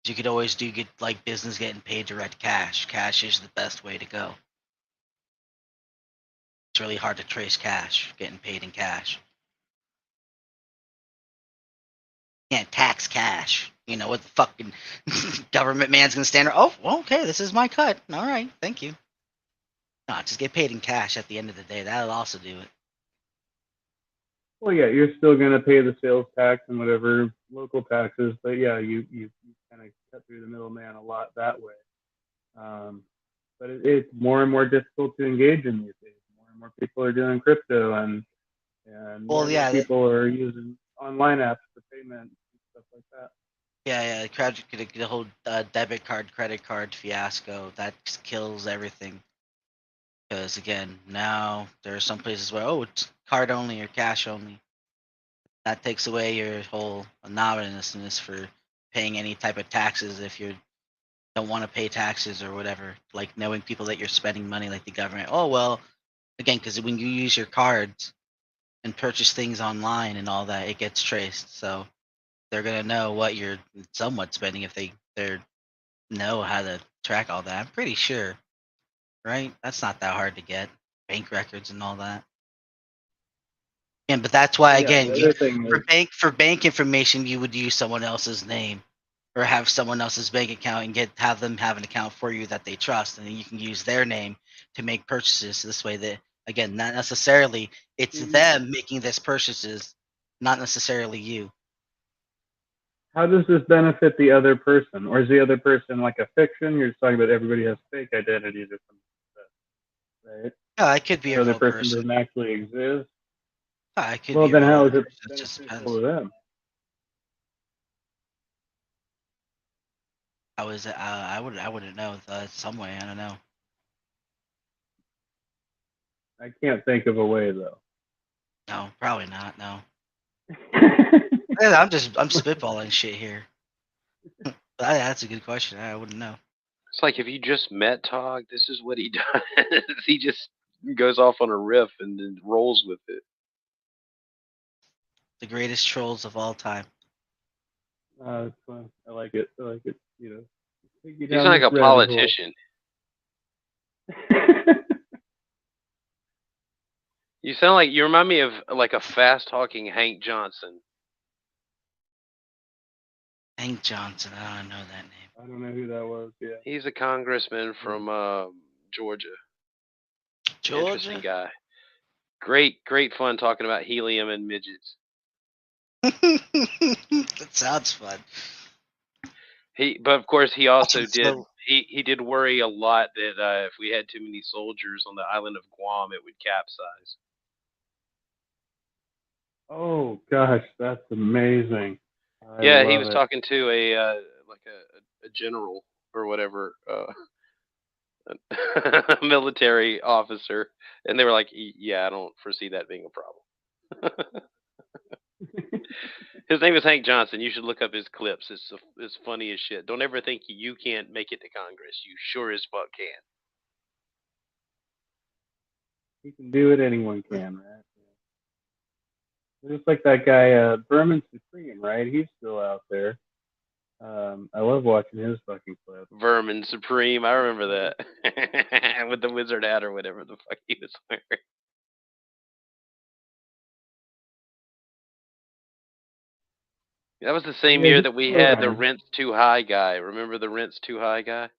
You could always get like business getting paid direct cash. Cash is the best way to go. It's really hard to trace cash, getting paid in cash. Can't tax cash. You know what the fucking government man's gonna stand there? Oh, well, okay, this is my cut. All right, thank you. No, just get paid in cash at the end of the day. That'll also do it. Well, yeah, you're still going to pay the sales tax and whatever local taxes, but yeah, you kind of cut through the middleman a lot that way. But it's more and more difficult to engage in these days. More and more people are doing crypto, and more and more people are using online apps for payment and stuff like that. Yeah, the whole debit card, credit card fiasco that just kills everything. Because again, now there are some places where it's card only or cash only. That takes away your whole anonymousness for paying any type of taxes if you don't want to pay taxes or whatever. Like knowing people that you're spending money, like the government. Oh well, again, because when you use your cards and purchase things online and all that, it gets traced. So they're gonna know what you're somewhat spending if they know how to track all that. I'm pretty sure. Right? That's not that hard to get. Bank records and all that. And but that's why again, for bank information, you would use someone else's name, or have someone else's bank account and have them have an account for you that they trust, and then you can use their name to make purchases. This way, that again, not necessarily it's them making these purchases, not necessarily you. How does this benefit the other person, or is the other person like a fiction? You're just talking about everybody has fake identities or something. Right? Yeah, it could be the other person doesn't actually exist. It could well, be then how is it beneficial to them? How is it? I wouldn't know. Some way, I don't know. I can't think of a way though. No, probably not. No. I'm spitballing shit here. That's a good question. I wouldn't know. It's like if you just met Tog, this is what he does. He just goes off on a riff and then rolls with it. The greatest trolls of all time. It's fun. I like it. You know, he's like a politician. You remind me of like a fast talking Hank Johnson. Hank Johnson, I don't know that name. I don't know who that was. Yeah, he's a congressman from Georgia. Interesting guy. Great fun talking about helium and midgets. That sounds fun. But of course he also he did worry a lot that if we had too many soldiers on the island of Guam, it would capsize. Oh gosh, that's amazing. Yeah, he was talking to a general or whatever, a military officer, and they were like, "Yeah, I don't foresee that being a problem." His name is Hank Johnson. You should look up his clips. It's funny as shit. Don't ever think you can't make it to Congress. You sure as fuck can. He can do it. Anyone can, right? Just like that guy, Vermin Supreme, right? He's still out there. I love watching his fucking clips. Vermin Supreme, I remember that. With the wizard hat or whatever the fuck he was wearing. That was the same year that we had the Rent's Too High guy. Remember the Rent's Too High guy?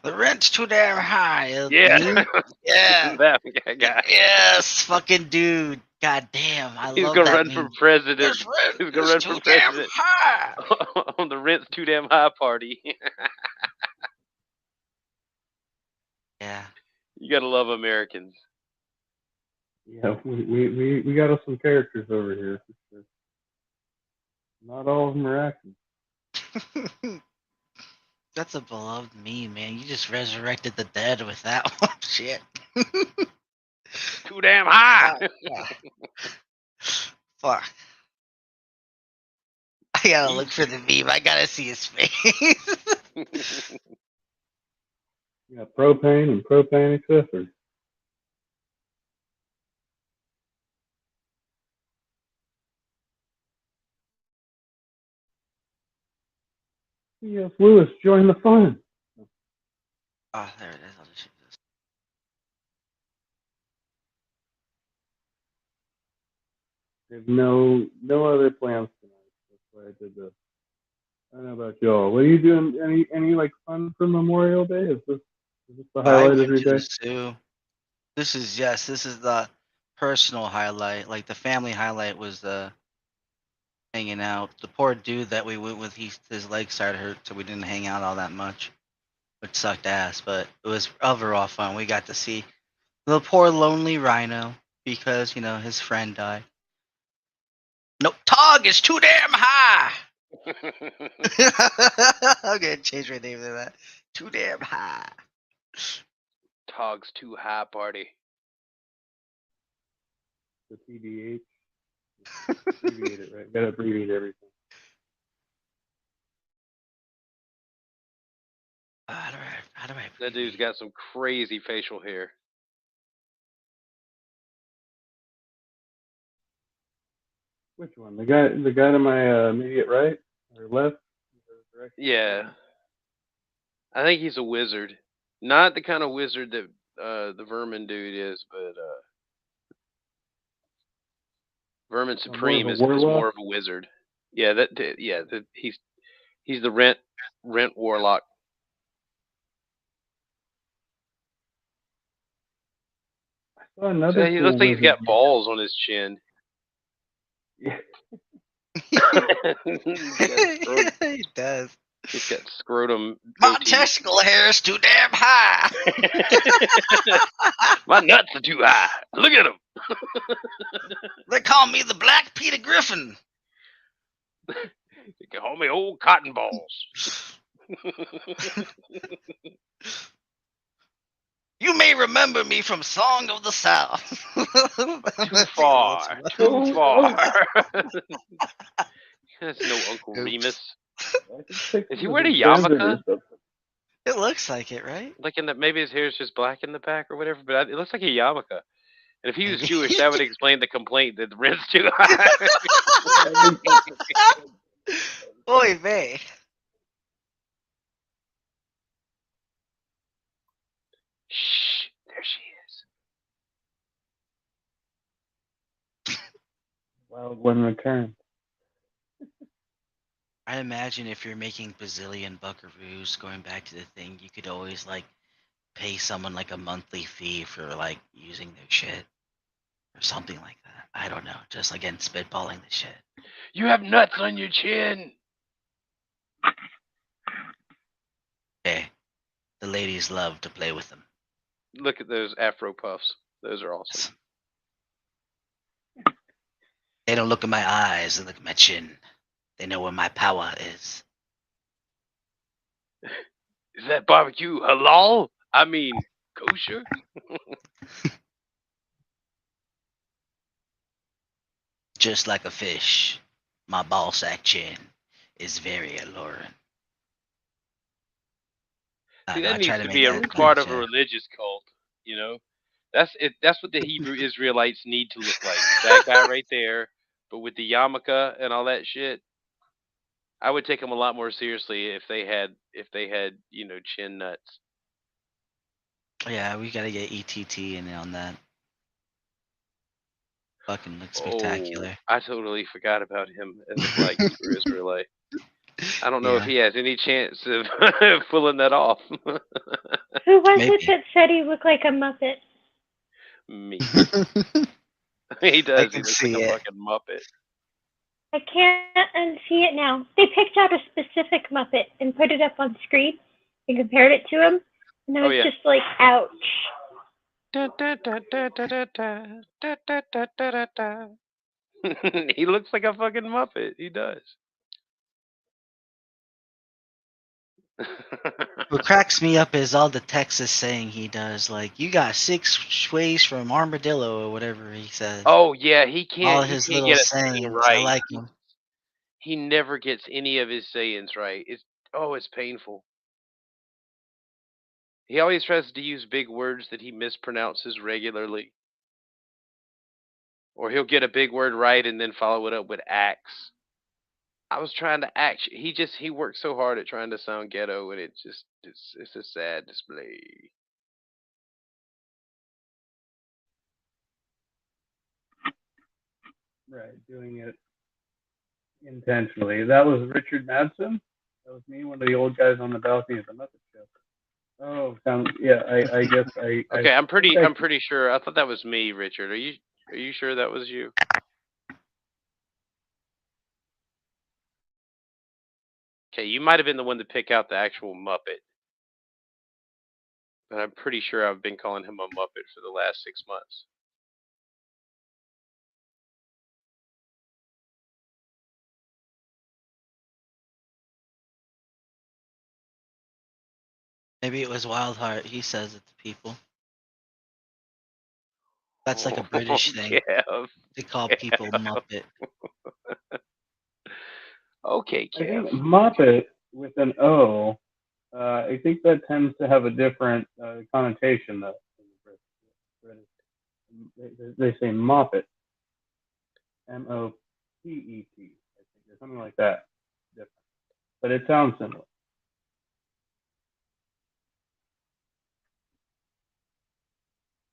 The rent's too damn high. Yeah. Yeah. That guy. Yes, fucking dude. God damn, I love that. He's gonna run for president. He's gonna run for president on the Rent's Too Damn High party. Yeah. You gotta love Americans. Yeah, we got us some characters over here. For sure. Not all of them are acting. That's a beloved meme, man. You just resurrected the dead with that one. Shit. Too damn high. Fuck. I gotta look for the meme. I gotta see his face. You got propane and propane accessories. C.S. Lewis, join the fun. Oh, there it is. I'll just shoot this. There's no other plans tonight. That's why I did this. I don't know about y'all. What are you doing? Any like fun for Memorial Day? Is this the I highlight went of your to day? the zoo. This is the personal highlight. Like the family highlight was hanging out. The poor dude that we went with, his legs started hurt, so we didn't hang out all that much, which sucked ass. But it was overall fun. We got to see the poor lonely rhino because his friend died. No, Tog is too damn high. I'm gonna change my name to that. Too damn high. Tog's too high party. The TBH. Abbreviate it, right? Gotta abbreviate everything. How do I? That dude's got some crazy facial hair. Which one? The guy to my immediate right or left? Yeah. I think he's a wizard. Not the kind of wizard that the Vermin dude is, but Vermin Supreme is more of a wizard. Yeah, he's the rent warlock. I saw another. He looks like he's got balls on his chin. Yeah. He does. He's got scrotum. My testicle hair is too damn high. My nuts are too high. Look at them. They call me the Black Peter Griffin. You can call me old cotton balls. You may remember me from Song of the South. Too far. Too far. That's no Uncle Remus. Is he wearing a yarmulke? It looks like it, right? Like maybe his hair is just black in the back or whatever, but it looks like a yarmulke. And if he was Jewish, that would explain the complaint that the rent's too high. Oy vey. Shh, there she is. Wild one returned. I imagine if you're making bazillion buckaroos, going back to the thing, you could always pay someone a monthly fee for using their shit or something like that. I don't know. Just again, spitballing the shit. You have nuts on your chin. Hey, the ladies love to play with them. Look at those Afro puffs. Those are awesome. They don't look at my eyes, they look at my chin. They know where my power is. Is that barbecue halal? I mean, kosher? Just like a fish, my ballsack chin is very alluring. See, that needs to be a part of a religious cult, you know? That's it. That's what the Hebrew Israelites need to look like. That guy right there, but with the yarmulke and all that shit. I would take them a lot more seriously if they had, chin nuts. Yeah, we gotta get ETT in on that. Fucking looks spectacular. Oh, I totally forgot about him as a Black Hebrew Israelite. I don't know if he has any chance of pulling that off. Who was it that said he looked like a Muppet? Me. He does. He looks like a fucking Muppet. I can't unsee it now. They picked out a specific Muppet and put it up on screen and compared it to him. And I was just like, ouch. He looks like a fucking Muppet. He does. What cracks me up is all the Texas saying he does. Like, you got 6 ways from armadillo or whatever he says. Oh yeah, he All can't. He his can't little get a saying sayings. I right. like him. He never gets any of his sayings right. It's painful. He always tries to use big words that he mispronounces regularly. Or he'll get a big word right and then follow it up with axe. I was trying to act. He worked so hard at trying to sound ghetto, and it's a sad display. Right, doing it intentionally. That was Richard Madsen. That was me, one of the old guys on the balcony at the Muppet Show. Oh, yeah. I guess I. Okay, I'm pretty think sure. I thought that was me, Richard. Are you sure that was you? Okay, you might have been the one to pick out the actual Muppet. But I'm pretty sure I've been calling him a Muppet for the last 6 months. Maybe it was Wildheart. He says it to people. That's like a British thing. Kev. They call people Muppet. Okay, I think Kev. Muppet with an O. I think that tends to have a different connotation though. They say Moppet, Moppet, I think, or something like that. Different, but it sounds similar.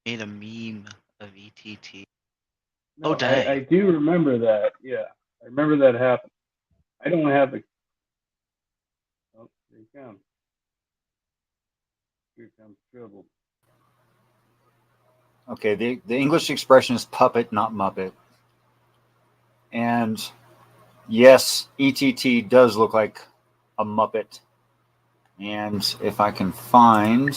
Made a meme of ETT. No, Oh, dang. I do remember that. Yeah, I remember that happened. I don't have the. Oh, here he comes. Here comes trouble. Okay, the English expression is puppet, not Muppet. And yes, ETT does look like a Muppet. And if I can find.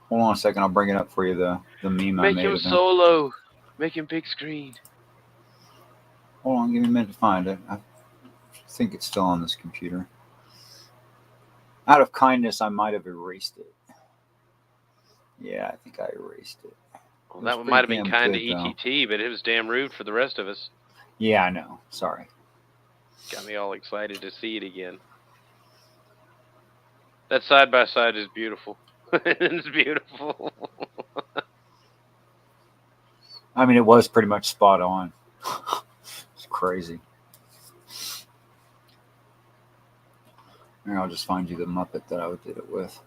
Hold on a second, I'll bring it up for you, the meme I Make made him of him. solo. Make him big screen. Hold on, give me a minute to find it. I think it's still on this computer. Out of kindness, I might have erased it. Yeah, I think I erased it. Well, that might have been kind to ETT, but it was damn rude for the rest of us. Yeah, I know. Sorry. Got me all excited to see it again. That side by side is beautiful. It's beautiful. I mean, it was pretty much spot on. It's crazy. Here, I'll just find you the Muppet that I did it with.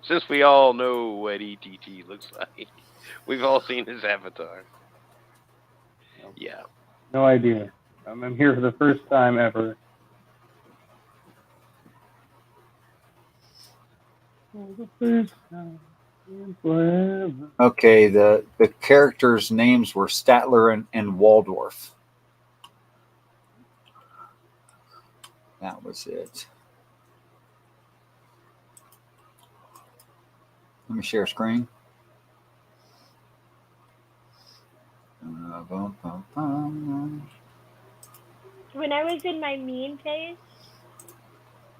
Since we all know what ETT looks like, we've all seen his avatar. Yeah. No idea. I'm here for the first time ever. For the first time in forever. Okay, the characters' names were Statler and Waldorf. That was it. Let me share screen. When I was in my meme phase,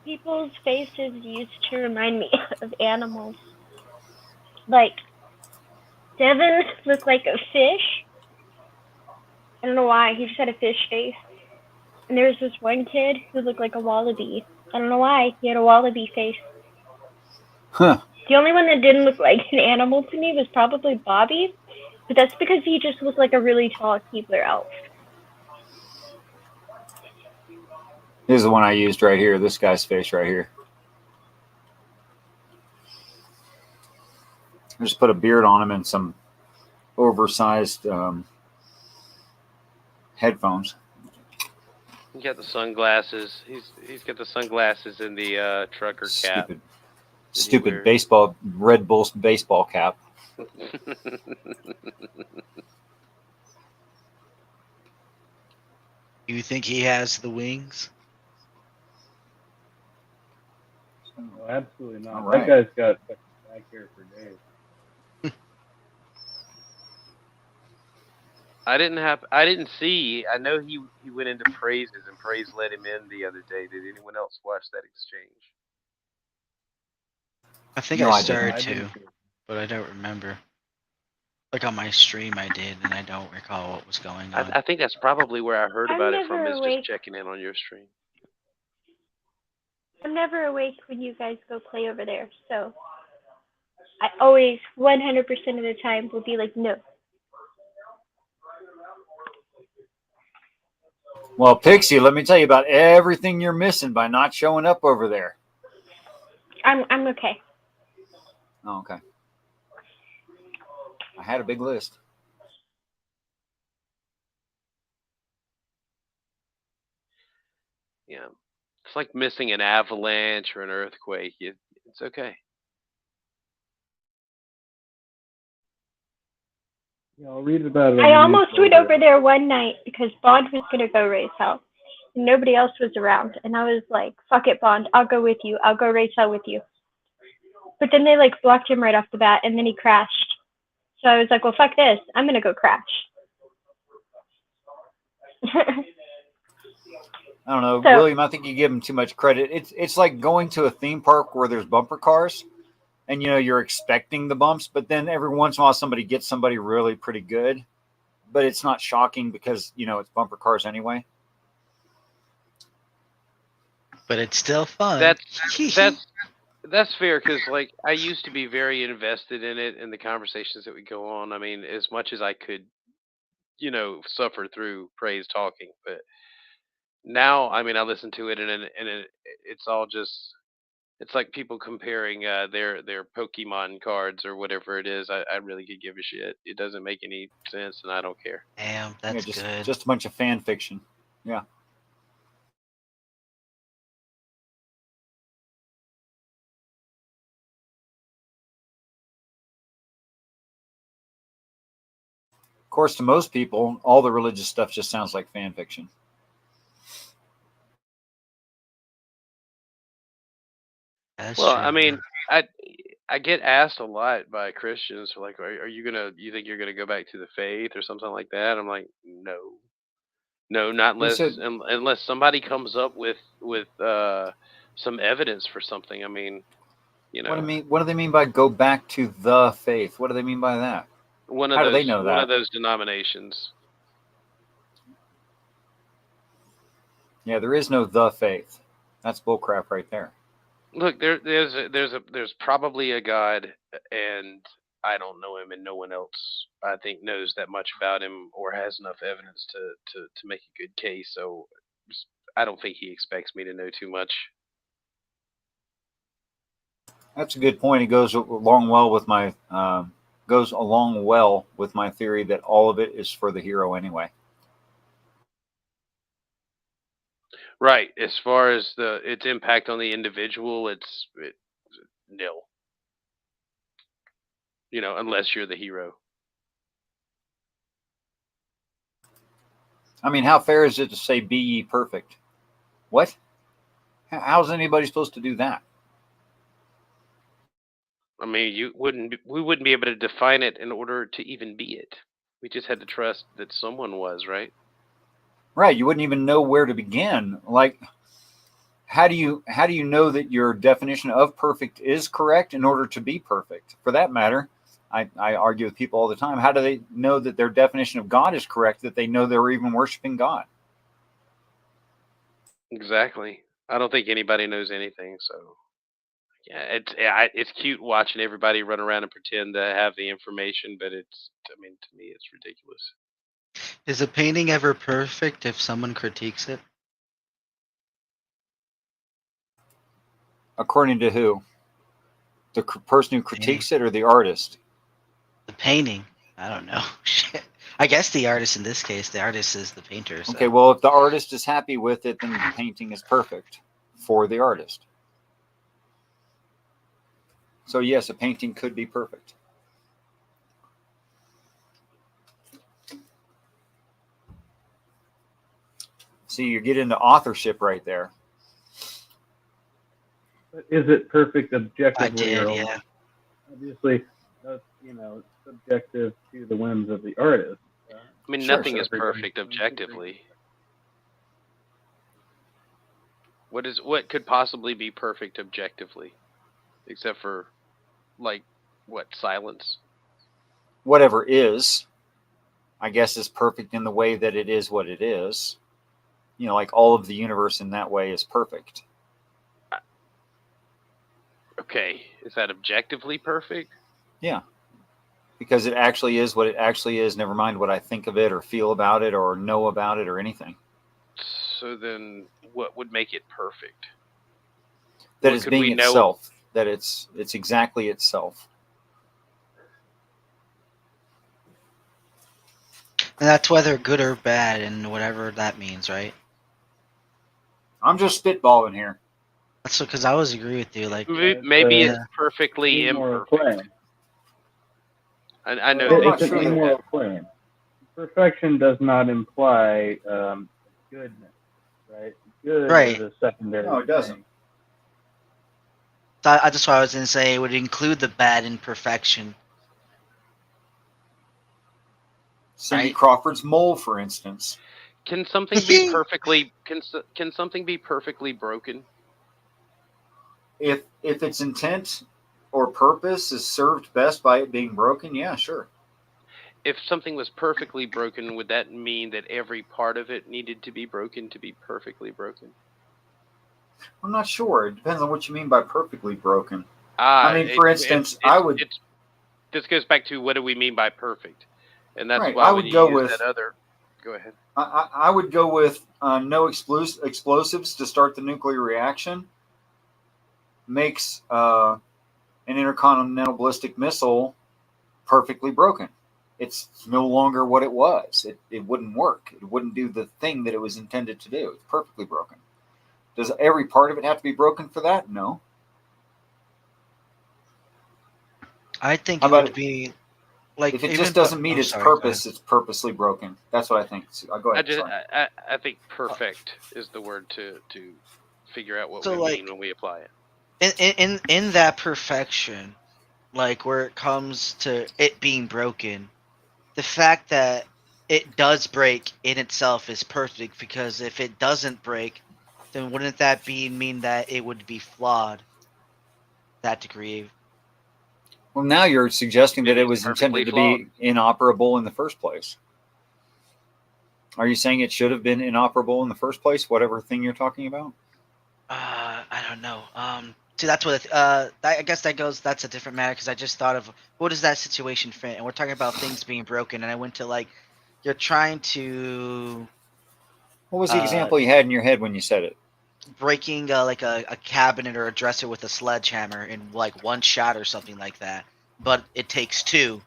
people's faces used to remind me of animals. Like, Devin looked like a fish. I don't know why, he just had a fish face. And there was this one kid who looked like a wallaby. I don't know why, he had a wallaby face. Huh. The only one that didn't look like an animal to me was probably Bobby, but that's because he just looked like a really tall Keebler elf. Here's the one I used right here. This guy's face right here. I just put a beard on him and some oversized headphones. He got the sunglasses. He's got the sunglasses and the trucker cap. Stupid baseball, Red Bull baseball cap. You think he has the wings? No, absolutely not. All right. That guy's got fucking back hair for days. I didn't see. I know he went into Praises and Praise let him in the other day. Did anyone else watch that exchange? I think No, I I didn't. started I to, didn't see it. but I don't remember. Like on my stream, I did, and I don't recall what was going on. I think that's probably where I heard I'm about it from. never Is awake. just checking in on your stream. I'm never awake when you guys go play over there, so I always 100% of the time will be like, no. Well, Pixie, let me tell you about everything you're missing by not showing up over there. I'm okay. Oh, okay. I had a big list. Yeah, it's like missing an avalanche or an earthquake. It's okay. Yeah, I'll read about it. On I the almost news went later. over there one night because Bond was gonna go race hell, and nobody else was around, and I was like, "Fuck it, Bond, I'll go with you. I'll go race hell with you." But then they like blocked him right off the bat, and then he crashed. So I was like, "Well, fuck this. I'm gonna go crash." I don't know, So- William. I think you give him too much credit. It's like going to a theme park where there's bumper cars, and you're expecting the bumps, but then every once in a while somebody gets somebody really pretty good, but it's not shocking because it's bumper cars anyway. But it's still fun. That's fair because like I used to be very invested in it and the conversations that would go on. I mean, as much as I could, suffer through praise talking, but now I mean I listen to it and it's all just it's like people comparing their Pokemon cards or whatever it is. I really could give a shit. It doesn't make any sense and I don't care. Damn, that's good. Just a bunch of fan fiction. Yeah. Of course, to most people, all the religious stuff just sounds like fan fiction. That's Well, true. I mean, I get asked a lot by Christians like, are you think you're gonna go back to the faith or something like that? I'm like, no, not unless said- unless somebody comes up with some evidence for something. I mean, What do they mean by go back to the faith? What do they mean by that? one of How do those they know one that? of those denominations. Yeah, there is no the faith. That's bullcrap right there. Look, there's probably a God, and I don't know him, and no one else I think knows that much about him or has enough evidence to make a good case. So I don't think he expects me to know too much. That's a good point. It goes along well with my theory that all of it is for the hero anyway. Right. As far as its impact on the individual, it's nil. Unless you're the hero. I mean, how fair is it to say be ye perfect? What? How's anybody supposed to do that? I mean, we wouldn't be able to define it in order to even be it. We just had to trust that someone was, right? Right, you wouldn't even know where to begin. Like, how do you know that your definition of perfect is correct in order to be perfect? For that matter, I argue with people all the time. How do they know that their definition of God is correct, that they know they're even worshiping God? Exactly. I don't think anybody knows anything, so yeah, it's cute watching everybody run around and pretend to have the information, but to me it's ridiculous. Is a painting ever perfect if someone critiques it? According to who? The person who critiques it or the artist? The painting. I don't know. Shit. I guess the artist in this case. The artist is the painter. So. Okay, well, if the artist is happy with it, then the painting is perfect for the artist. So yes, a painting could be perfect. See, you get into authorship right there. Is it perfect I objectively did, or yeah. obviously that's subjective to the whims of the artist. I mean, Sure, nothing sure. is perfect objectively. What could possibly be perfect objectively, except for, like, what, silence? Whatever is, I guess, is perfect in the way that it is what it is. Like all of the universe in that way is perfect. Okay, is that objectively perfect? Yeah. Because it actually is what it actually is, never mind what I think of it or feel about it or know about it or anything. So then, what would make it perfect? That What it's could being we know- itself. That it's exactly itself. And that's whether good or bad, and whatever that means, right? I'm just spitballing here. That's because I always agree with you. Like, Maybe uh, it's perfectly Immoral imperfect. claim. I know. Well, I'm not It's an sure that- immoral claim. Perfection does not imply goodness, right? Good Right. is a secondary. No, it doesn't. thing. that's why I was gonna say it would include the bad imperfection. Cindy Right. Crawford's mole, for instance. Can something be perfectly? Can something be perfectly broken? If its intent or purpose is served best by it being broken, yeah, sure. If something was perfectly broken, would that mean that every part of it needed to be broken to be perfectly broken? I'm not sure. It depends on what you mean by perfectly broken. For for instance, I would. This goes back to what do we mean by perfect, and that's Right, why I when would you go use with- that other. Go ahead. I would go with no explosives to start the nuclear reaction. Makes an intercontinental ballistic missile perfectly broken. It's no longer what it was. It wouldn't work. It wouldn't do the thing that it was intended to do. It's perfectly broken. Does every part of it have to be broken for that? No. I think How it about would be like If it even just doesn't meet I'm its sorry, go purpose, it's purposely broken. That's what I think. Go ahead. sorry. I think perfect is the word to figure out what So, we like- mean when we apply it. in that perfection, like where it comes to it being broken, the fact that it does break in itself is perfect, because if it doesn't break, then wouldn't that mean that it would be flawed that degree? Well, now you're suggesting that Maybe it it's was perfectly intended to be inoperable in the first place. Are you saying it should have been inoperable in the first place, whatever thing you're talking about? I don't know. See, that's what I guess that's a different matter, because I just thought of what does that situation fit, and we're talking about things being broken, and I went to like you're trying to What was the example you had in your head when you said it? breaking like a cabinet or a dresser with a sledgehammer in like one shot or something like that, but it takes two.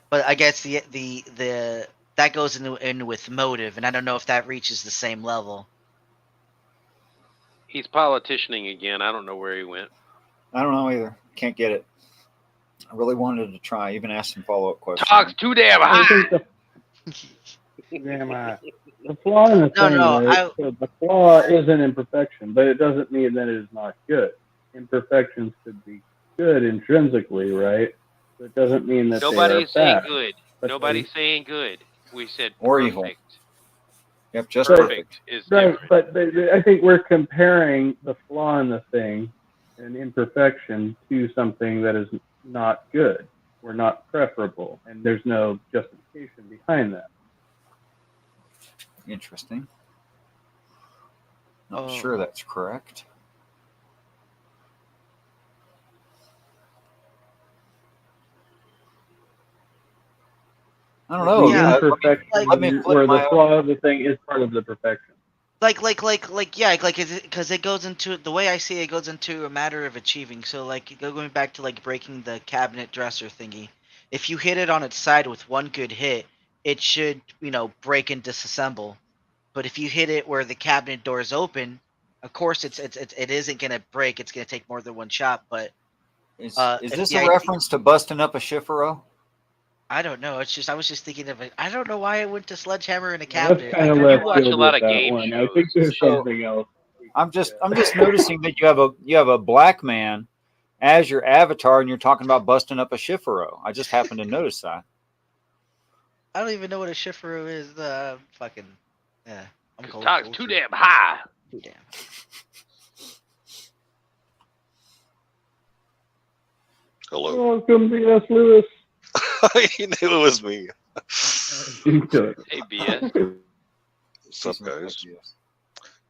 But I guess the that goes in with motive, and I don't know if that reaches the same level. He's politicianing again. I don't know where he went. I don't know either. Can't get it. I really wanted to try. Even ask some follow-up questions. Talks too damn I high. think the flaw in the thing, right? So the flaw is an imperfection, but it doesn't mean that it is not good. Imperfections could be good intrinsically, right? So it doesn't mean that Nobody's they are saying bad. good. But Nobody's saying good. We said Or perfect. evil. Yep, just Right. perfect. Is Right, different. but I think we're comparing the flaw in the thing, an imperfection, to something that is not good or not preferable, and there's no justification behind that. Interesting. Not Oh. sure that's correct. I don't know. Yeah, The imperfection, let me flip where my the flaw of the thing is part of the perfection. Because it goes into the way I see it goes into a matter of achieving. So like going back to like breaking the cabinet dresser thingy, if you hit it on its side with one good hit, it should break and disassemble. But if you hit it where the cabinet door is open, of course it isn't gonna break. It's gonna take more than one shot. But Is if this the a idea- reference to busting up a Schifero? I don't know. It's just I was just thinking of it. I don't know why I went to sledgehammer in a Let's cabinet. kind of You left watch a field lot with of that game one. I think shows. there's So- something else we I'm just noticing that you have a black man as your avatar, and you're talking about busting up a Shifero. I just happened to notice that. I don't even know what a Shiferoo is. Fucking yeah. I'm cold. Talk's too damn high. Too damn. Hello. Welcome, B.S. Lewis. You knew it was me. Hey, BS. What's up, guys?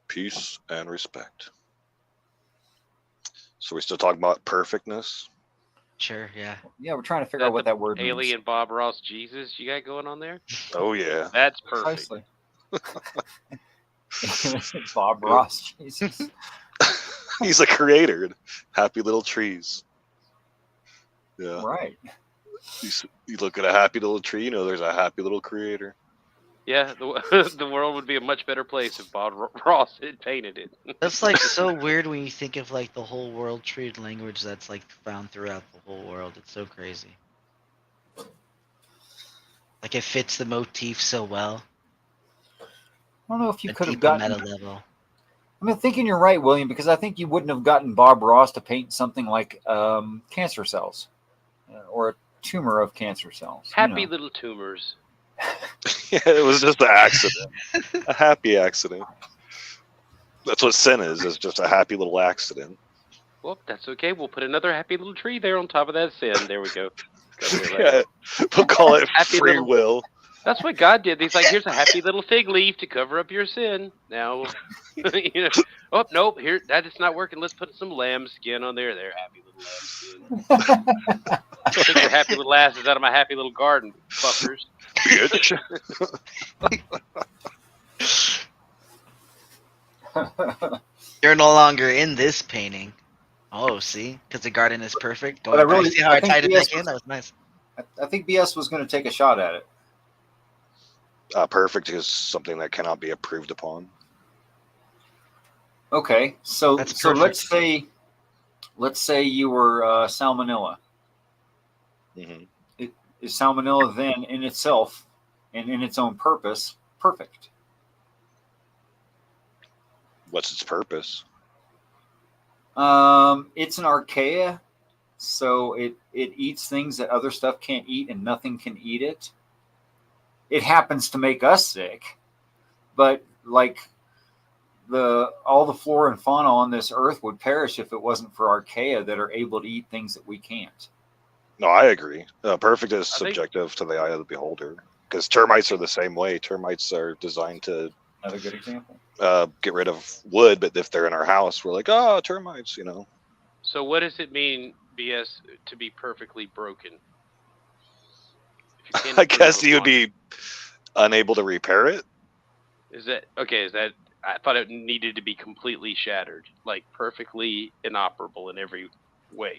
Peace and respect. So we still talking about perfectness? Sure, yeah. Yeah, we're trying to figure out what that word means. Alien Bob Ross Jesus you got going on there? Oh yeah. That's perfect. Precisely. Bob Ross, Jesus. He's a creator. Happy little trees. Yeah. Right. You look at a happy little tree, you know there's a happy little creator. Yeah, the world would be a much better place if Bob Ross had painted it. That's like so weird when you think of like the whole world treated language that's like found throughout the whole world. It's so crazy. Like it fits the motif so well. I don't know if you at could have deep gotten. meta level. I'm thinking you're right, William, because I think you wouldn't have gotten Bob Ross to paint something like cancer cells or a tumor of cancer cells. Happy little tumors. Yeah, it was just an accident. A happy accident. That's what sin is. It's just a happy little accident. Well, that's okay. We'll put another happy little tree there on top of that sin. There we go. Yeah, we'll call it Happy free little- will. That's what God did. He's like, here's a happy little fig leaf to cover up your sin. Now, oh, nope, here, that is not working. Let's put some lamb skin on there. There, happy little lamb skin. Take your happy little asses out of my happy little garden, fuckers. Bitch. You're no longer in this painting. Oh, see? Because the garden is perfect. But I really- See how I I think tied it BS back in? That was nice. I think BS was going to take a shot at it. Perfect is something that cannot be approved upon. Okay, so That's so perfect. let's say you were salmonella. Hmm. Is salmonella then in itself and in its own purpose perfect? What's its purpose? It's an archaea, so it eats things that other stuff can't eat, and nothing can eat it. It happens to make us sick, but like all the flora and fauna on this earth would perish if it wasn't for archaea that are able to eat things that we can't. No, I agree. Perfect is I think- subjective to the eye of the beholder. Because termites are the same way. Termites are designed to Another good example. get rid of wood, but if they're in our house, we're like, oh, termites, you know. So what does it mean, BS, to be perfectly broken? If you can't I guess improve you'd upon be unable to repair it. it. Is that okay? Is that I thought it needed to be completely shattered, like perfectly inoperable in every way.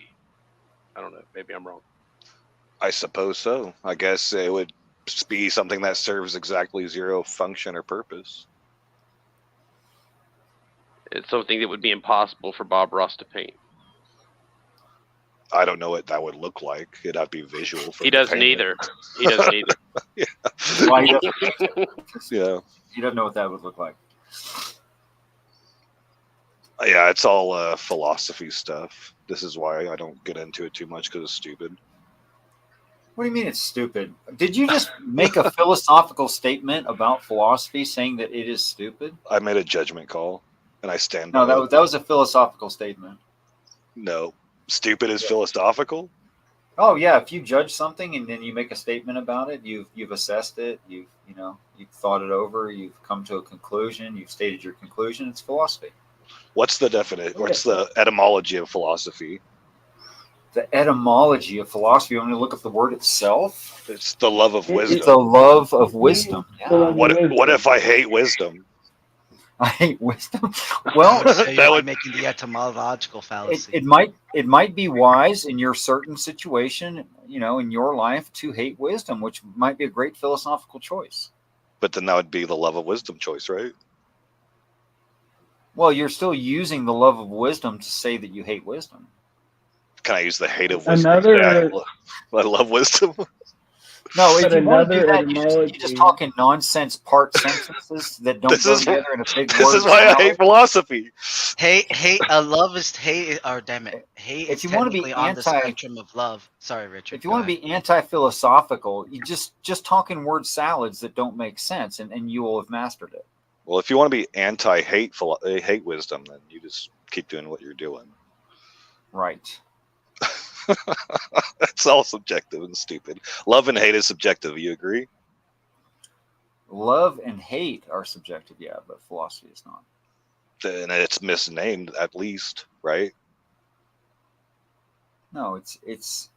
I don't know. Maybe I'm wrong. I suppose so. I guess it would be something that serves exactly zero function or purpose. It's something that would be impossible for Bob Ross to paint. I don't know what that would look like. It'd have to be visual. For He me to doesn't paint it. either. He doesn't either. Well, Yeah. he doesn't know what that would look like. Yeah, it's all philosophy stuff. This is why I don't get into it too much because it's stupid. What do you mean it's stupid? Did you just make a philosophical statement about philosophy saying that it is stupid? I made a judgment call, and I stand No, by it. that was a philosophical statement. No, stupid is philosophical. Oh yeah, if you judge something and then you make a statement about it, you've assessed it, you've thought it over, you've come to a conclusion, you've stated your conclusion. It's philosophy. What's the definition? What's the etymology of philosophy? The etymology of philosophy. I'm going to look up the word itself. It's the love of wisdom. It's the love of wisdom. Yeah. What if I hate wisdom? I hate wisdom. Well, So you're That like would- making the etymological fallacy. it might be wise in your certain situation, in your life to hate wisdom, which might be a great philosophical choice. But then that would be the love of wisdom choice, right? Well, you're still using the love of wisdom to say that you hate wisdom. Can I use the hate of wisdom? Another- Yeah, I love wisdom. No, if But you want to do another that, you just etymology- talk in nonsense part sentences that don't This go is together in a big This word is why I salad. hate philosophy. Love is hate, or damn it, hate If is you wanna be technically on the anti- spectrum of love. Sorry, Richard. If you go want to ahead. be anti-philosophical, you just talk in word salads that don't make sense, and you will have mastered it. Well, if you want to be anti-hate hate wisdom, then you just keep doing what you're doing. Right. It's all subjective and stupid. Love and hate is subjective. You agree? Love and hate are subjective, yeah, but philosophy is not. Then it's misnamed at least, right? No, it's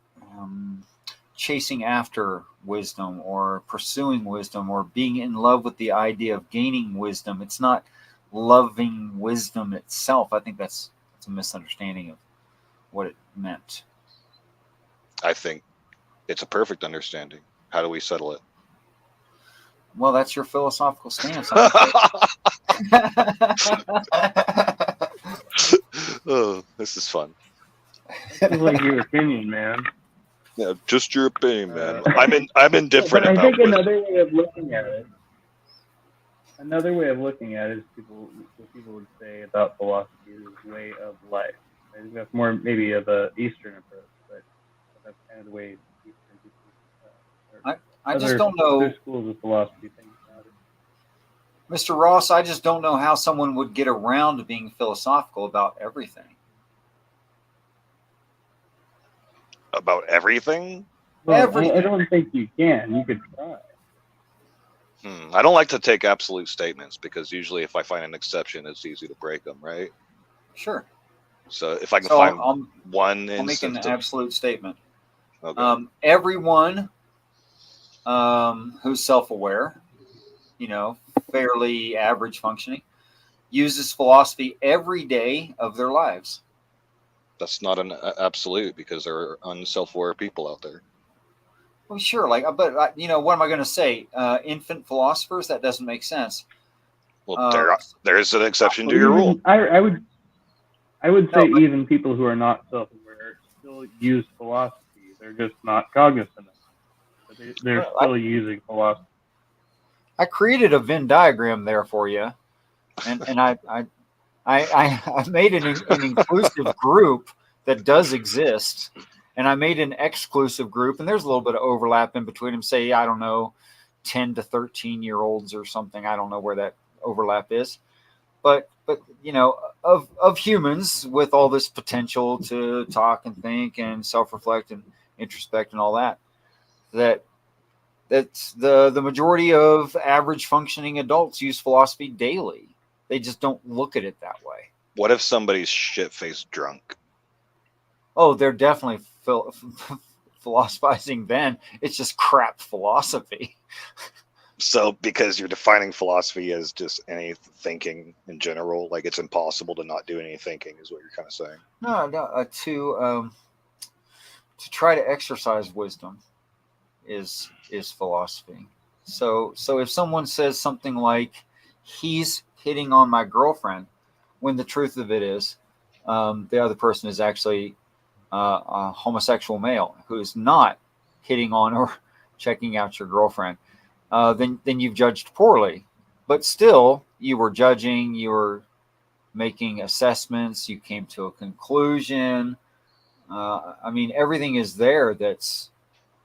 chasing after wisdom or pursuing wisdom or being in love with the idea of gaining wisdom. It's not loving wisdom itself. I think that's a misunderstanding of what it meant. I think it's a perfect understanding. How do we settle it? Well, that's your philosophical stance. Oh, this is fun. It's like your opinion, man. Yeah, just your opinion, man. Uh, I'm indifferent But I about think wisdom. another way of looking at it. Another way of looking at it is what people would say about philosophy is way of life. I think that's more maybe of a Eastern approach, but that's kind of the way Eastern people, I just other- don't know, Other schools of philosophy think about it. Mr. Ross, I just don't know how someone would get around to being philosophical about everything. About everything? Well, Everything. I don't think you can. You could try. I don't like to take absolute statements because usually if I find an exception, it's easy to break them, right? Sure. So if I can So find I'll one make an instance of, absolute statement. okay. Everyone who's self-aware, fairly average functioning, uses philosophy every day of their lives. That's not an absolute because there are unself-aware people out there. Well, sure. But what am I going to say? Infant philosophers? That doesn't make sense. Well, there's an exception to your Even- rule. I would No, say but- even people who are not self-aware still use philosophy. They're just not cognizant of it. But they're Well, still using philosophy. I created a Venn diagram there for you, and I made an inclusive group that does exist, and I made an exclusive group, and there's a little bit of overlap in between them. Say, I don't know, 10 to 13-year-olds or something. I don't know where that overlap is, but of humans with all this potential to talk and think and self-reflect and introspect and all that's the majority of average functioning adults use philosophy daily. They just don't look at it that way. What if somebody's shit-faced drunk? Oh, they're definitely philosophizing then. It's just crap philosophy. So because you're defining philosophy as just any thinking in general, like it's impossible to not do any thinking is what you're kind of saying. No, to try to exercise wisdom is philosophy. So if someone says something like he's hitting on my girlfriend, when the truth of it is the other person is actually a homosexual male who's not hitting on or checking out your girlfriend, then you've judged poorly. But still, you were judging, you were making assessments, you came to a conclusion. Everything is there that's,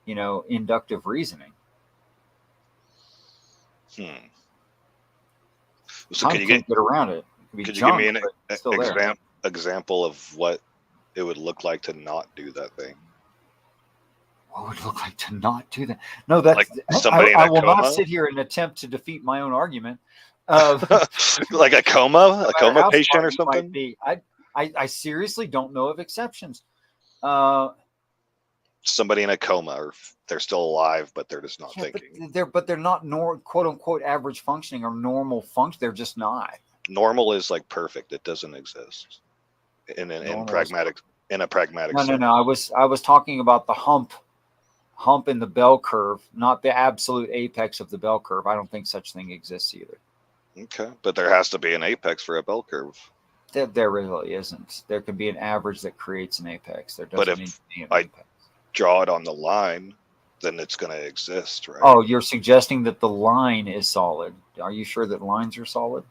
inductive reasoning. So I can't get around it. Could you give me an still there. example of what it would look like to not do that thing? What would it look like to not do that? No, that's Like somebody in I a will coma? not sit here and attempt to defeat my own argument. Like a coma patient or something? I seriously don't know of exceptions. Somebody in a coma, or they're still alive, but they're just not thinking. But they're not quote unquote average functioning or normal function. They're just not. Normal is like perfect. It doesn't exist in a pragmatic sense. No. I was talking about the hump in the bell curve, not the absolute apex of the bell curve. I don't think such thing exists either. Okay, but there has to be an apex for a bell curve. There really isn't. There could be an average that creates an apex. There doesn't But if need to be an I apex. draw it on the line, then it's going to exist, right? Oh, you're suggesting that the line is solid. Are you sure that lines are solid?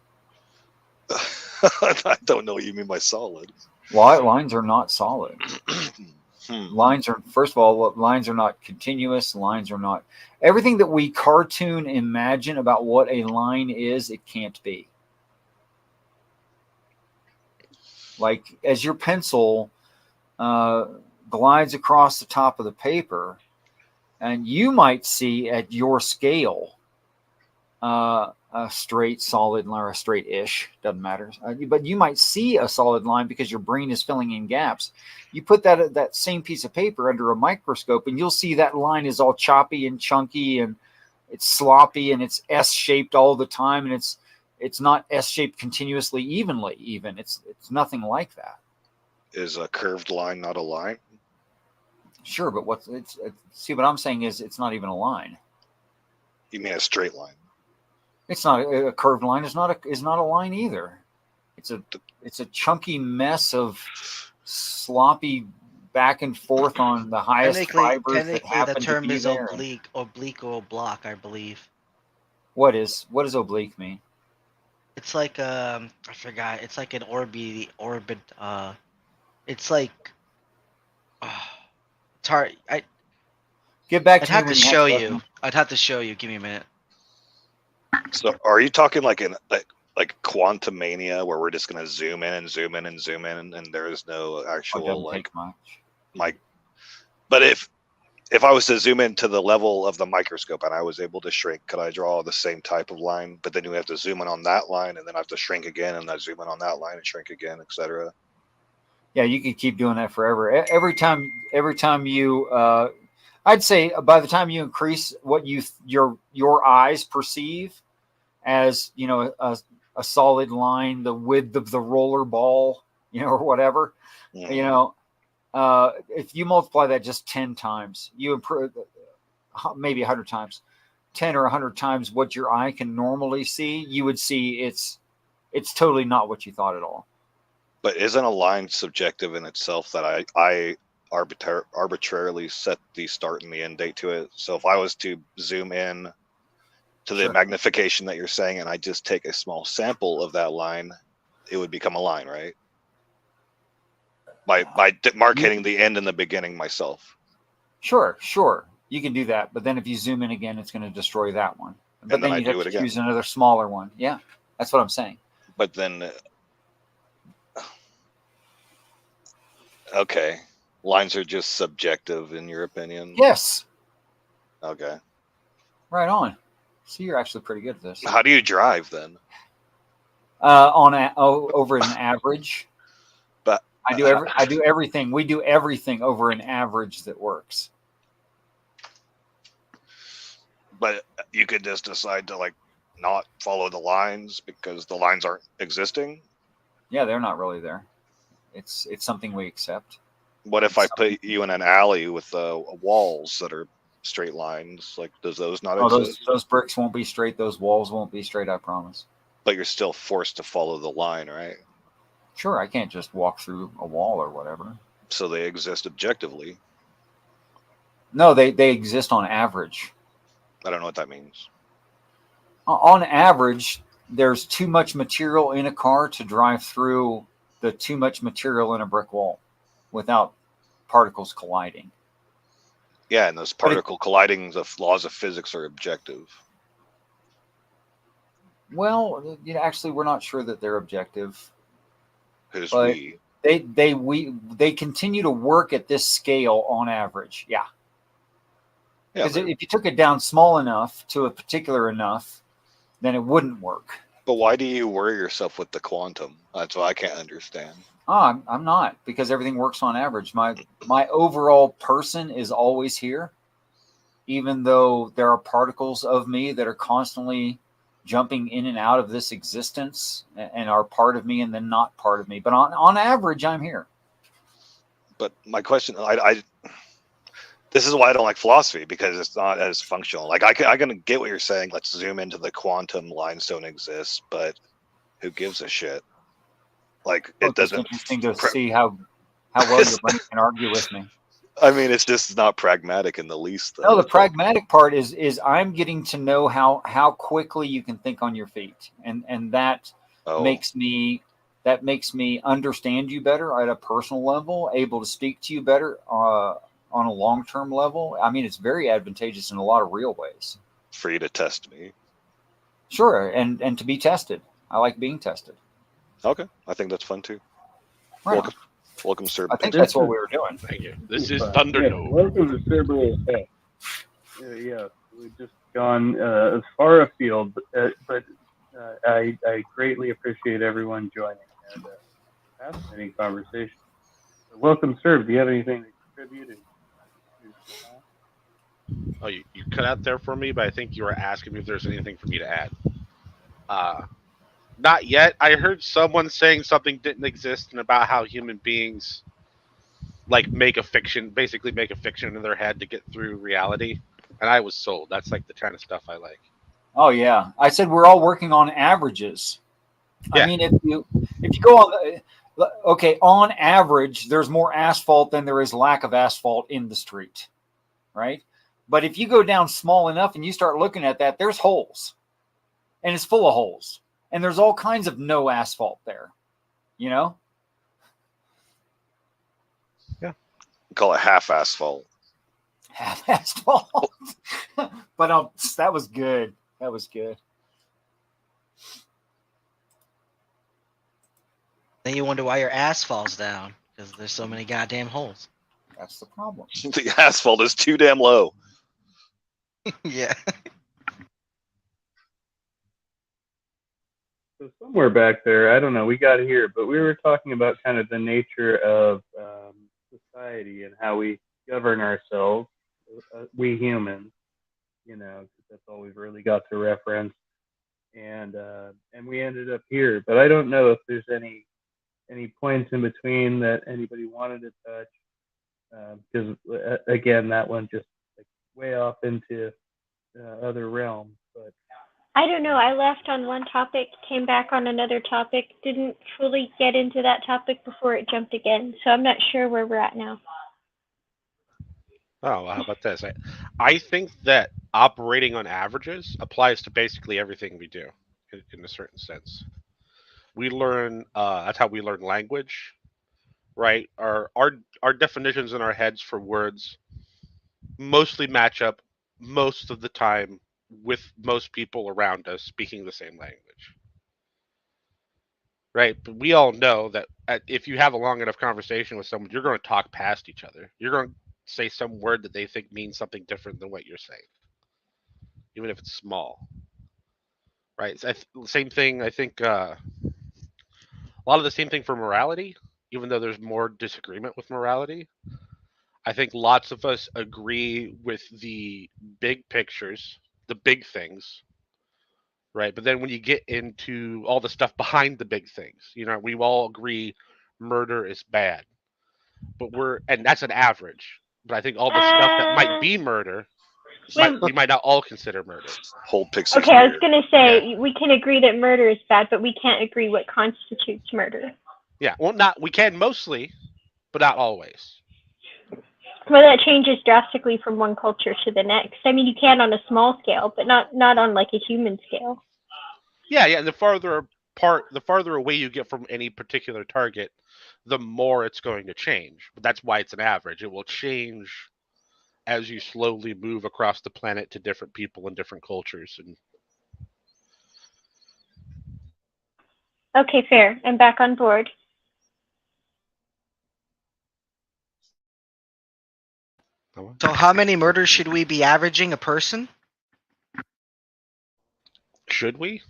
I don't know what you mean by solid. Lines are not solid. Hmm. Lines are, first of all, lines are not continuous. Lines are not everything that we cartoon imagine about what a line is. It can't be. Like as your pencil glides across the top of the paper, and you might see at your scale a straight, solid, or a straight-ish, doesn't matter. But you might see a solid line because your brain is filling in gaps. You put that same piece of paper under a microscope, and you'll see that line is all choppy and chunky, and it's sloppy, and it's S-shaped all the time, and it's not S-shaped continuously, evenly. Even it's nothing like that. Is a curved line not a line? Sure, but see what I'm saying is it's not even a line. You mean a straight line? It's not a curved line. Is not a line either. It's a chunky mess of sloppy back and forth on the highest fibers that happen the term to be is there. oblique or block, I believe. What does oblique mean? It's like I forgot. It's like an orbit. It's like it's hard. Get back I'd to me have when to you show have you. I'd have to show you. Give me a minute. So are you talking like Quantum Mania, where we're just going to zoom in and zoom in and zoom in, and there is no actual like much. But if I was to zoom into the level of the microscope and I was able to shrink, could I draw the same type of line? But then you have to zoom in on that line, and then I have to shrink again, and I zoom in on that line and shrink again, etc. Yeah, you could keep doing that forever. Every time you, I'd say by the time you increase what your eyes perceive as, you know, a solid line, the width of the roller ball, you know, or whatever, you know, if you multiply that just 10 times, you improve maybe 100 times, 10 or 100 times what your eye can normally see, you would see it's totally not what you thought at all. But isn't a line subjective in itself that I arbitrarily set the start and the end date to it? So if I was to zoom in to the magnification that you're saying, and I just take a small sample of that line, it would become a line, right? By marking the end and the beginning myself. Sure. You can do that. But then if you zoom in again, it's going to destroy that one. But And then you I do have it to again. choose another smaller one. Yeah, that's what I'm saying. But then, okay, lines are just subjective in your opinion? Yes. Okay. Right on. So you're actually pretty good at this. How do you drive then? Over an average. But I do everything. We do everything over an average that works. But you could just decide to like not follow the lines because the lines aren't existing. Yeah, they're not really there. It's something we accept. What if I put you in an alley with walls that are straight lines? Like, does those not exist? Those bricks won't be straight. Those walls won't be straight. I promise. But you're still forced to follow the line, right? Sure, I can't just walk through a wall or whatever. So they exist objectively. No, they exist on average. I don't know what that means. On average, there's too much material in a car to drive through the too much material in a brick wall without particles colliding. Yeah, and those particle colliding, the laws of physics are objective. Well, actually, we're not sure that they're objective. Who's we? They continue to work at this scale on average. Yeah. Because if you took it down small enough to a particular enough, then it wouldn't work. But why do you worry yourself with the quantum? That's what I can't understand. Oh, I'm not, because everything works on average. My overall person is always here, even though there are particles of me that are constantly jumping in and out of this existence and are part of me and then not part of me. But on average, I'm here. But my question, this is why I don't like philosophy, because it's not as functional. Like I can get what you're saying. Let's zoom into the quantum lines don't exist, but who gives a shit? Like it doesn't. It's interesting to see how well your brain can argue with me. I mean, it's just not pragmatic in the least, though. No, the That's all. pragmatic part is I'm getting to know how quickly you can think on your feet, and that Oh, makes me understand you better at a personal level, able to speak to you better on a long term level. I mean, it's very advantageous in a lot of real ways. for you to test me. Sure, and to be tested. I like being tested. Okay, I think that's fun too. Right Welcome, welcome, sir. I think This that's what is- we were doing. Thank you. This is Yeah, Thunderdome. welcome to Cerberus Tech. Yeah, we've just gone as far afield, but I greatly appreciate everyone joining. And fascinating conversation. So welcome, sir. Do you have anything to contribute? Oh, you cut out there for me, but I think you were asking me if there's anything for me to add. Not yet. I heard someone saying something didn't exist and about how human beings like basically make a fiction in their head to get through reality. And I was sold. That's like the kind of stuff I like. Oh yeah, I said we're all working on averages. Yeah. I mean, if you go on on average, there's more asphalt than there is lack of asphalt in the street, right? But if you go down small enough and you start looking at that, there's holes, and it's full of holes, and there's all kinds of no asphalt there, you know. Call it half asphalt. Half asphalt, but that was good. That was good. Then you wonder why your ass falls down because there's so many goddamn holes. That's the problem. The asphalt is too damn low. Yeah. So somewhere back there, I don't know, we got here, but we were talking about kind of the nature of society and how we govern ourselves, we humans, you know, 'cause that's all we've really got to reference. And we ended up here, but I don't know if there's any points in between that anybody wanted to touch, because again, that one just like way off into other realms. But I don't know. I left on one topic, came back on another topic, didn't fully get into that topic before it jumped again. So I'm not sure where we're at now. Oh, well, how about this? I think that operating on averages applies to basically everything we do in a certain sense. We learn, that's how we learn language, right? Our definitions in our heads for words mostly match up most of the time with most people around us speaking the same language. Right? But we all know that if you have a long enough conversation with someone, you're going to talk past each other. You're going to say some word that they think means something different than what you're saying, even if it's small. Right? Same thing, I think, a lot of the same thing for morality, even though there's more disagreement with morality. I think lots of us agree with the big pictures, the big things, right? But then when you get into all the stuff behind the big things, you know, we all agree murder is bad. But and that's an average. But I think all the stuff that might be murder, we might not all consider murder. Hold Pixie's Okay, I was beer. going to say we can agree that murder is bad, but we can't agree what constitutes murder. Yeah, well, we can mostly, but not always. Well, that changes drastically from one culture to the next. I mean, you can on a small scale, but not on like a human scale. Yeah. The farther away you get from any particular target, the more it's going to change. But that's why it's an average. It will change as you slowly move across the planet to different people and different cultures. And Okay, fair. I'm back on board. So how many murders should we be averaging a person? should we?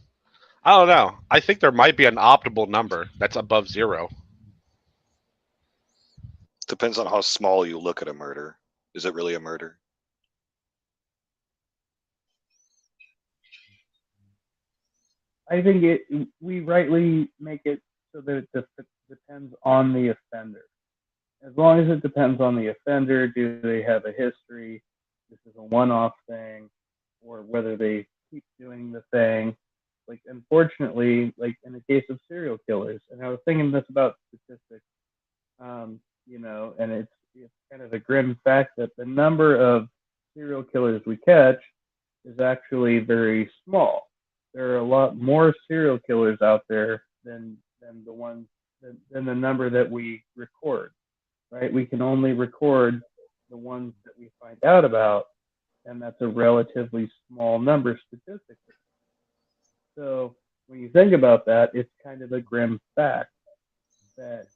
I don't know. I think there might be an optimal number that's above 0. Depends on how small you look at a murder. Is it really a murder? I think we rightly make it so that it depends on the offender. As long as it depends on the offender, do they have a history? This is a one-off thing, or whether they keep doing the thing. Like, unfortunately, like in the case of serial killers, and I was thinking this about statistics, you know, and it's kind of the grim fact that the number of serial killers we catch is actually very small. There are a lot more serial killers out there than the number that we record, right? We can only record the ones that we find out about, and that's a relatively small number statistically. So when you think about that, it's kind of a grim fact that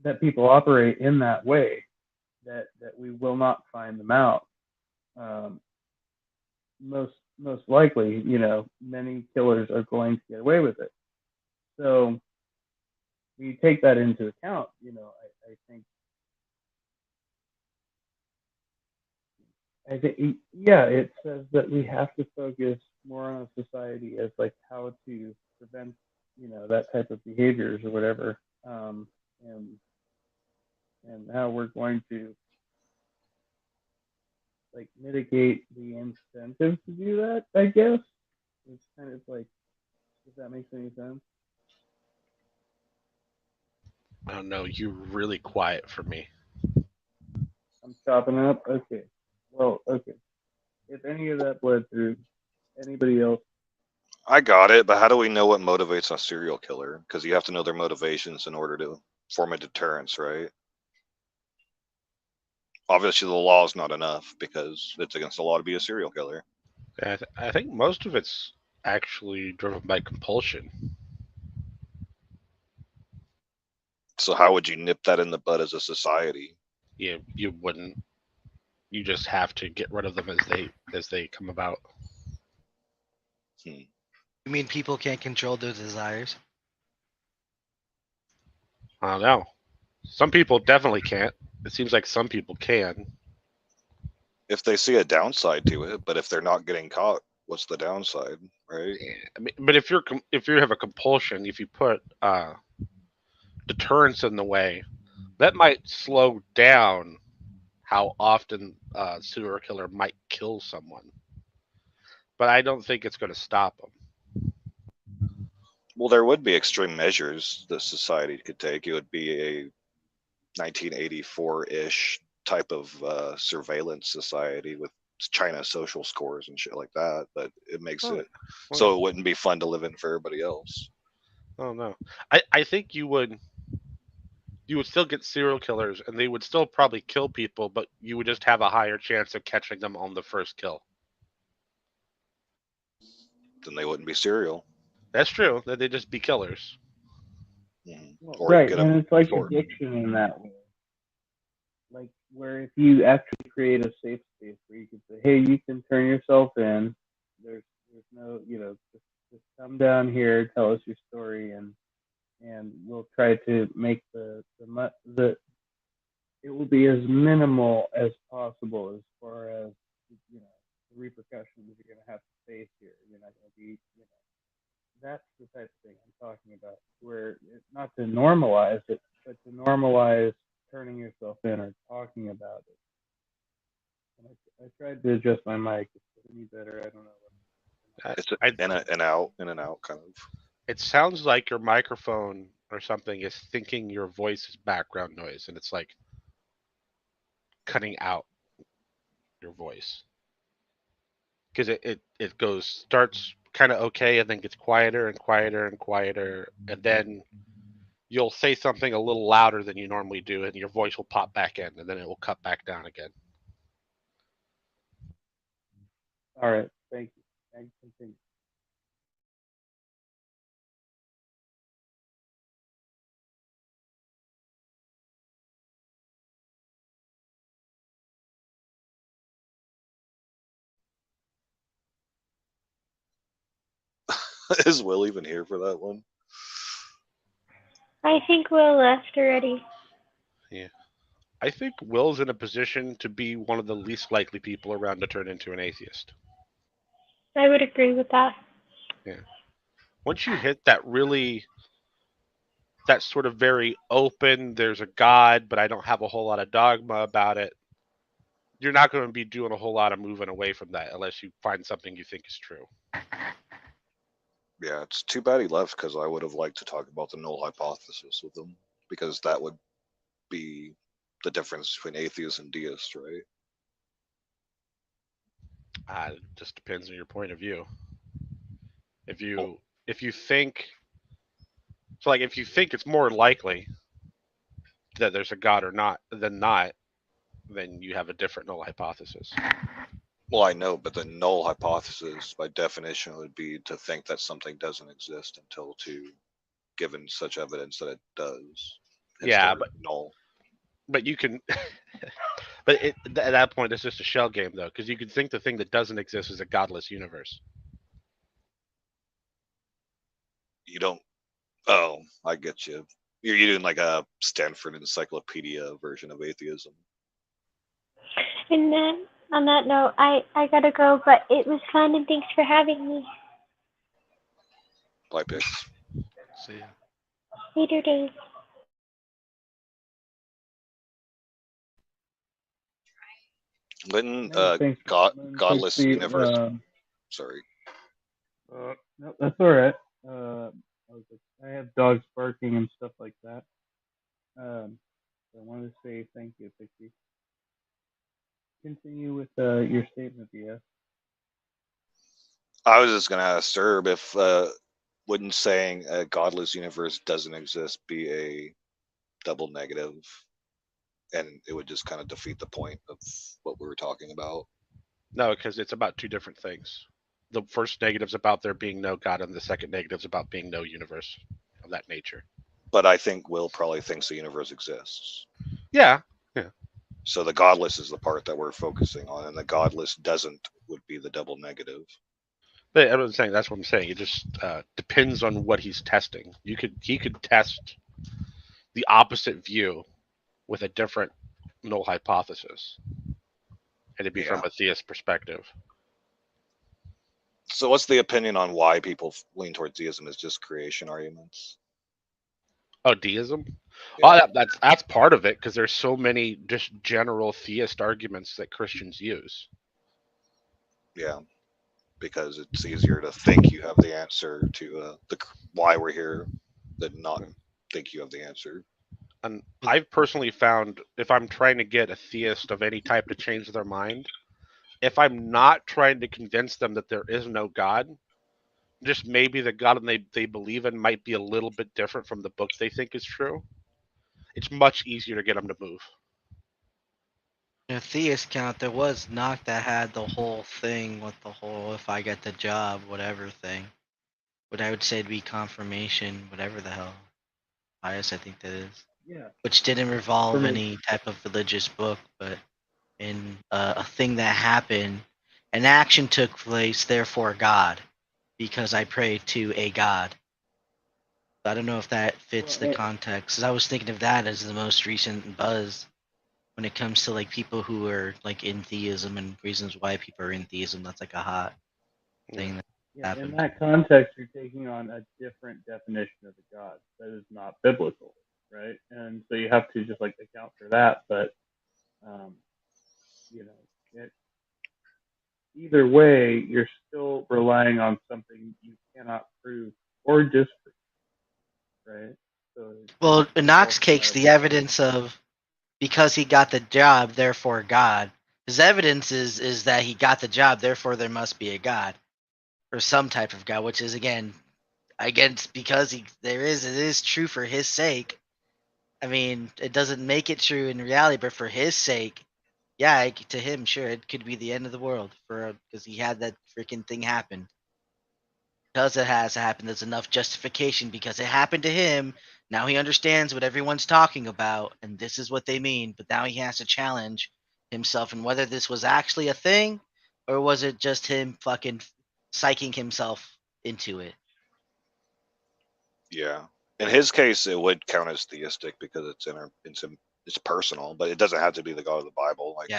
that people operate in that way, that we will not find them out. Most likely, many killers are going to get away with it. So when you take that into account, I think, yeah, it says that we have to focus more on society as like how to prevent, that type of behaviors or whatever, and how we're going to like mitigate the incentive to do that. I guess it's kind of like, if that makes any sense. I don't know. You're really quiet for me. I'm chopping up. Okay. Well, okay. If any of that bled through, anybody else? I got it, but how do we know what motivates a serial killer? Because you have to know their motivations in order to form a deterrence, right? Obviously, the law is not enough because it's against the law to be a serial killer. I think most of it's actually driven by compulsion. So how would you nip that in the bud as a society? You wouldn't. You just have to get rid of them as they come about. You mean people can't control their desires? I don't know. Some people definitely can't. It seems like some people can. If they see a downside to it, but if they're not getting caught, what's the downside, right? I mean, but if you have a compulsion, if you put deterrence in the way, that might slow down how often a serial killer might kill someone. But I don't think it's going to stop them. Well, there would be extreme measures that society could take. It would be a 1984-ish type of surveillance society with China social scores and shit like that, but it makes it so it wouldn't be fun to live in for everybody else. Oh no, I think you would still get serial killers, and they would still probably kill people, but you would just have a higher chance of catching them on the first kill. Then they wouldn't be serial. That's true. That they'd just be killers. Or Right, get and them it's like short. addiction in that way. Like where if you actually create a safe space where you can say, hey, you can turn yourself in. There's no, just come down here, tell us your story, and we'll try to make the it will be as minimal as possible as far as the repercussions you're going to have to face here. You're not going to be, that's the type of thing I'm talking about. Where not to normalize it, but to normalize turning yourself in or talking about it. And I tried to adjust my mic. It's any better? I don't know. It's in and out kind of. It sounds like your microphone or something is thinking your voice is background noise, and it's like cutting out your voice. Because it starts kind of okay and then gets quieter and quieter and quieter, and then you'll say something a little louder than you normally do, and your voice will pop back in, and then it will cut back down again. All right, thank you. I can continue. Is Will even here for that one? I think Will left already. Yeah. I think Will's in a position to be one of the least likely people around to turn into an atheist. I would agree with that. Yeah. Once you hit that sort of very open, there's a God, but I don't have a whole lot of dogma about it, you're not going to be doing a whole lot of moving away from that unless you find something you think is true. Yeah, it's too bad he left because I would have liked to talk about the null hypothesis with him because that would be the difference between atheist and deist, right? It just depends on your point of view. If you think so, like if you think it's more likely that there's a God or not than not, then you have a different null hypothesis. Well, I know, but the null hypothesis, by definition, would be to think that something doesn't exist until given such evidence that it does. Hence Yeah, the but null. but you can, but at that point it's just a shell game though, because you could think the thing that doesn't exist is a godless universe. You don't. Oh, I get you. You're doing like a Stanford Encyclopedia version of atheism. And then on that note, I gotta go, but it was fun and thanks for having me. Bye, Pix. See ya. Later days. Linton, Thanks, Godless Steve. Universe. Sorry. No, that's all right. I have dogs barking and stuff like that. So I wanted to say thank you, Pixie. Continue with your statement, BS. I was just gonna ask Serb if wouldn't saying a godless universe doesn't exist be a double negative, and it would just kind of defeat the point of what we were talking about. No, because it's about two different things. The first negative's about there being no God, and the second negative's about being no universe of that nature. But I think Will probably thinks the universe exists. Yeah. So the godless is the part that we're focusing on, and the godless doesn't would be the double negative. But I was saying that's what I'm saying. It just depends on what he's testing. He could test the opposite view with a different null hypothesis, and it'd be from a theist perspective. So what's the opinion on why people lean towards deism? Is just creation arguments? Oh, deism? Yeah. Oh, that's part of it, because there's so many just general theist arguments that Christians use. Yeah, because it's easier to think you have the answer to the why we're here than not think you have the answer. And I've personally found if I'm trying to get a theist of any type to change their mind, if I'm not trying to convince them that there is no God, just maybe the God they believe in might be a little bit different from the book they think is true, it's much easier to get them to move. In a theist count, there was Knock that had the whole thing with the whole if I get the job, whatever thing. But I would say it'd be confirmation, whatever the hell. Bias, I think that is. Yeah. Which didn't revolve For me- any type of religious book, but in a thing that happened, an action took place, therefore God, because I prayed to a God. I don't know if that fits the context. 'Cause I was thinking of that as the most recent buzz when it comes to like people who are like in theism and reasons why people are in theism. That's like a hot thing. Yeah, in happened. that context, you're taking on a different definition of the God that is not biblical, right? And so you have to just like account for that. But either way, you're still relying on something you cannot prove or disprove, right? So Well, in Knox case, the evidence of because he got the job, therefore God. His evidence is that he got the job, therefore there must be a God, or some type of God, which is again because it is true for his sake. I mean, it doesn't make it true in reality, but for his sake, yeah, to him, sure, it could be the end of the world because he had that freaking thing happen. Because it has happened, there's enough justification because it happened to him. Now he understands what everyone's talking about, and this is what they mean. But now he has to challenge himself and whether this was actually a thing, or was it just him fucking psyching himself into it? Yeah. In his case, it would count as theistic because it's personal, but it doesn't have to be the God of the Bible, like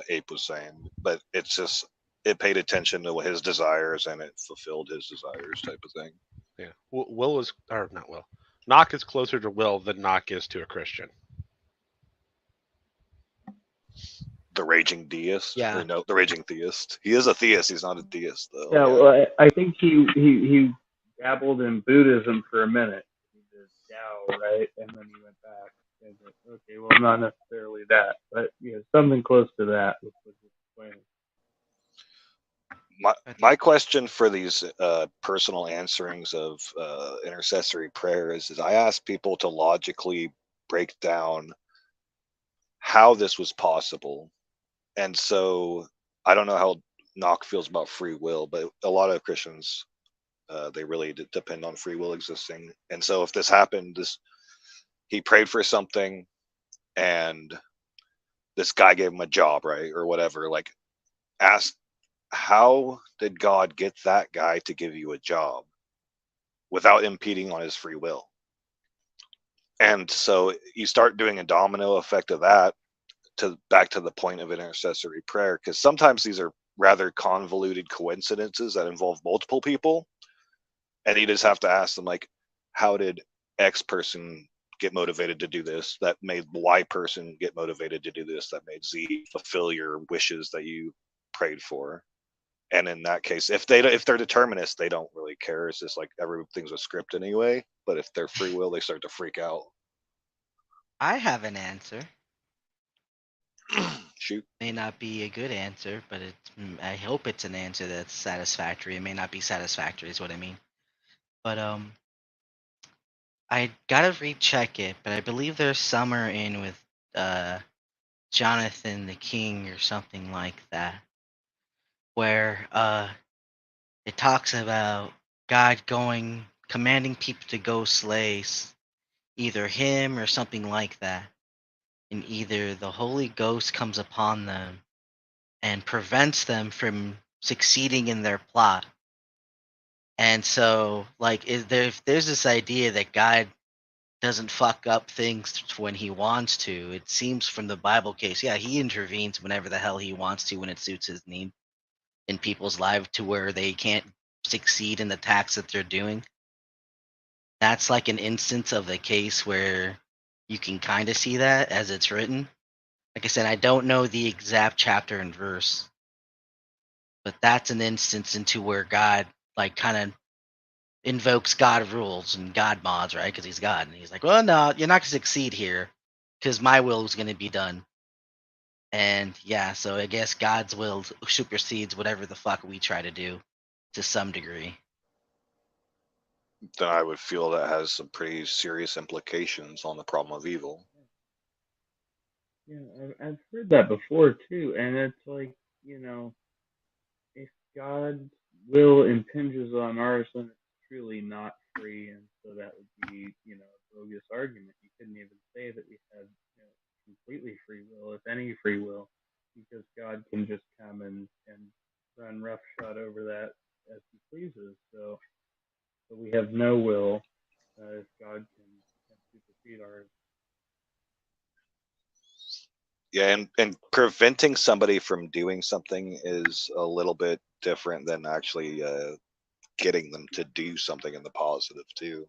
Ape was saying. But it's just it paid attention to his desires and it fulfilled his desires, type of thing. Yeah, Will is or not Will. Knock is closer to Will than Knock is to a Christian. The raging deist, Yeah. or no, the raging theist. He is a theist. He's not a deist, though. Yeah, well, I think he dabbled in Buddhism for a minute. He did Tao, right? And then he went back. Okay, well, not necessarily that, but something close to that was what you're explaining. My question for these personal answerings of intercessory prayers is I ask people to logically break down how this was possible. And so I don't know how Knock feels about free will, but a lot of Christians, they really depend on free will existing. And so if this happened, he prayed for something and this guy gave him a job, right? Or whatever. Like, ask, how did God get that guy to give you a job without impeding on his free will? And so you start doing a domino effect of that back to the point of intercessory prayer, because sometimes these are rather convoluted coincidences that involve multiple people, and you just have to ask them, like, how did X person get motivated to do this that made Y person get motivated to do this that made Z fulfill your wishes that you prayed for? And in that case, if they're determinists, they don't really care. It's just like everything's a script anyway. But if they're free will, they start to freak out. I have an answer. Shoot. May not be a good answer, but I hope it's an answer that's satisfactory. It may not be satisfactory, is what I mean. But I gotta recheck it, but I believe there's somewhere in with Jonathan the King or something like that, where it talks about God commanding people to go slay either him or something like that, and either the Holy Ghost comes upon them and prevents them from succeeding in their plot. And so, like, if there's this idea that God doesn't fuck up things when he wants to, it seems from the Bible case, yeah, he intervenes whenever the hell he wants to when it suits his need in people's lives to where they can't succeed in the tasks that they're doing. That's like an instance of the case where you can kind of see that as it's written. Like I said, I don't know the exact chapter and verse, but that's an instance into where God like kind of invokes God rules and God mods, right? Because he's God, and he's like, well, no, you're not gonna succeed here because my will is gonna be done. And yeah, so I guess God's will supersedes whatever the fuck we try to do to some degree. Then I would feel that has some pretty serious implications on the problem of evil. Yeah, I've heard that before too, and it's like, if God's will impinges on ours, then it's truly not free, and so that would be, a bogus argument. You couldn't even say that we had, completely free will, if any free will, because God can just come and run roughshod over that as he pleases. So we have no will if God can supersede ours. Yeah, and preventing somebody from doing something is a little bit different than actually getting them to do something in the positive too.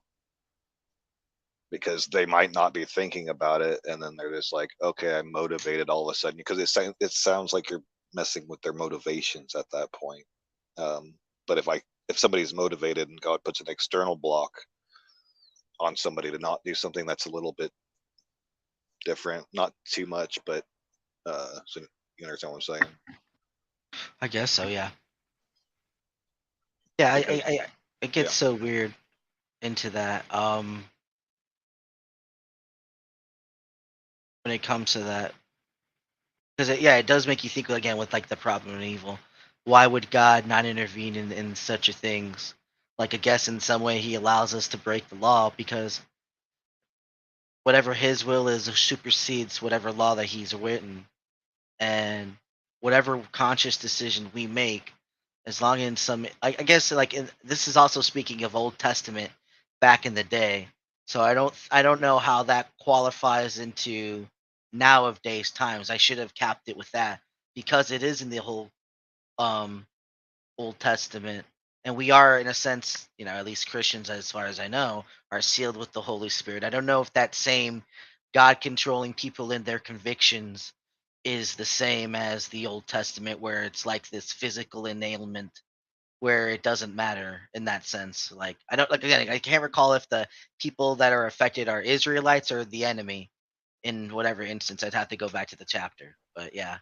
Because they might not be thinking about it, and then they're just like, okay, I'm motivated all of a sudden, because it sounds like you're messing with their motivations at that point. But if somebody's motivated and God puts an external block on somebody to not do something that's a little bit different, not too much, but so you understand what I'm saying? I guess so, yeah. Yeah, Because- I it gets so weird into that. When it comes to that, because it does make you think again with like the problem of evil. Why would God not intervene in such a things? Like I guess in some way he allows us to break the law because whatever his will is supersedes whatever law that he's written, and whatever conscious decision we make, as long as I guess like this is also speaking of Old Testament back in the day. So I don't know how that qualifies into now of days times. I should have capped it with that because it is in the whole Old Testament, and we are in a sense, at least Christians, as far as I know, are sealed with the Holy Spirit. I don't know if that same God controlling people in their convictions is the same as the Old Testament, where it's like this physical enablement where it doesn't matter in that sense. Like I don't like again, I can't recall if the people that are affected are Israelites or the enemy. in whatever instance. I'd have to go back to the chapter. But yeah.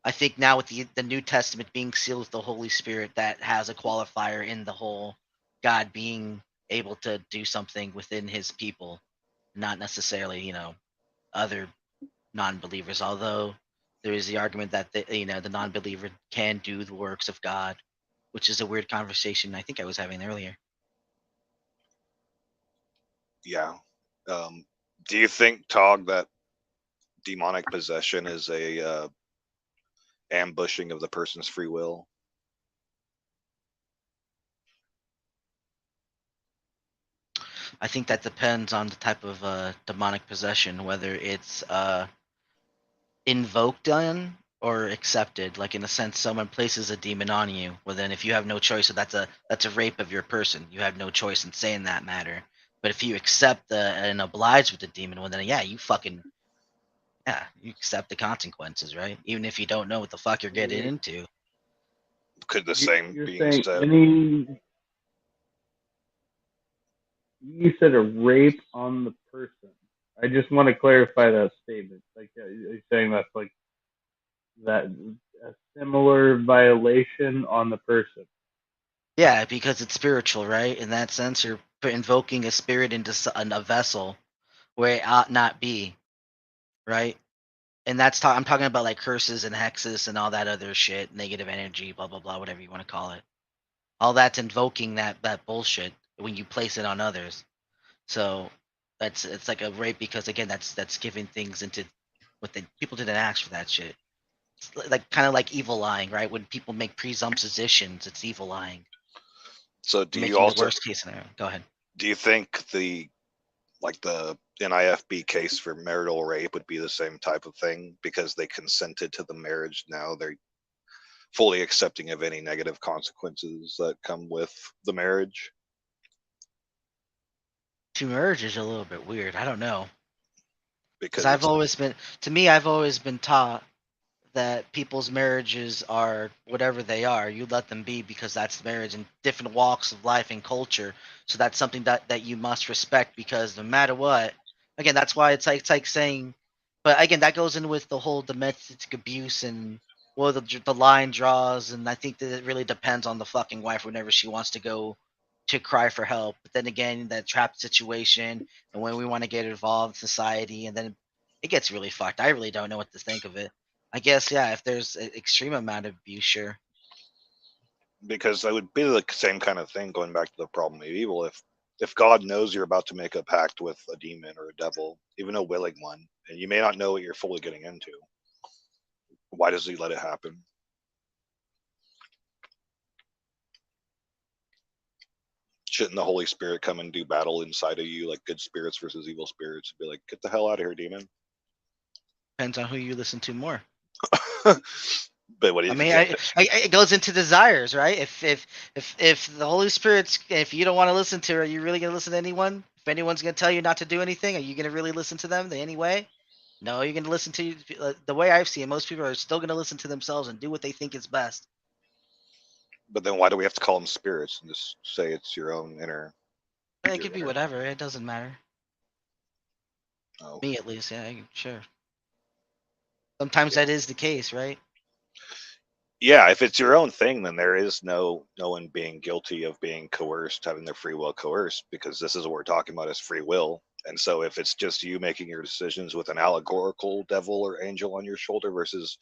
I think now with the New Testament being sealed with the Holy Spirit, that has a qualifier in the whole God being able to do something within his people, not necessarily, other non-believers. Although there is the argument that the non-believer can do the works of God, which is a weird conversation I think I was having earlier. Yeah. Do you think, Tog, that demonic possession is a ambushing of the person's free will? I think that depends on the type of demonic possession, whether it's invoked on or accepted. Like in a sense, someone places a demon on you. Well, then if you have no choice, so that's a rape of your person. You have no choice in saying that matter. But if you accept and oblige with the demon, well, then you accept the consequences, right? Even if you don't know what the fuck you're getting into. Could the same You're being saying said? you said a rape on the person. I just want to clarify that statement. Like, you're saying that's like that a similar violation on the person. Yeah, because it's spiritual, right? In that sense, you're invoking a spirit into a vessel where it ought not be, right? And I'm talking about like curses and hexes and all that other shit, negative energy, blah blah blah, whatever you want to call it. All that's invoking that bullshit when you place it on others. So it's like a rape because again, that's giving things into what people didn't ask for that shit. It's like kind of like evil lying, right? When people make presuppositions, it's evil lying. So do you Making the also worst case scenario. Go ahead. do you think the NIFB case for marital rape would be the same type of thing because they consented to the marriage? Now they're fully accepting of any negative consequences that come with the marriage. To merge is a little bit weird. I don't know. Because I've always been taught that people's marriages are whatever they are. You let them be because that's marriage in different walks of life and culture. So that's something that you must respect because no matter what, again, that's why it's like saying, but again, that goes in with the whole domestic abuse and the line draws, and I think that it really depends on the fucking wife whenever she wants to go to cry for help. But then again, that trapped situation, and when we want to get involved in society, and then it gets really fucked. I really don't know what to think of it. I guess yeah. If there's an extreme amount of abuse, sure. because that would be the same kind of thing going back to the problem of evil. If God knows you're about to make a pact with a demon or a devil, even a willing one, and you may not know what you're fully getting into, why does he let it happen? Shouldn't the Holy Spirit come and do battle inside of you, like good spirits versus evil spirits? Be like, get the hell out of here, demon. Depends on who you listen to more. But what do you I mean, think? it goes into desires, right? If the Holy Spirit's, if you don't want to listen to her, are you really gonna listen to anyone? If anyone's gonna tell you not to do anything, are you gonna really listen to them anyway? No, you're gonna listen to the way I've seen. Most people are still gonna listen to themselves and do what they think is best. But then why do we have to call them spirits and just say it's your own inner? It could be whatever. It doesn't matter. Oh. Me at least, yeah, sure. Sometimes that is the case, right? Yeah, if it's your own thing, then there is no one being guilty of being coerced, having their free will coerced, because this is what we're talking about is free will. And so if it's just you making your decisions with an allegorical devil or angel on your shoulder versus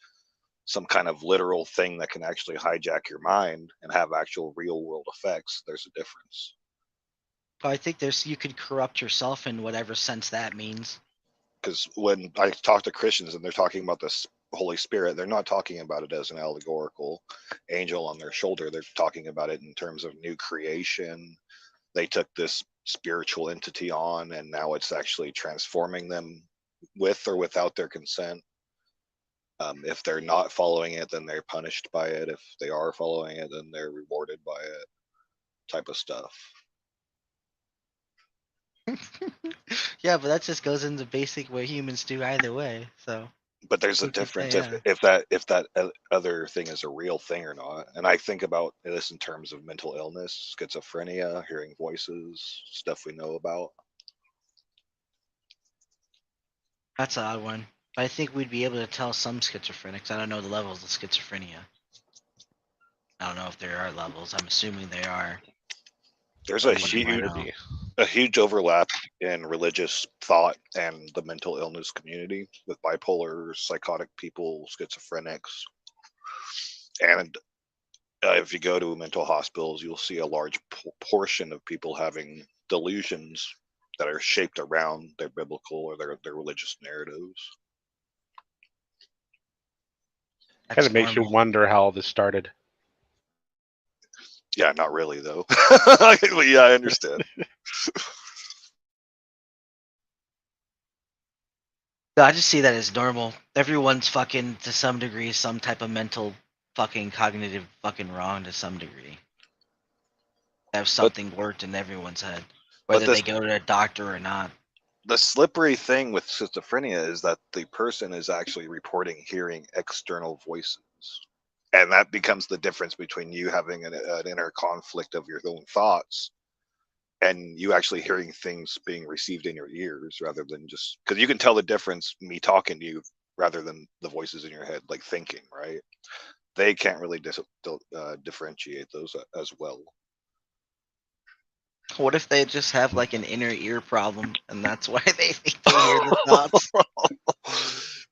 some kind of literal thing that can actually hijack your mind and have actual real world effects, there's a difference. I think you could corrupt yourself in whatever sense that means. Because when I talk to Christians and they're talking about this Holy Spirit, they're not talking about it as an allegorical angel on their shoulder. They're talking about it in terms of new creation. They took this spiritual entity on, and now it's actually transforming them with or without their consent. If they're not following it, then they're punished by it. If they are following it, then they're rewarded by it. Type of stuff. Yeah, but that just goes into basic what humans do either way. So. But there's a difference if that other thing is a real thing or not. And I think about this in terms of mental illness, schizophrenia, hearing voices, stuff we know about. That's an odd one. I think we'd be able to tell some schizophrenics. I don't know the levels of schizophrenia. I don't know if there are levels. I'm assuming they are. There's I a think Wouldn't there want huge, to might know. be. a huge overlap in religious thought and the mental illness community with bipolar, psychotic people, schizophrenics, and if you go to mental hospitals, you'll see a large portion of people having delusions that are shaped around their biblical or their religious narratives. Kind That's of makes you normal. wonder how all this started. Yeah, not really though. But yeah, I understand. No, I just see that as normal. Everyone's fucking to some degree, some type of mental fucking cognitive fucking wrong to some degree. Have But something worked in everyone's head, but whether they go to a doctor or not. the slippery thing with schizophrenia is that the person is actually reporting hearing external voices. And that becomes the difference between you having an inner conflict of your own thoughts and you actually hearing things being received in your ears rather than just because you can tell the difference me talking to you rather than the voices in your head, like thinking, right? They can't really differentiate those as well. What if they just have like an inner ear problem and that's why they think they hear the thoughts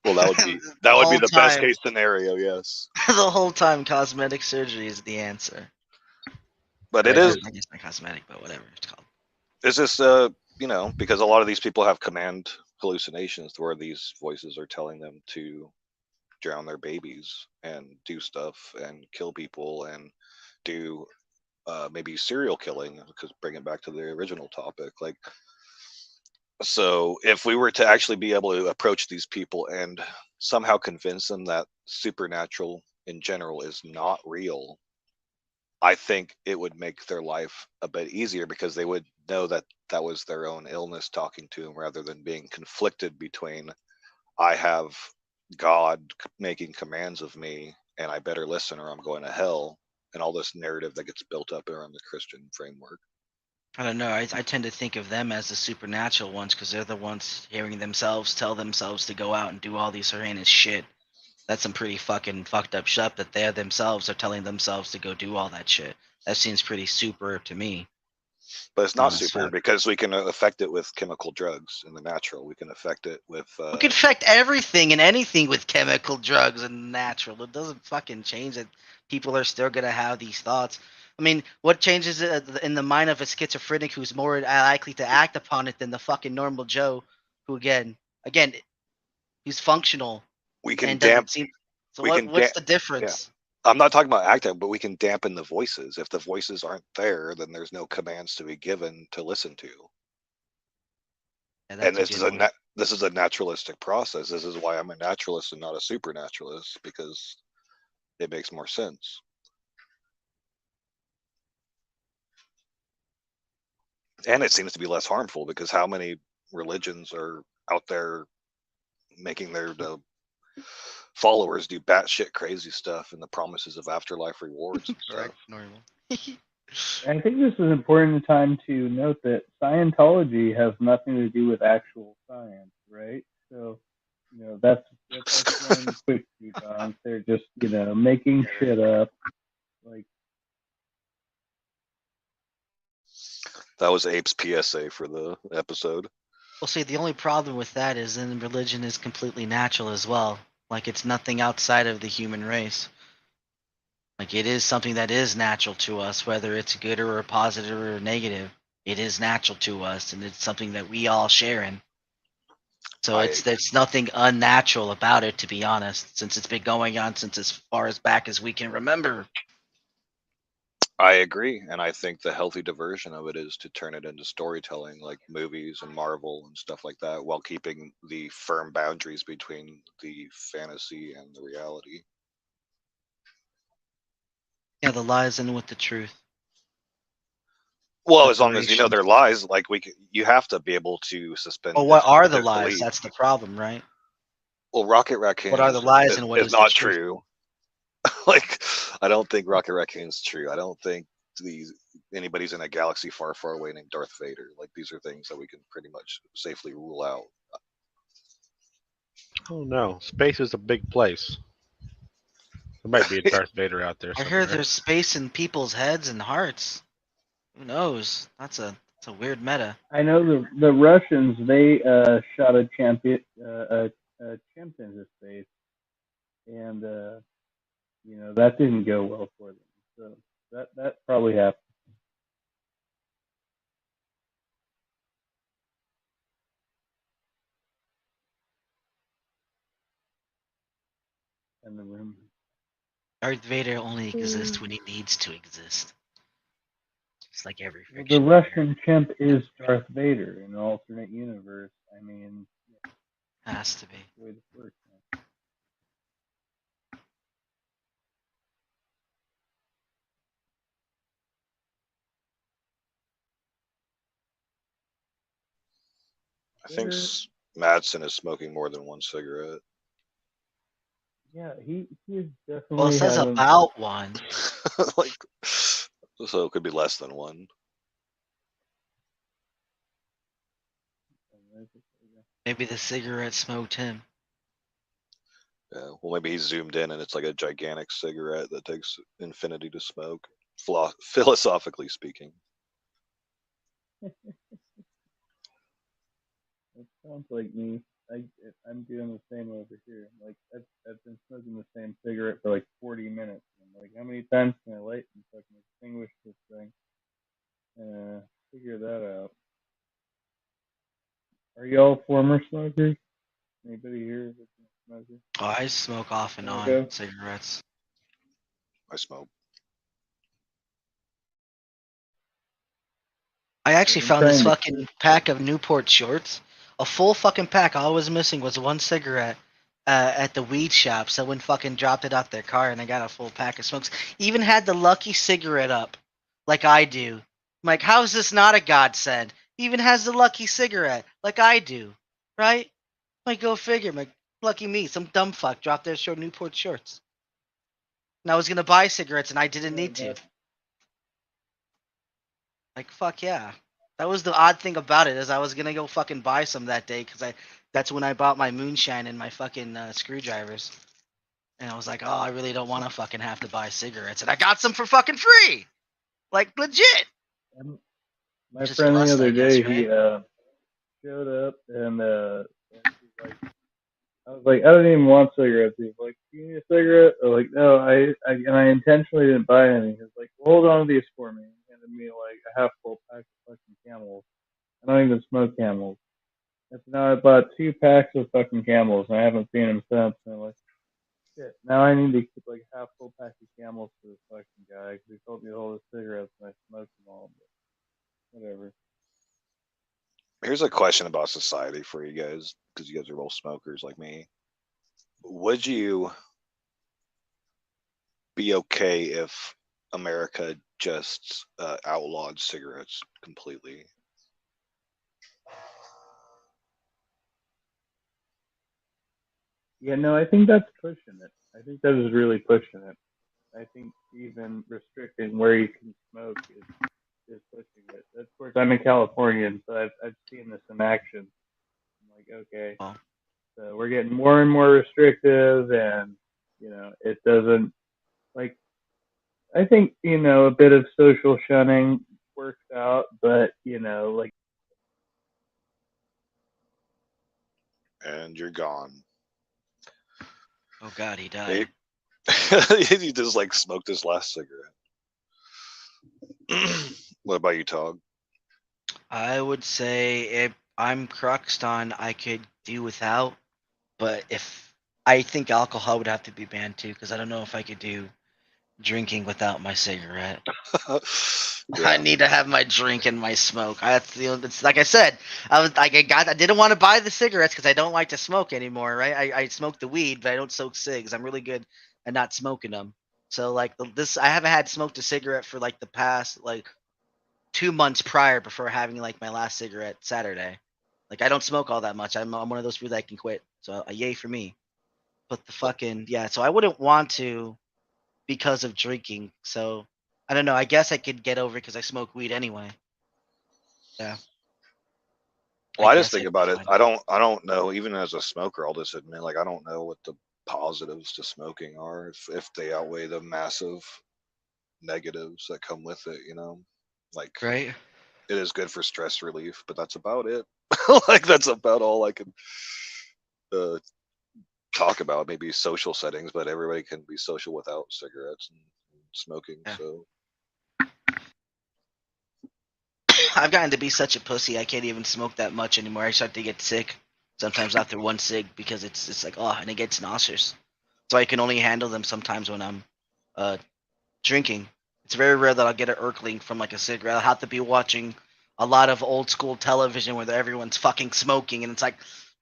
Well, that would the be whole the best time? case scenario, yes. The whole time, cosmetic surgery is the answer. But Or it I is guess, I guess not cosmetic, but whatever it's called. it's just because a lot of these people have command hallucinations where these voices are telling them to drown their babies and do stuff and kill people and do maybe serial killing, because bring it back to the original topic, like, so if we were to actually be able to approach these people and somehow convince them that supernatural in general is not real, I think it would make their life a bit easier because they would know that that was their own illness talking to them rather than being conflicted between I have God making commands of me and I better listen or I'm going to hell, and all this narrative that gets built up around the Christian framework. I don't know. I tend to think of them as the supernatural ones because they're the ones hearing themselves tell themselves to go out and do all these horrendous shit. That's some pretty fucking fucked up shit that they themselves are telling themselves to go do all that shit. That seems pretty super to me. But it's not Honest super fuck. because we can affect it with chemical drugs in the natural. We can affect it with We can affect everything and anything with chemical drugs and natural. It doesn't fucking change it. People are still gonna have these thoughts. I mean, what changes it in the mind of a schizophrenic who's more likely to act upon it than the fucking normal Joe, who again, he's functional we can and damp doesn't seem. So we can what's the yeah. difference? I'm not talking about acting, but we can dampen the voices. If the voices aren't there, then there's no commands to be given to listen to. Yeah, And that's a good one. this is a naturalistic process. This is why I'm a naturalist and not a supernaturalist, because it makes more sense. And it seems to be less harmful because how many religions are out there making their followers do batshit crazy stuff and the promises of afterlife rewards and stuff. Correct. Normal. I think this is an important time to note that Scientology has nothing to do with actual science, right? So, that's one quick debunk. They're just, making shit up. Like, That was Ape's PSA for the episode. Well, see, the only problem with that is then religion is completely natural as well. Like it's nothing outside of the human race. Like it is something that is natural to us, whether it's good or a positive or negative. It is natural to us, and it's something that we all share in. So there's nothing unnatural about it, to be honest, since it's been going on since as far as back as we can remember. I agree, and I think the healthy diversion of it is to turn it into storytelling, like movies and Marvel and stuff like that, while keeping the firm boundaries between the fantasy and the reality. Yeah, the lies in with the truth. Well, as long as you know Separation. they're lies, like you have to be able to suspend. Well, what are the lies? disbelief. That's the problem, right? Well, Rocket Raccoon What are the lies and what is is the not truth? true. Like, I don't think Rocket Raccoon's true. I don't think anybody's in a galaxy far, far away named Darth Vader. Like, these are things that we can pretty much safely rule out. Oh no, space is a big place. There might be a Darth Vader out there I somewhere. heard there's space in people's heads and hearts. Who knows? That's a weird meta. I know the Russians, they shot a chimp into space, and you know, that didn't go well for them. So that probably happened. In the room. Darth Vader only exists when he needs to exist. Just like every Well, fiction. the Russian chimp is Darth Vader in an alternate universe. I mean, Has to be. that's the way this works. I think Vader, Madsen is smoking more than one cigarette. yeah, he is definitely Well, it says having. about one. Like, so it could be less than one. Maybe the cigarette smoked him. Yeah, well, maybe he's zoomed in and it's like a gigantic cigarette that takes infinity to smoke. Philosophically speaking. It sounds like me. I'm doing the same over here. Like I've been smoking the same cigarette for like 40 minutes. I'm like, how many times can I light and fucking extinguish this thing? Figure that out. Are y'all former smokers? Anybody here is a smoker? Oh, I smoke off and on Okay. cigarettes. I smoke. I actually I'm found this trying to fucking pack of Newport shorts. A full fucking pack. All I was missing was one cigarette at the weed shop. Someone fucking dropped it off their car and I got a full pack of smokes. Even had the lucky cigarette up, like I do. I'm like, how is this not a godsend? Even has the lucky cigarette, like I do, right? Like, go figure. Like, lucky me. Some dumb fuck dropped their short Newport shorts. And I was gonna buy cigarettes and I didn't need to. Like, fuck yeah. That was the odd thing about it, is I was gonna go fucking buy some that day because that's when I bought my moonshine and my fucking screwdrivers. And I was like, oh, I really don't want to fucking have to buy cigarettes, and I got some for fucking free, like legit. My Just friend the blessed, I other guess, day, right? he showed up and he's like, I was like, I don't even want cigarettes. He's like, you need a cigarette? I was like, no, I intentionally didn't buy any. He was like, well, hold on to these for me. He handed me like a half full pack of fucking Camels. I don't even smoke Camels. And so now I bought 2 packs of fucking Camels and I haven't seen him since. And I'm like, shit, now I need to keep like a half full pack of Camels for this fucking guy because he told me to hold his cigarettes and I smoked them all. But whatever. Here's a question about society for you guys, because you guys are both smokers like me. Would you be okay if America just outlawed cigarettes completely? Yeah, no, I think that's pushing it. I think that is really pushing it. I think even restricting where you can smoke is pushing it. Of course, I'm in California, so I've seen this in action. I'm like, okay, Oh. so we're getting more and more restrictive, and you know, it doesn't like. I think you know a bit of social shunning works out, but you know, like. And you're gone. Oh god, he died. You just like smoked his last cigarette. What about you, Tog? I would say if I'm cruxed on, I could do without, but if I think alcohol would have to be banned too, because I don't know if I could do drinking without my cigarette. I need to have my drink and my smoke. It's like I said. I was like, I didn't want to buy the cigarettes because I don't like to smoke anymore, right? I smoke the weed, but I don't smoke cigs. I'm really good at not smoking them. So like this, I haven't had smoked a cigarette for like the past like 2 months prior before having like my last cigarette Saturday. Like I don't smoke all that much. I'm one of those people that can quit. So yay for me. But the fucking yeah. So I wouldn't want to because of drinking. So I don't know. I guess I could get over it because I smoke weed anyway. Yeah. Well, I just guess think I'd about be it. fine. I don't know. Even as a smoker, I'll just admit, like, I don't know what the positives to smoking are if they outweigh the massive negatives that come with it. You know, like Right? it is good for stress relief, but that's about it. Like that's about all I can uh, talk about. Maybe social settings, but everybody can be social without cigarettes and smoking. Yeah. So I've gotten to be such a pussy. I can't even smoke that much anymore. I start to get sick sometimes after one cig because it's like and it gets nauseous. So I can only handle them sometimes when I'm uh drinking. It's very rare that I'll get an Urkling from like a cigarette. I'll have to be watching a lot of old school television where everyone's fucking smoking, and it's like,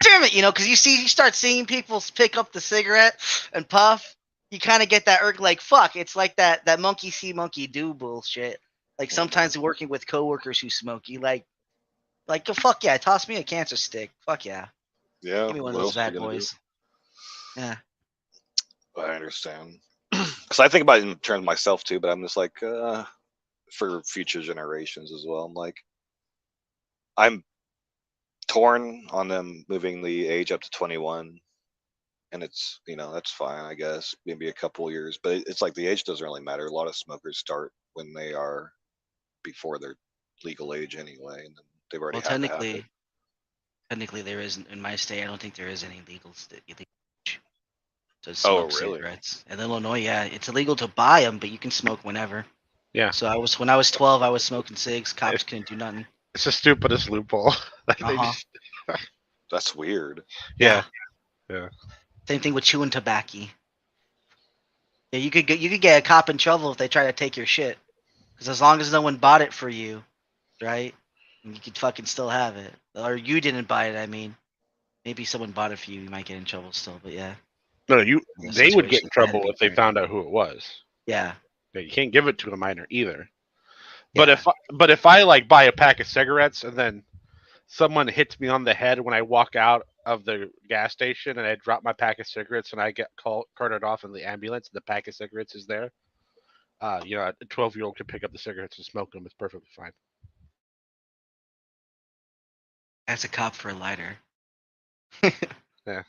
damn it, because you start seeing people pick up the cigarette and puff. You kind of get that like fuck. It's like that monkey see monkey do bullshit. Like sometimes working with coworkers who smoke, you like fuck yeah, toss me a cancer stick. Fuck yeah, yeah, give me one of what those else are you bad gonna do? boys. Yeah. I understand. Because I think about it in terms of myself too, but I'm just like, for future generations as well. I'm like, I'm torn on them moving the age up to 21, and it's that's fine, I guess, maybe a couple of years, but it's like the age doesn't really matter. A lot of smokers start when they are before their legal age anyway, and then they've already Well, had the habit. technically there isn't in my state. I don't think there is any illegal age to Oh, smoke really? cigarettes. In Illinois, yeah, it's illegal to buy them, but you can smoke whenever. Yeah. So when I was 12, I was smoking cigs. Cops couldn't do nothing. It's the stupidest loophole. Like they Uh-huh. just, That's weird. yeah. Same thing with chewing tobacco. Yeah, you could get a cop in trouble if they try to take your shit. Because as long as no one bought it for you, right? You could fucking still have it. Or you didn't buy it, I mean. Maybe someone bought it for you, you might get in trouble still, but yeah. No, In those they would get in situations, I had to trouble be if they very found careful. out who it was. Yeah. Yeah, you can't give it to a minor either. But Yeah. if I like buy a pack of cigarettes and then someone hits me on the head when I walk out of the gas station and I drop my pack of cigarettes and I get carted off in the ambulance and the pack of cigarettes is there, a 12-year-old can pick up the cigarettes and smoke them. It's perfectly fine. Ask a cop for a lighter. Yeah.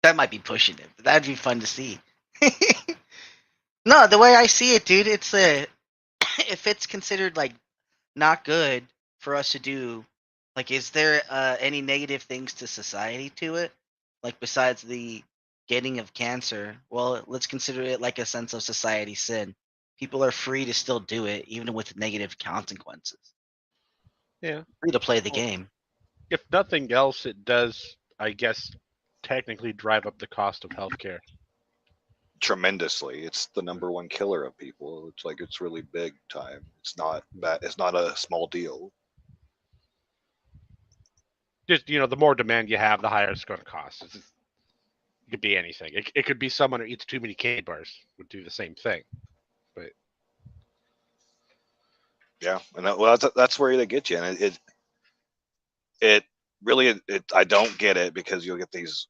That might be pushing it, but that'd be fun to see. No, the way I see it, dude, it's if it's considered like not good for us to do, like, is there any negative things to society to it? Like besides the getting of cancer, well, let's consider it like a sense of society sin. People are free to still do it, even with negative consequences. Yeah. Free to play the Well, game. If nothing else, it does, I guess, technically drive up the cost of healthcare. Tremendously. It's the number one killer of people. It's like it's really big time. It's not that. It's not a small deal. Just the more demand you have, the higher it's going to cost. It could be anything. It could be someone who eats too many candy bars would do the same thing. But Yeah, and that's where they get you, and it really I don't get it because you'll get these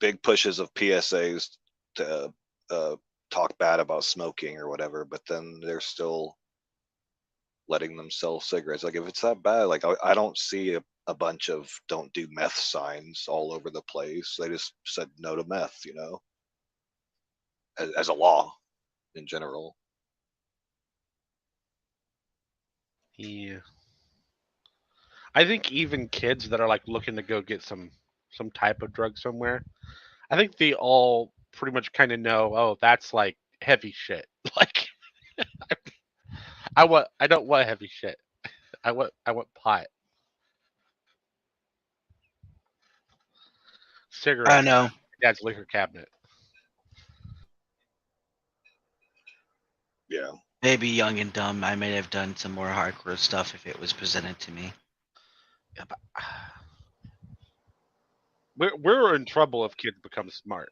big pushes of PSAs to talk bad about smoking or whatever, but then they're still letting them sell cigarettes. Like if it's that bad, like I don't see a bunch of don't do meth signs all over the place. They just said no to meth, as a law in general. yeah, I think even kids that are like looking to go get some type of drug somewhere, I think they all pretty much kind of know. Oh, that's like heavy shit. Like I don't want heavy shit. I want pot, I cigarettes, know. dad's liquor cabinet. Yeah. Maybe young and dumb, I may have done some more hardcore stuff if it was presented to me. Yeah, but we're in trouble if kids become smart.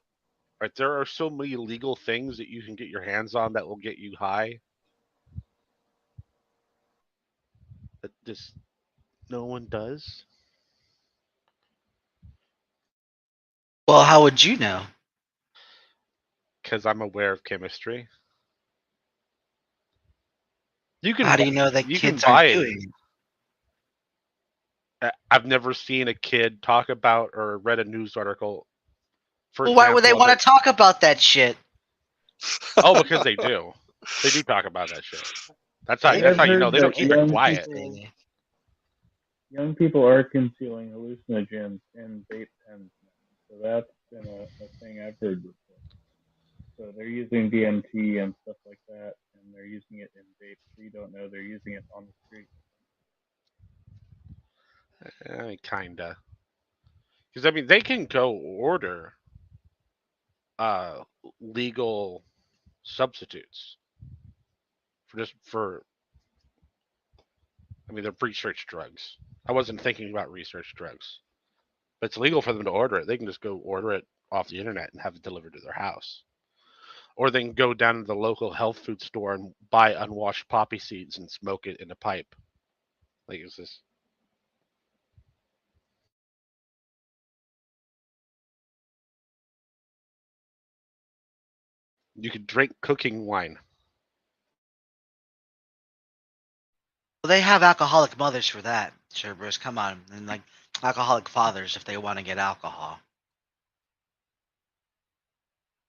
Right? There are so many legal things that you can get your hands on that will get you high. That just no one does. Well, how would you know? Because I'm aware of chemistry. You can How do buy- you know that you can kids buy aren't it. doing it? I've never seen a kid talk about or read a news article. For Well, why would they example, want to talk about that shit? Oh, because they do. They do talk about that shit. That's how. Maybe That's I've how you know heard they don't that keep it quiet. young people are consuming hallucinogens in vape pens now. So that's been a thing I've heard before. So they're using DMT and stuff like that, and they're using it in vapes. So you don't know they're using it on the street. Kinda. Because I mean, they can go order uh legal substitutes for. I mean, they're research drugs. I wasn't thinking about research drugs, but it's legal for them to order it. They can just go order it off the internet and have it delivered to their house, or they can go down to the local health food store and buy unwashed poppy seeds and smoke it in a pipe. Like, is this? You could drink cooking wine. Well, they have alcoholic mothers for that, sure, Bruce. Come on, and like alcoholic fathers if they want to get alcohol.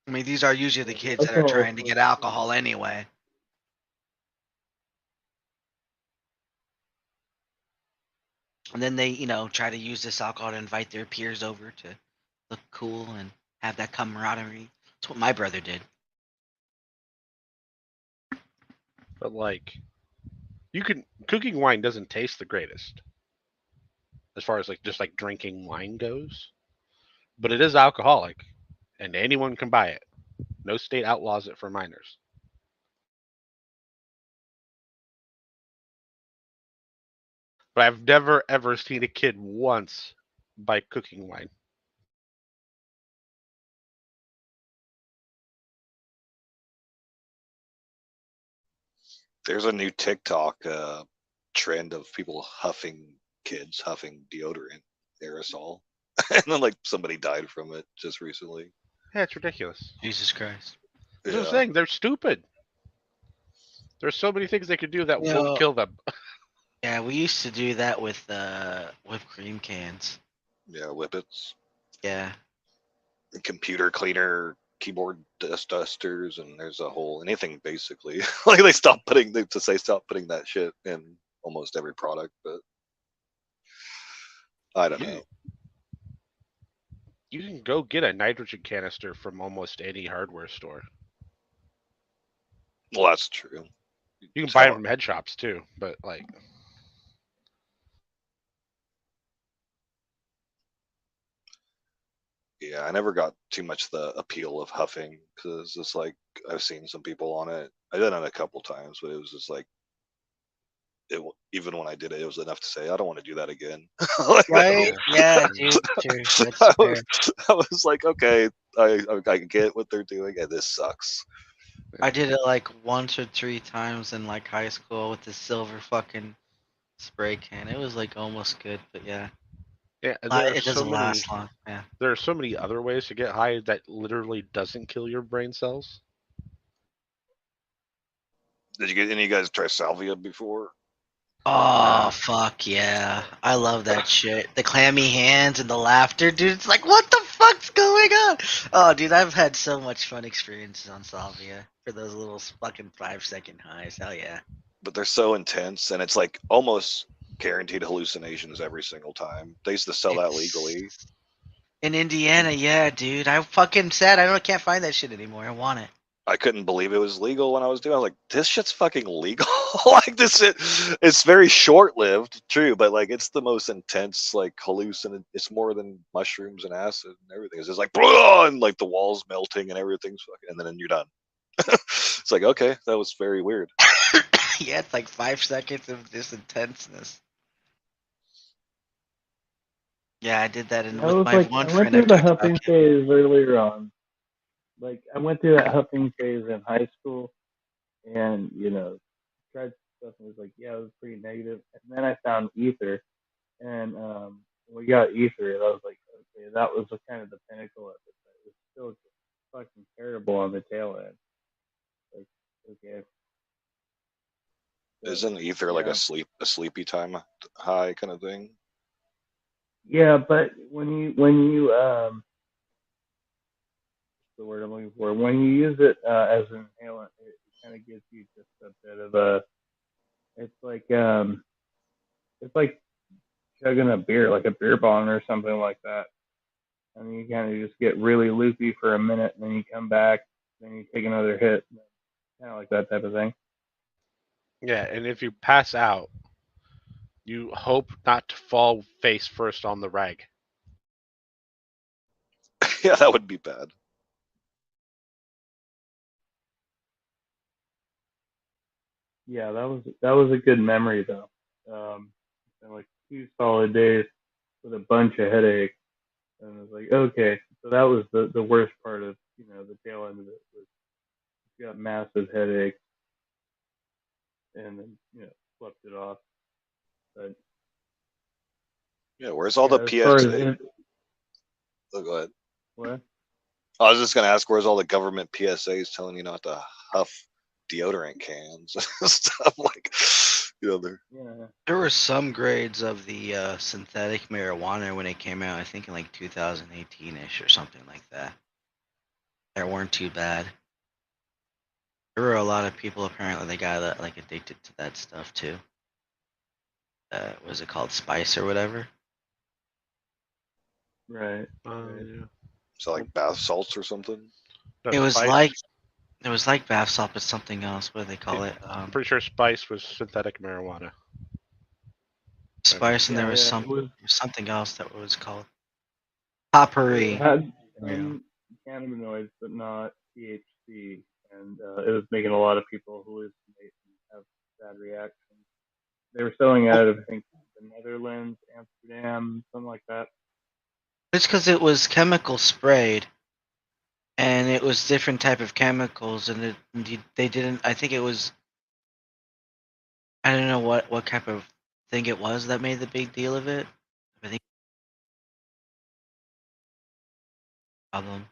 I mean, these are usually the kids that are trying to get alcohol anyway. And then they, try to use this alcohol to invite their peers over to look cool and have that camaraderie. That's what my brother did. But like, cooking wine doesn't taste the greatest as far as like just like drinking wine goes, but it is alcoholic, and anyone can buy it. No state outlaws it for minors. But I've never ever seen a kid once buy cooking wine. There's a new TikTok trend of people kids huffing deodorant aerosol, and then like somebody died from it just recently. Yeah, it's ridiculous. Jesus Christ. That's what I'm saying. They're stupid. There's so many things they could do that won't kill them. Yeah, we used to do that with whipped cream cans. Yeah, whippets. Yeah. Computer cleaner, keyboard dusters, and there's a whole anything basically. Like they stop putting that shit in almost every product, but I don't know. You can go get a nitrogen canister from almost any hardware store. Well, that's true. You can buy them from head shops too, but like. Yeah, I never got too much the appeal of huffing because it's like I've seen some people on it. I did it a couple times, but it was just like even when I did it, it was enough to say I don't want to do that again. Like, right? Yeah, dude. True. That's I was like, okay, I get what they're doing, and this sucks. I did it like once or 3 times in like high school with the silver fucking spray can. It was like almost good, but yeah. Yeah, It doesn't last long. Yeah. There are so many other ways to get high that literally doesn't kill your brain cells. Did you get any of you guys try salvia before? Oh, fuck yeah. I love that shit. The clammy hands and the laughter, dude. It's like, what the fuck's going on? Oh, dude, I've had so much fun experiences on Salvia for those little fucking 5-second highs. Hell yeah. But they're so intense, and it's like almost guaranteed hallucinations every single time. They used to sell that legally. In Indiana, yeah, dude. I fucking said I can't find that shit anymore. I want it. I couldn't believe it was legal when I was doing it. I was like, this shit's fucking legal. Like this shit, it's very short lived, true, but like it's the most intense, like hallucinant. It's more than mushrooms and acid and everything. It's just like, and like the walls melting and everything's fucking, and then you're done. It's like, okay, that was very weird. Yeah, it's like 5 seconds of this intenseness. Yeah, I did that with my one friend. I went through the huffing phase earlier on. Like I went through that huffing phase in high school, and tried stuff and was like, yeah, it was pretty negative. And then I found ether, and we got ether, and I was like, okay, that was kind of the pinnacle of it. But it was still fucking terrible on the tail end. Like, okay. So, Isn't ether like yeah. a sleepy time high kind of thing? Yeah, but when you what's the word I'm looking for? When you use it as an inhalant, it kind of gives you just a bit of a. It's like chugging a beer, like a beer bong or something like that. And you kind of just get really loopy for a minute, and then you come back, then you take another hit, kind of like that type of thing. Yeah, and if you pass out, you hope not to fall face first on the rag. Yeah, that would be bad. Yeah, that was a good memory though. It's been like 2 solid days with a bunch of headaches, and it was like, okay, so that was the worst part of the tail end of it was you got massive headaches, and then slept it off. But Yeah, where's all yeah, the as far as PSA? Oh, go ahead. what? I was just gonna ask, where's all the government PSAs telling you not to huff deodorant cans and stuff like, they're Yeah, There were some grades of the synthetic marijuana when it came out. I think in like 2018ish or something like that. That weren't too bad. There were a lot of people apparently they got like addicted to that stuff too. Was it called Spice or whatever? right. Yeah. so like bath salts or something. No, It was Spice. like bath salt, but something else. What do they call it? I'm pretty sure Spice was synthetic marijuana. Spice, and there Yeah, was it was. something else that was called It potpourri. had Yeah. some cannabinoids, but not THC, and it was making a lot of people hallucinate and have bad reactions. They were selling out of, I think, the Netherlands, Amsterdam, something like that. It's because it was chemical sprayed, and it was different type of chemicals, and they didn't. I think it was. I don't know what type of thing it was that made the big deal of it. I think problem,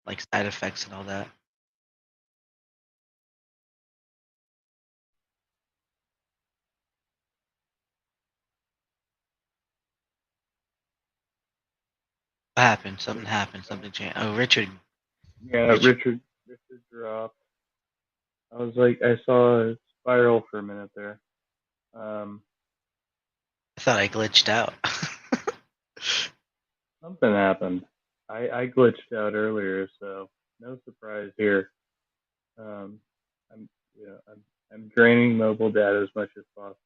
like side effects and all that. What happened? Something happened. Something changed. Oh, Richard. Yeah, Richard. Richard dropped. I was like, I saw a spiral for a minute there. I thought I glitched out. Something happened. I glitched out earlier, so no surprise here. I'm I'm draining mobile data as much as possible.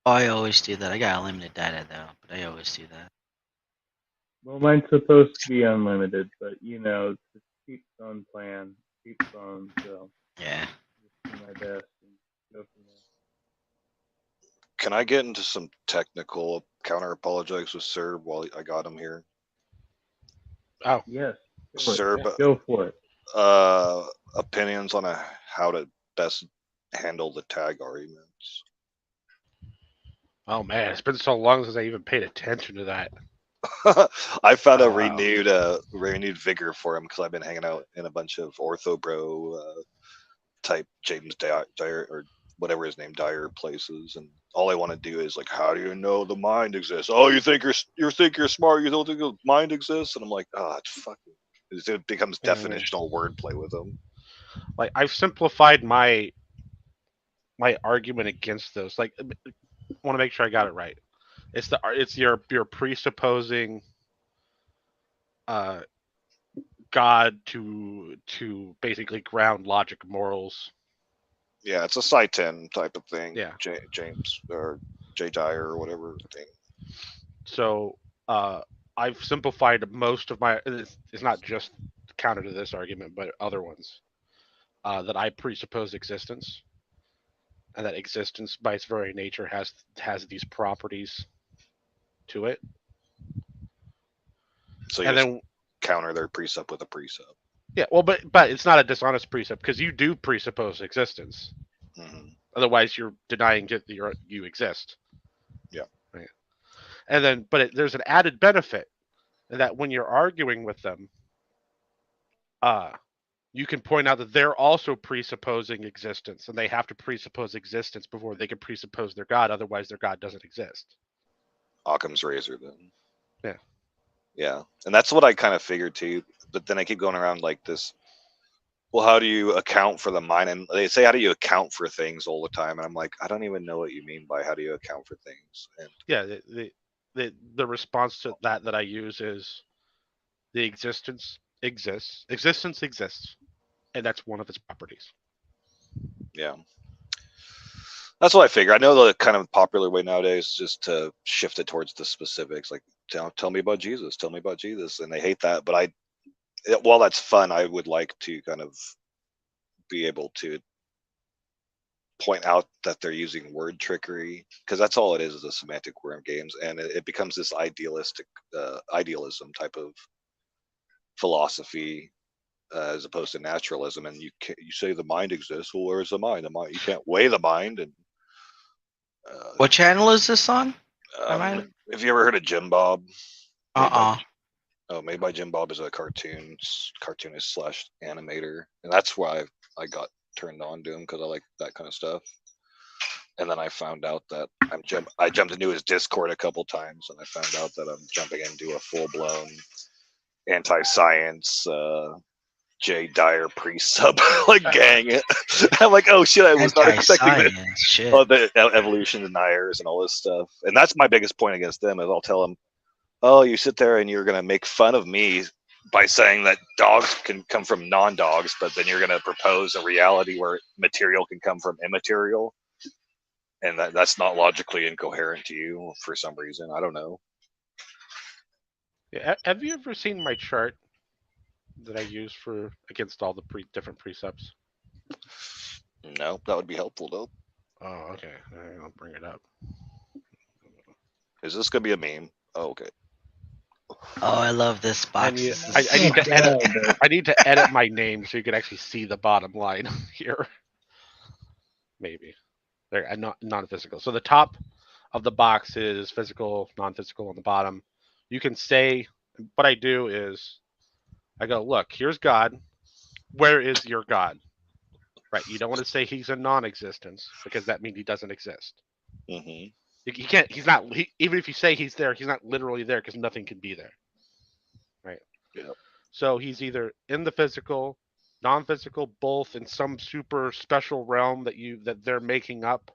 Oh, I always do that. I got unlimited data though, but I always do that. Well, mine's supposed to be unlimited, but it's a cheap phone plan, cheap phone, so Yeah. just do my best and go from there. Can I get into some technical counter apologetics with Sir while I got him here? Oh, Yes, Sir, go for it. opinions on how to best handle the tag arguments. oh man, it's been so long since I even paid attention to that. I found a Wow. renewed vigor for him because I've been hanging out in a bunch of ortho bro type James Dyer or whatever his name Dyer places, and all I want to do is like, how do you know the mind exists? Oh, you think you're smart, you don't think the mind exists? And I'm like, it's fucking. It becomes definitional wordplay with them. Like I've simplified my argument against those. Like, I want to make sure I got it right. It's you're presupposing God to basically ground logic, morals. Yeah, it's a Sci-10 type of thing. Yeah. James or J Dyer or whatever thing. So I've simplified most of my. It's not just counter to this argument, but other ones that I presuppose existence, and that existence by its very nature has these properties to it. So you then counter their precept with a precept. Yeah, well, but it's not a dishonest precept because you do presuppose existence. Mm-hmm. Otherwise, you're denying that you exist. Yeah. Right. And then, but there's an added benefit that when you're arguing with them, you can point out that they're also presupposing existence, and they have to presuppose existence before they can presuppose their God. Otherwise, their God doesn't exist. Occam's razor, then. Yeah. Yeah, and that's what I kind of figured too. But then I keep going around like this. Well, how do you account for the mind? And they say, how do you account for things all the time? And I'm like, I don't even know what you mean by how do you account for things. And Yeah, the response to that I use is the existence exists, and that's one of its properties. yeah, that's what I figure. I know the kind of popular way nowadays is just to shift it towards the specifics, like tell me about Jesus, tell me about Jesus, and they hate that. But while that's fun, I would like to kind of be able to point out that they're using word trickery, because that's all it is a semantic worm games, and it becomes this idealism type of philosophy as opposed to naturalism. And you say the mind exists. Well, where's the mind? You can't weigh the mind. And What channel is this on? have you ever heard of Jim Bob? Uh-uh. Made by Jim Bob is a cartoonist / animator, and that's why I got turned on to him, because I like that kind of stuff. And then I found out that I jumped into his Discord a couple times, and I found out that I'm jumping into a full-blown anti-science Jay Dyer pre-sub like gang. I'm like, oh shit, I was not expecting that. Shit. Oh, the evolution deniers and all this stuff. And that's my biggest point against them, is I'll tell them, oh, you sit there and you're going to make fun of me by saying that dogs can come from non-dogs, but then you're going to propose a reality where material can come from immaterial. And that's not logically incoherent to you for some reason. I don't know. Yeah, have you ever seen my chart that I use for against all the different precepts? No, that would be helpful though. Oh, okay. I'll bring it up. Is this going to be a meme? Oh, okay. Oh, I love this box. I need to edit. I need to edit my name so you can actually see the bottom line here. Maybe there, non-physical. So the top of the box is physical, non-physical on the bottom. You can say, what I do is, I go, look, here's God. Where is your God? Right. You don't want to say he's a non-existence, because that means he doesn't exist. Mm-hmm. He can't. He's not. Even if you say he's there, he's not literally there, because nothing can be there. Right. Yep. So he's either in the physical, non-physical, both, in some super special realm that they're making up,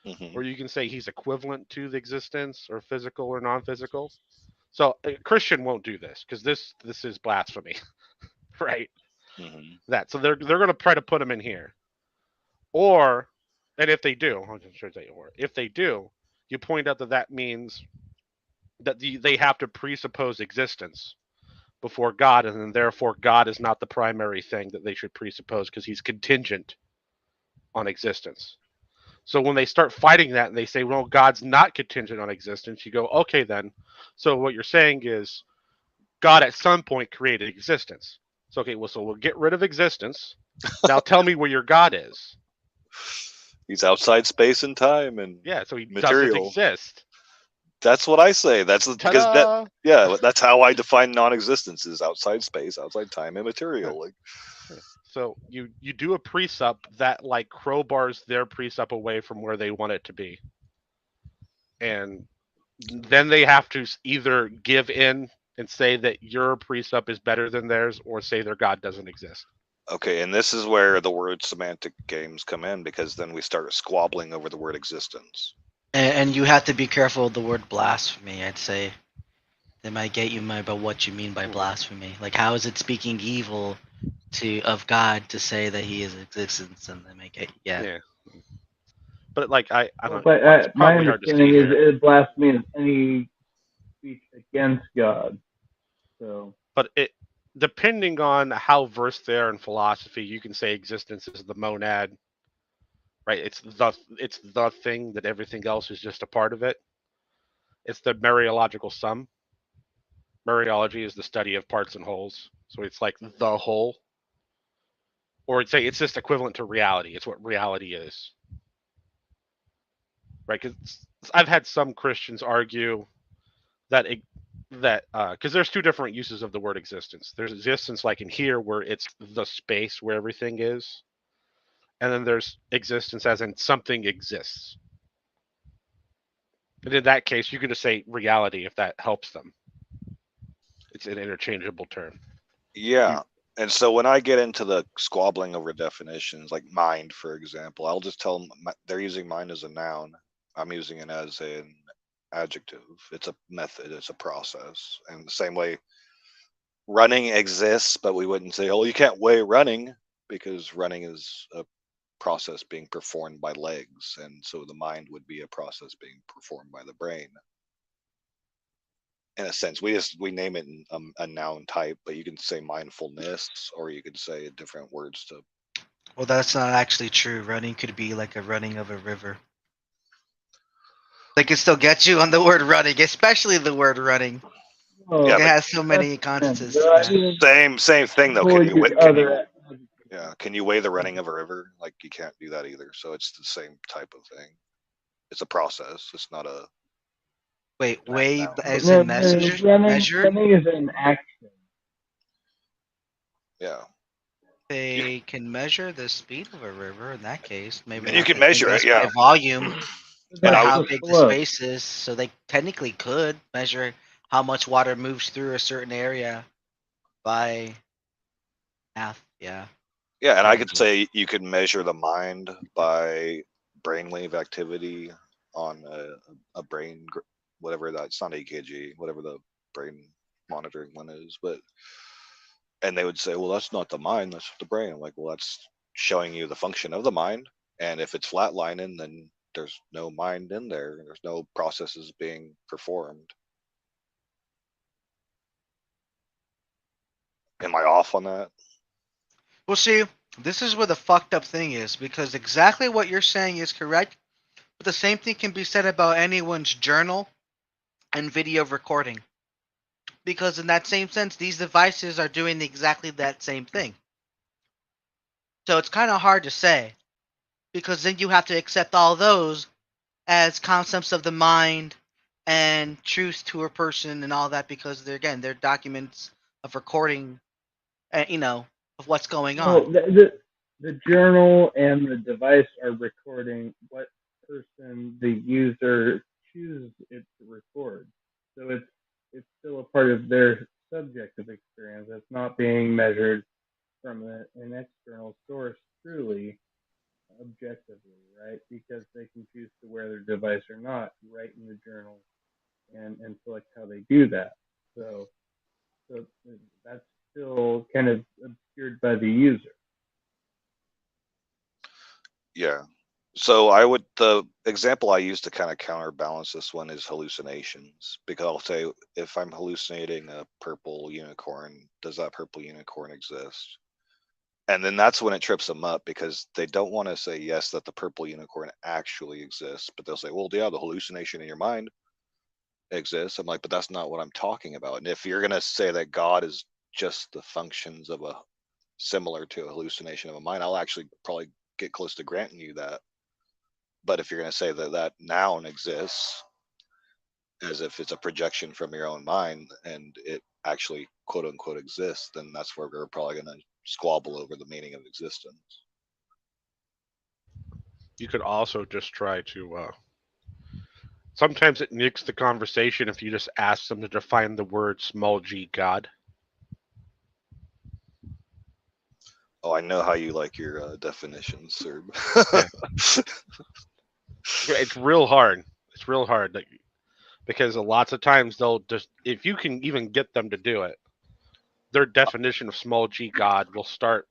Mm-hmm. or you can say he's equivalent to the existence, or physical or non-physical. So a Christian won't do this, because this is blasphemy, right? Mm-hmm. So they're going to try to put him in here, and if they do, I'm sure they or if they do, you point out that means that they have to presuppose existence before God, and then therefore God is not the primary thing that they should presuppose, because he's contingent on existence. So when they start fighting that and they say, well, God's not contingent on existence, you go, okay, then. So what you're saying is God at some point created existence. So, okay, well, so we'll get rid of existence. Now tell me where your God is. He's outside space and time and so he material. doesn't exist. That's what I say. That's because that's how I define non-existence: is outside space, outside time, and material. Like, so you do a presup that like crowbars their presup away from where they want it to be, and then they have to either give in and say that your presup is better than theirs, or say their God doesn't exist. Okay, and this is where the word semantic games come in, because then we start squabbling over the word existence. And you have to be careful with the word blasphemy, I'd say. They might get you about what you mean by blasphemy. Like, how is it speaking evil of God to say that he is existence, and they might get yeah. But like I don't. But my understanding is blasphemy is any speech against God. So. But depending on how versed they are in philosophy, you can say existence is the monad. Right, it's the thing that everything else is just a part of it. It's the Mariological sum. Mariology is the study of parts and wholes, so it's like the whole. Or I'd say it's just equivalent to reality. It's what reality is. Right, because I've had some Christians argue that that because there's two different uses of the word existence. There's existence like in here where it's the space where everything is, and then there's existence as in something exists. And in that case, you can just say reality if that helps them. It's an interchangeable term. Yeah. And so when I get into the squabbling over definitions, like mind, for example, I'll just tell them they're using mind as a noun. I'm using it as an adjective. It's a method, it's a process. And the same way running exists, but we wouldn't say, oh, you can't weigh running because running is a process being performed by legs. And so the mind would be a process being performed by the brain. In a sense, we name it a noun type, but you can say mindfulness, or you could say different words to. Well, that's not actually true. Running could be like a running of a river. They can still get you on the word running, especially the word running. Oh, Yeah, It but has so many consonants. same thing though. Or Can you, use can you other- yeah, can you weigh the running of a river? Like you can't do that either. So it's the same type of thing. It's a process. It's not a. Wait, weigh No. as No, in measure? running is an action. Yeah. They can measure the speed of a river in that case. Maybe And you not can the measure it, biggest yeah. by volume, but That's how the big the flow. space is. So they technically could measure how much water moves through a certain area by math. Yeah. Yeah, and I could Technically. say you could measure the mind by brainwave activity on a brain, whatever that. It's not EKG, whatever the brain monitoring one is, but. And they would say, well, that's not the mind, that's the brain. I'm like, well, that's showing you the function of the mind. And if it's flatlining, then there's no mind in there. There's no processes being performed. Am I off on that? Well, see, this is where the fucked up thing is because exactly what you're saying is correct, but the same thing can be said about anyone's journal and video recording. Because in that same sense, these devices are doing exactly that same thing. So it's kind of hard to say because then you have to accept all those as concepts of the mind and truth to a person and all that because they're documents of recording, of what's going No, on. the journal and the device are recording what person the user chooses it to record. So it's still a part of their subjective experience. It's not being measured from an external source truly objectively, right? Because they can choose to wear their device or not, write in the journal and select how they do that. So that's still kind of obscured by the user. Yeah. So the example I use to kind of counterbalance this one is hallucinations, because I'll say if I'm hallucinating a purple unicorn, does that purple unicorn exist? And then that's when it trips them up because they don't want to say yes that the purple unicorn actually exists, but they'll say, well, yeah, the hallucination in your mind exists. I'm like, but that's not what I'm talking about. And if you're gonna say that God is just the functions of a similar to a hallucination of a mind, I'll actually probably get close to granting you that. But if you're going to say that that noun exists as if it's a projection from your own mind and it actually quote unquote exists, then that's where we're probably going to squabble over the meaning of existence. You could also just try to. Sometimes it nicks the conversation if you just ask them to define the word small g God. Oh, I know how you like your definitions, sir. It's real hard. It's real hard because lots of times they'll just, if you can even get them to do it, their definition of small g God will start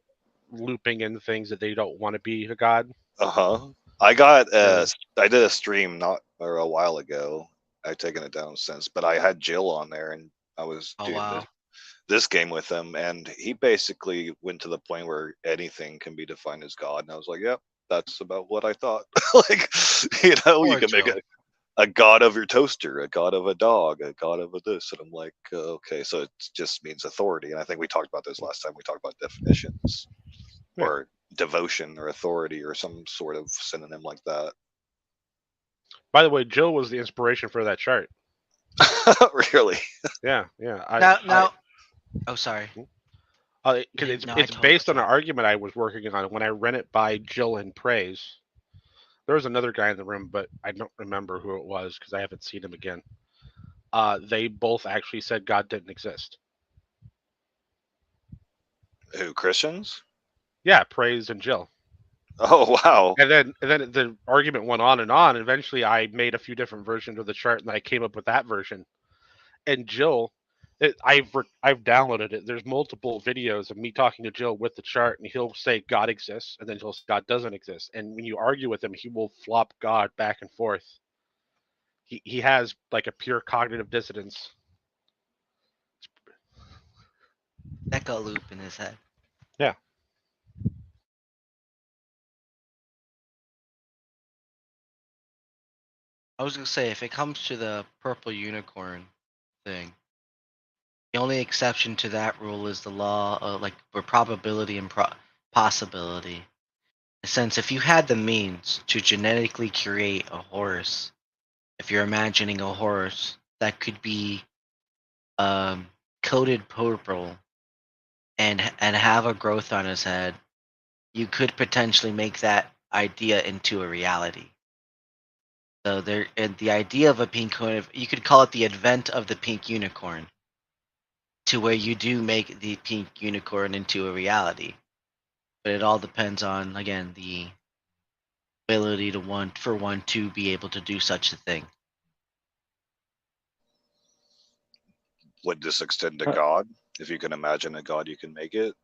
looping in things that they don't want to be a god. Uh-huh. I did a stream a while ago. I've taken it down since, but I had Jill on there and I was doing this game with him, and he basically went to the point where anything can be defined as God, and I was like, yep, that's about what I thought. Like, you can make a god of your toaster, a god of a dog, a god of a this, and I'm like, okay, so it just means authority. And I think we talked about this last time we talked about definitions or devotion or authority or some sort of synonym like that. By the way, Jill was the inspiration for that chart. Really? Yeah, yeah. Now. Oh, sorry. Because didn't- no, I it's totally based on got an you. argument I was working on when I ran it by Jill and Praise. There was another guy in the room, but I don't remember who it was because I haven't seen him again. They both actually said God didn't exist. Who, Christians? Yeah, Praise and Jill. Oh, wow. And then the argument went on, and eventually I made a few different versions of the chart, and I came up with that version. And Jill, I've downloaded it. There's multiple videos of me talking to Jill with the chart, and he'll say God exists, and then he'll say God doesn't exist. And when you argue with him, he will flop God back and forth. He has like a pure cognitive dissonance. Echo loop in his head. Yeah. I was gonna say, if it comes to the purple unicorn thing, the only exception to that rule is the law of like for probability and possibility. In a sense, if you had the means to genetically create a horse, if you're imagining a horse that could be coated purple and have a growth on his head, you could potentially make that idea into a reality. So there, and the idea of a pink unicorn, you could call it the advent of the pink unicorn, to where you do make the pink unicorn into a reality. But it all depends on, again, the ability to one to be able to do such a thing. Would this extend to Uh, God? If you can imagine a God, you can make it.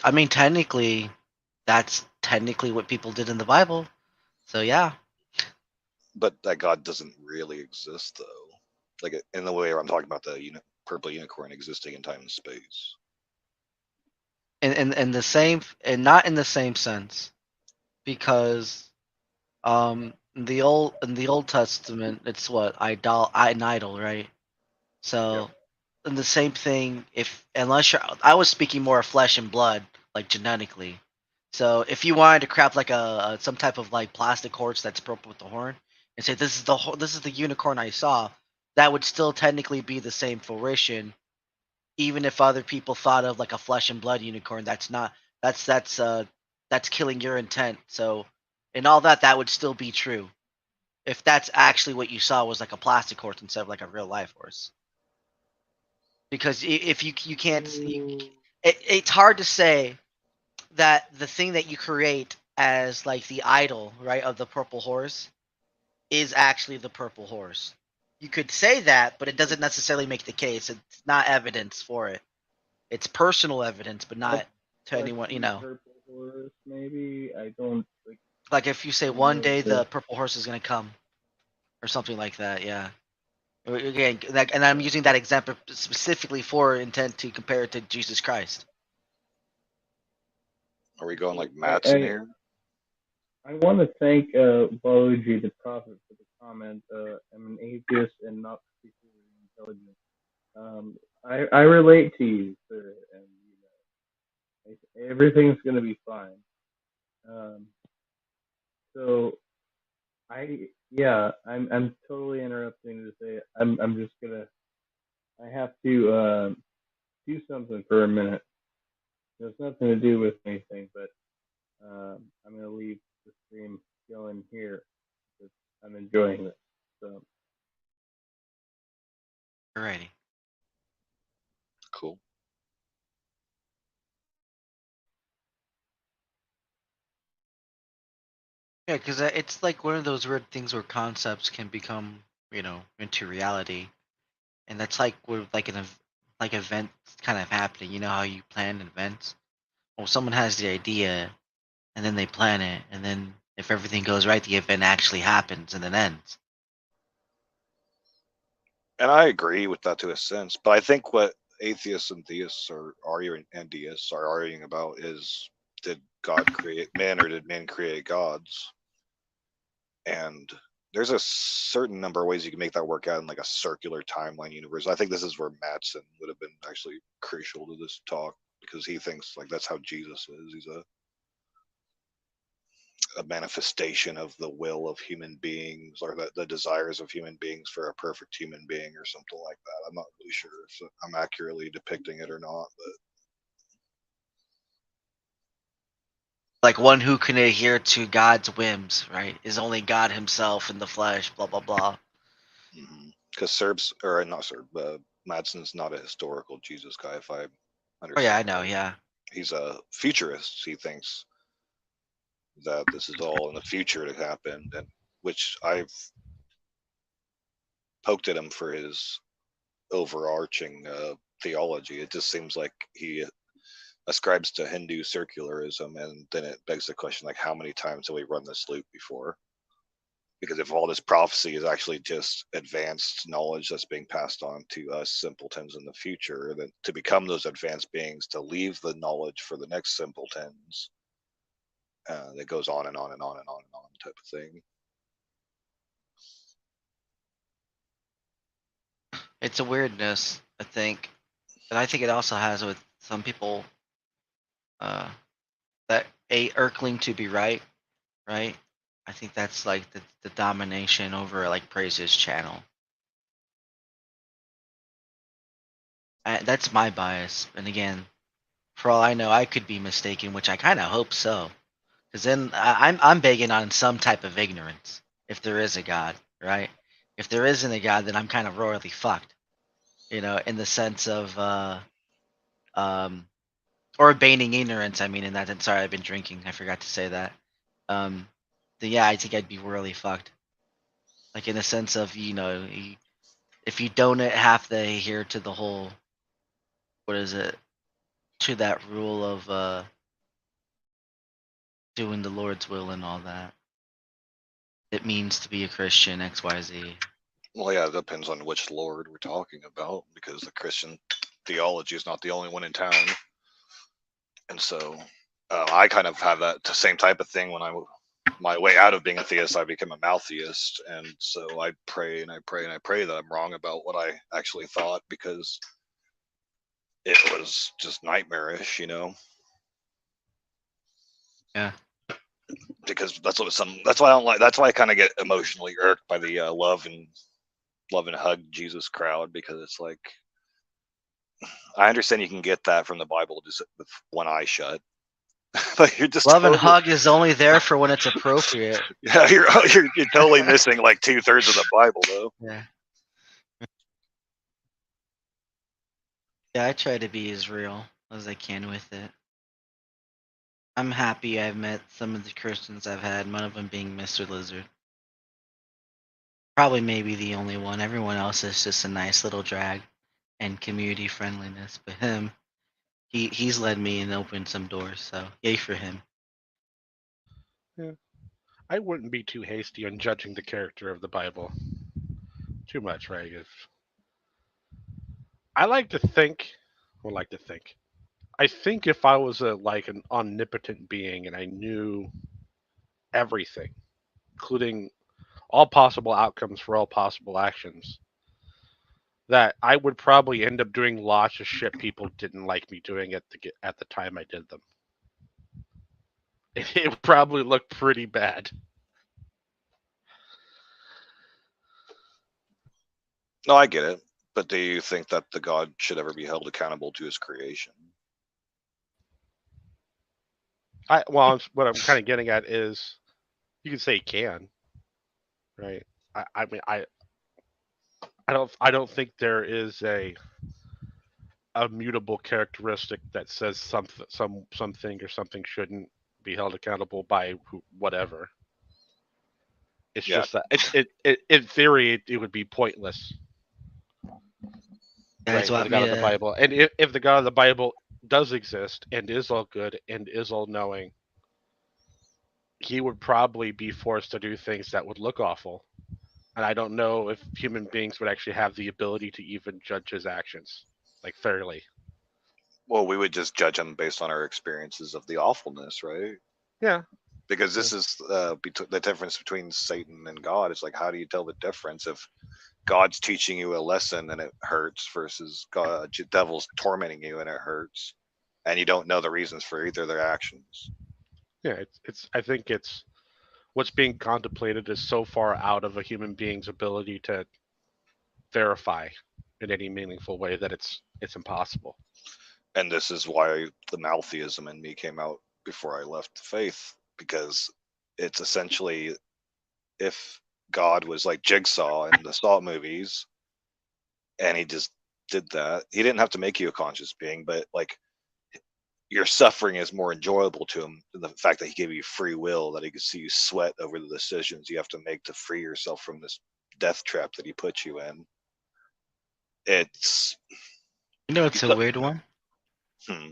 I mean, technically, that's technically what people did in the Bible. So yeah, But that God doesn't really exist, though. Like in the way I'm talking about the purple unicorn existing in time and space. in the same, and not in the same sense, because in the Old Testament, it's what an idol, right? So, and the same thing, if unless you're, I was speaking more of flesh and blood, like genetically. So if you wanted to craft like a some type of like plastic horse that's purple with the horn, and say this is the unicorn I saw, that would still technically be the same fruition, even if other people thought of like a flesh and blood unicorn. That's not that's killing your intent. So, and all that, that would still be true if that's actually what you saw was like a plastic horse instead of like a real life horse. Because if you can't, it's hard to say that the thing that you create as like the idol, right, of the purple horse is actually the purple horse. You could say that, but it doesn't necessarily make the case. It's not evidence for it. It's personal evidence, but not to anyone, you know. Purple horse, maybe. I don't Like if you say don't one know day if the purple horse is gonna come, or something like that, yeah. Again, and I'm using that example specifically for intent to compare it to Jesus Christ. Are we going like I, Matson I, here? I want to thank Baluji the Prophet for the comment. I'm an atheist and not particularly intelligent. I relate to you, sir, and everything's gonna be fine. Um, so I'm totally interrupting to say I'm just gonna I have to do something for a minute. There's nothing to do with anything, but I'm gonna leave the stream going here because I'm enjoying this. So Alrighty. Cool. Yeah, because it's like one of those weird things where concepts can become, into reality, and that's like where like like event kind of happening. You know how you plan events? Well, someone has the idea, and then they plan it, and then if everything goes right, the event actually happens and then ends. And I agree with that to a sense, but I think what atheists and theists are arguing, and deists are arguing about is, did God create men or did men create gods? And there's a certain number of ways you can make that work out in like a circular timeline universe. I think this is where Matson would have been actually crucial to this talk, because he thinks like that's how Jesus is. He's a a manifestation of the will of human beings, or the desires of human beings for a perfect human being, or something like that. I'm not really sure if I'm accurately depicting it or not, but Like one who can adhere to God's whims, right? Is only God himself in the flesh, blah blah blah. because Serb's, or not Serb, Madsen's not a historical Jesus guy, if I understand. Oh yeah, I know, right. yeah. He's a futurist. He thinks that this is all in the future to happen, and which I've poked at him for his overarching theology. It just seems like he ascribes to Hindu circularism, and then it begs the question, like, how many times have we run this loop before? Because if all this prophecy is actually just advanced knowledge that's being passed on to us simpletons in the future, then to become those advanced beings, to leave the knowledge for the next simpletons, that goes on and on and on and on and on type of thing. It's a weirdness, I think. And I think it also has with some people that cling to be right, right? I think that's like the domination over like Praise's channel. That's my bias. And again, for all I know, I could be mistaken, which I kind of hope so. Because then I'm begging on some type of ignorance, if there is a God, right? If there isn't a God, then I'm kind of royally fucked, in the sense of or feigning ignorance. I mean, in that. Sorry, I've been drinking. I forgot to say that. Then yeah, I think I'd be royally fucked. Like in the sense of if you don't have to adhere to the whole, what is it, to that rule of doing the Lord's will and all that. It means to be a Christian, XYZ. Well, yeah, it depends on which Lord we're talking about, because the Christian theology is not the only one in town. And so I kind of have that same type of thing. When my way out of being a theist, I became a maltheist. And so I pray and I pray and I pray that I'm wrong about what I actually thought, because it was just nightmarish, Yeah. Because that's why I don't like. That's why I kind of get emotionally irked by the love and hug Jesus crowd, because it's like, I understand you can get that from the Bible just with one eye shut, but you're just Love and hug is only there for when it's appropriate. Yeah, you're totally missing like 2/3 of the Bible, though. Yeah. Yeah, I try to be as real as I can with it. I'm happy I've met some of the Christians I've had, one of them being Mr. Lizard. Probably maybe the only one. Everyone else is just a nice little drag and community friendliness. But him, he's led me and opened some doors, so yay for him. Yeah. I wouldn't be too hasty on judging the character of the Bible. Too much, right? I like to think. I think if I was an omnipotent being and I knew everything, including all possible outcomes for all possible actions, that I would probably end up doing lots of shit people didn't like me doing at the time I did them. It would probably look pretty bad. No, I get it. But do you think that the God should ever be held accountable to his creation? What I'm kind of getting at is, you can say he can, right? I mean, I don't think there is a mutable characteristic that says something or something shouldn't be held accountable by whatever. It's just that in theory it would be pointless. Guys, right, for the God of the Bible. And if the God of the Bible does exist and is all good and is all knowing, he would probably be forced to do things that would look awful. And I don't know if human beings would actually have the ability to even judge his actions, like, fairly. Well, we would just judge him based on our experiences of the awfulness, right? Yeah. Because this is the difference between Satan and God. It's like, how do you tell the difference if God's teaching you a lesson and it hurts, versus devil's tormenting you and it hurts, and you don't know the reasons for either of their actions? Yeah, it's. I think it's what's being contemplated is so far out of a human being's ability to verify in any meaningful way that it's impossible. And this is why the Maltheism in me came out before I left the faith, because it's essentially, if God was like Jigsaw in the Saw movies, and he just did that, he didn't have to make you a conscious being, but like your suffering is more enjoyable to him than the fact that he gave you free will, that he could see you sweat over the decisions you have to make to free yourself from this death trap that he put you in. It's You know, it's a weird one. hmm,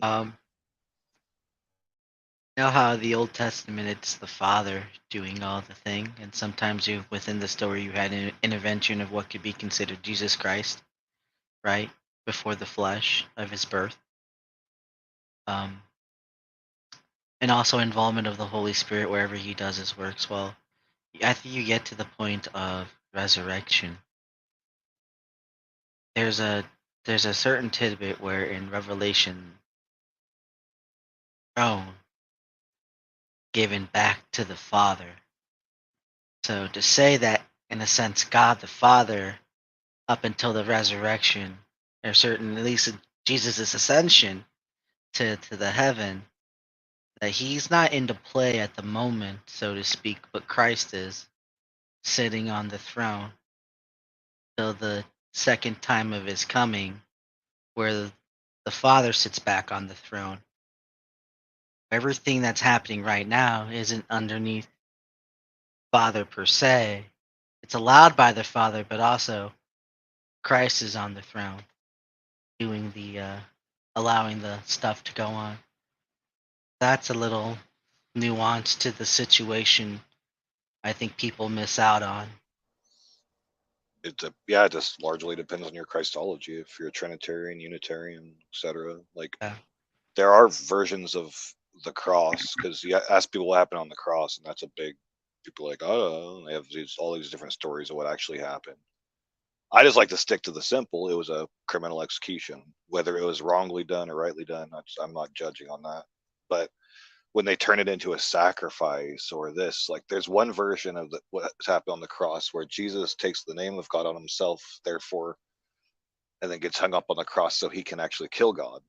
You know how the Old Testament it's the Father doing all the thing, and sometimes you within the story you had an intervention of what could be considered Jesus Christ, right before the flesh of his birth, and also involvement of the Holy Spirit wherever he does his works. Well, I think you get to the point of resurrection. There's a certain tidbit where in Revelation, throne given back to the Father. So to say that, in a sense, God the Father, up until the resurrection, or certain, at least Jesus' ascension to the heaven, that he's not into play at the moment, so to speak, but Christ is sitting on the throne till the second time of his coming, where the Father sits back on the throne. Everything that's happening right now isn't underneath Father per se. It's allowed by the Father, but also Christ is on the throne, doing the allowing the stuff to go on. That's a little nuance to the situation I think people miss out on. it just largely depends on your Christology. If you're a Trinitarian, Unitarian, etc., like Yeah. there are versions of the cross, because you ask people what happened on the cross, and that's a big, people are like, oh, they have all these different stories of what actually happened. I just like to stick to the simple. It was a criminal execution, whether it was wrongly done or rightly done. I'm not judging on that. But when they turn it into a sacrifice or this, like there's one version of what's happened on the cross where Jesus takes the name of God on himself, therefore, and then gets hung up on the cross so he can actually kill God.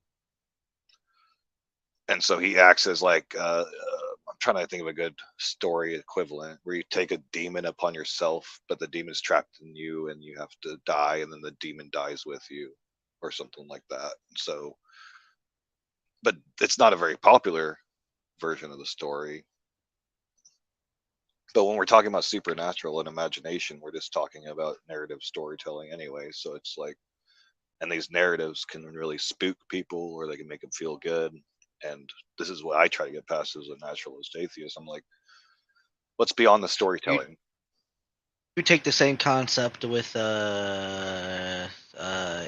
And so he acts as like, I'm trying to think of a good story equivalent where you take a demon upon yourself, but the demon's trapped in you and you have to die, and then the demon dies with you, or something like that. So, but it's not a very popular version of the story. But when we're talking about supernatural and imagination, we're just talking about narrative storytelling anyway. So it's like, and these narratives can really spook people or they can make them feel good. And this is what I try to get past as a naturalist atheist. I'm like, what's beyond the storytelling? You take the same concept with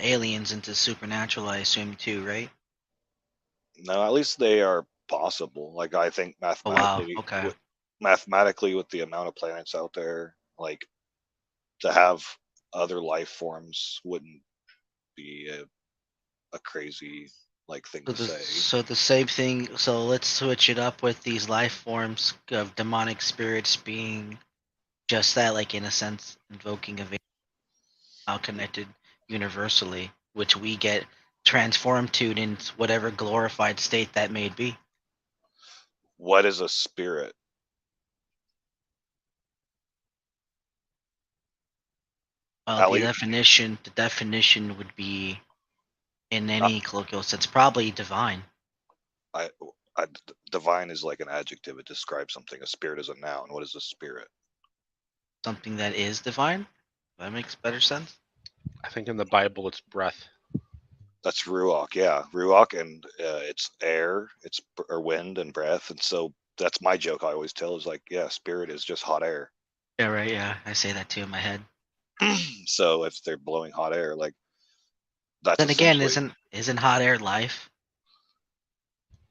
aliens into supernatural, I assume too, right? No, at least they are possible. Like I think Oh wow, mathematically, okay. mathematically, with the amount of planets out there, like to have other life forms wouldn't be a crazy like thing So to the say. so the same thing. So let's switch it up with these life forms of demonic spirits being just that, like in a sense, invoking a now connected universally, which we get transformed to in whatever glorified state that may be. What is a spirit? Well, At the least, definition would be, in any colloquial sense, probably divine. I, divine is like an adjective. It describes something. A spirit is a noun. What is a spirit? Something that is divine. That makes better sense. I think in the Bible it's breath. That's ruach. Yeah, ruach, and it's air, it's or wind and breath. And so that's my joke. I always tell is like, yeah, spirit is just hot air. Yeah, right. Yeah, I say that too in my head. So if they're blowing hot air, like that's Then again, essentially. isn't hot air life?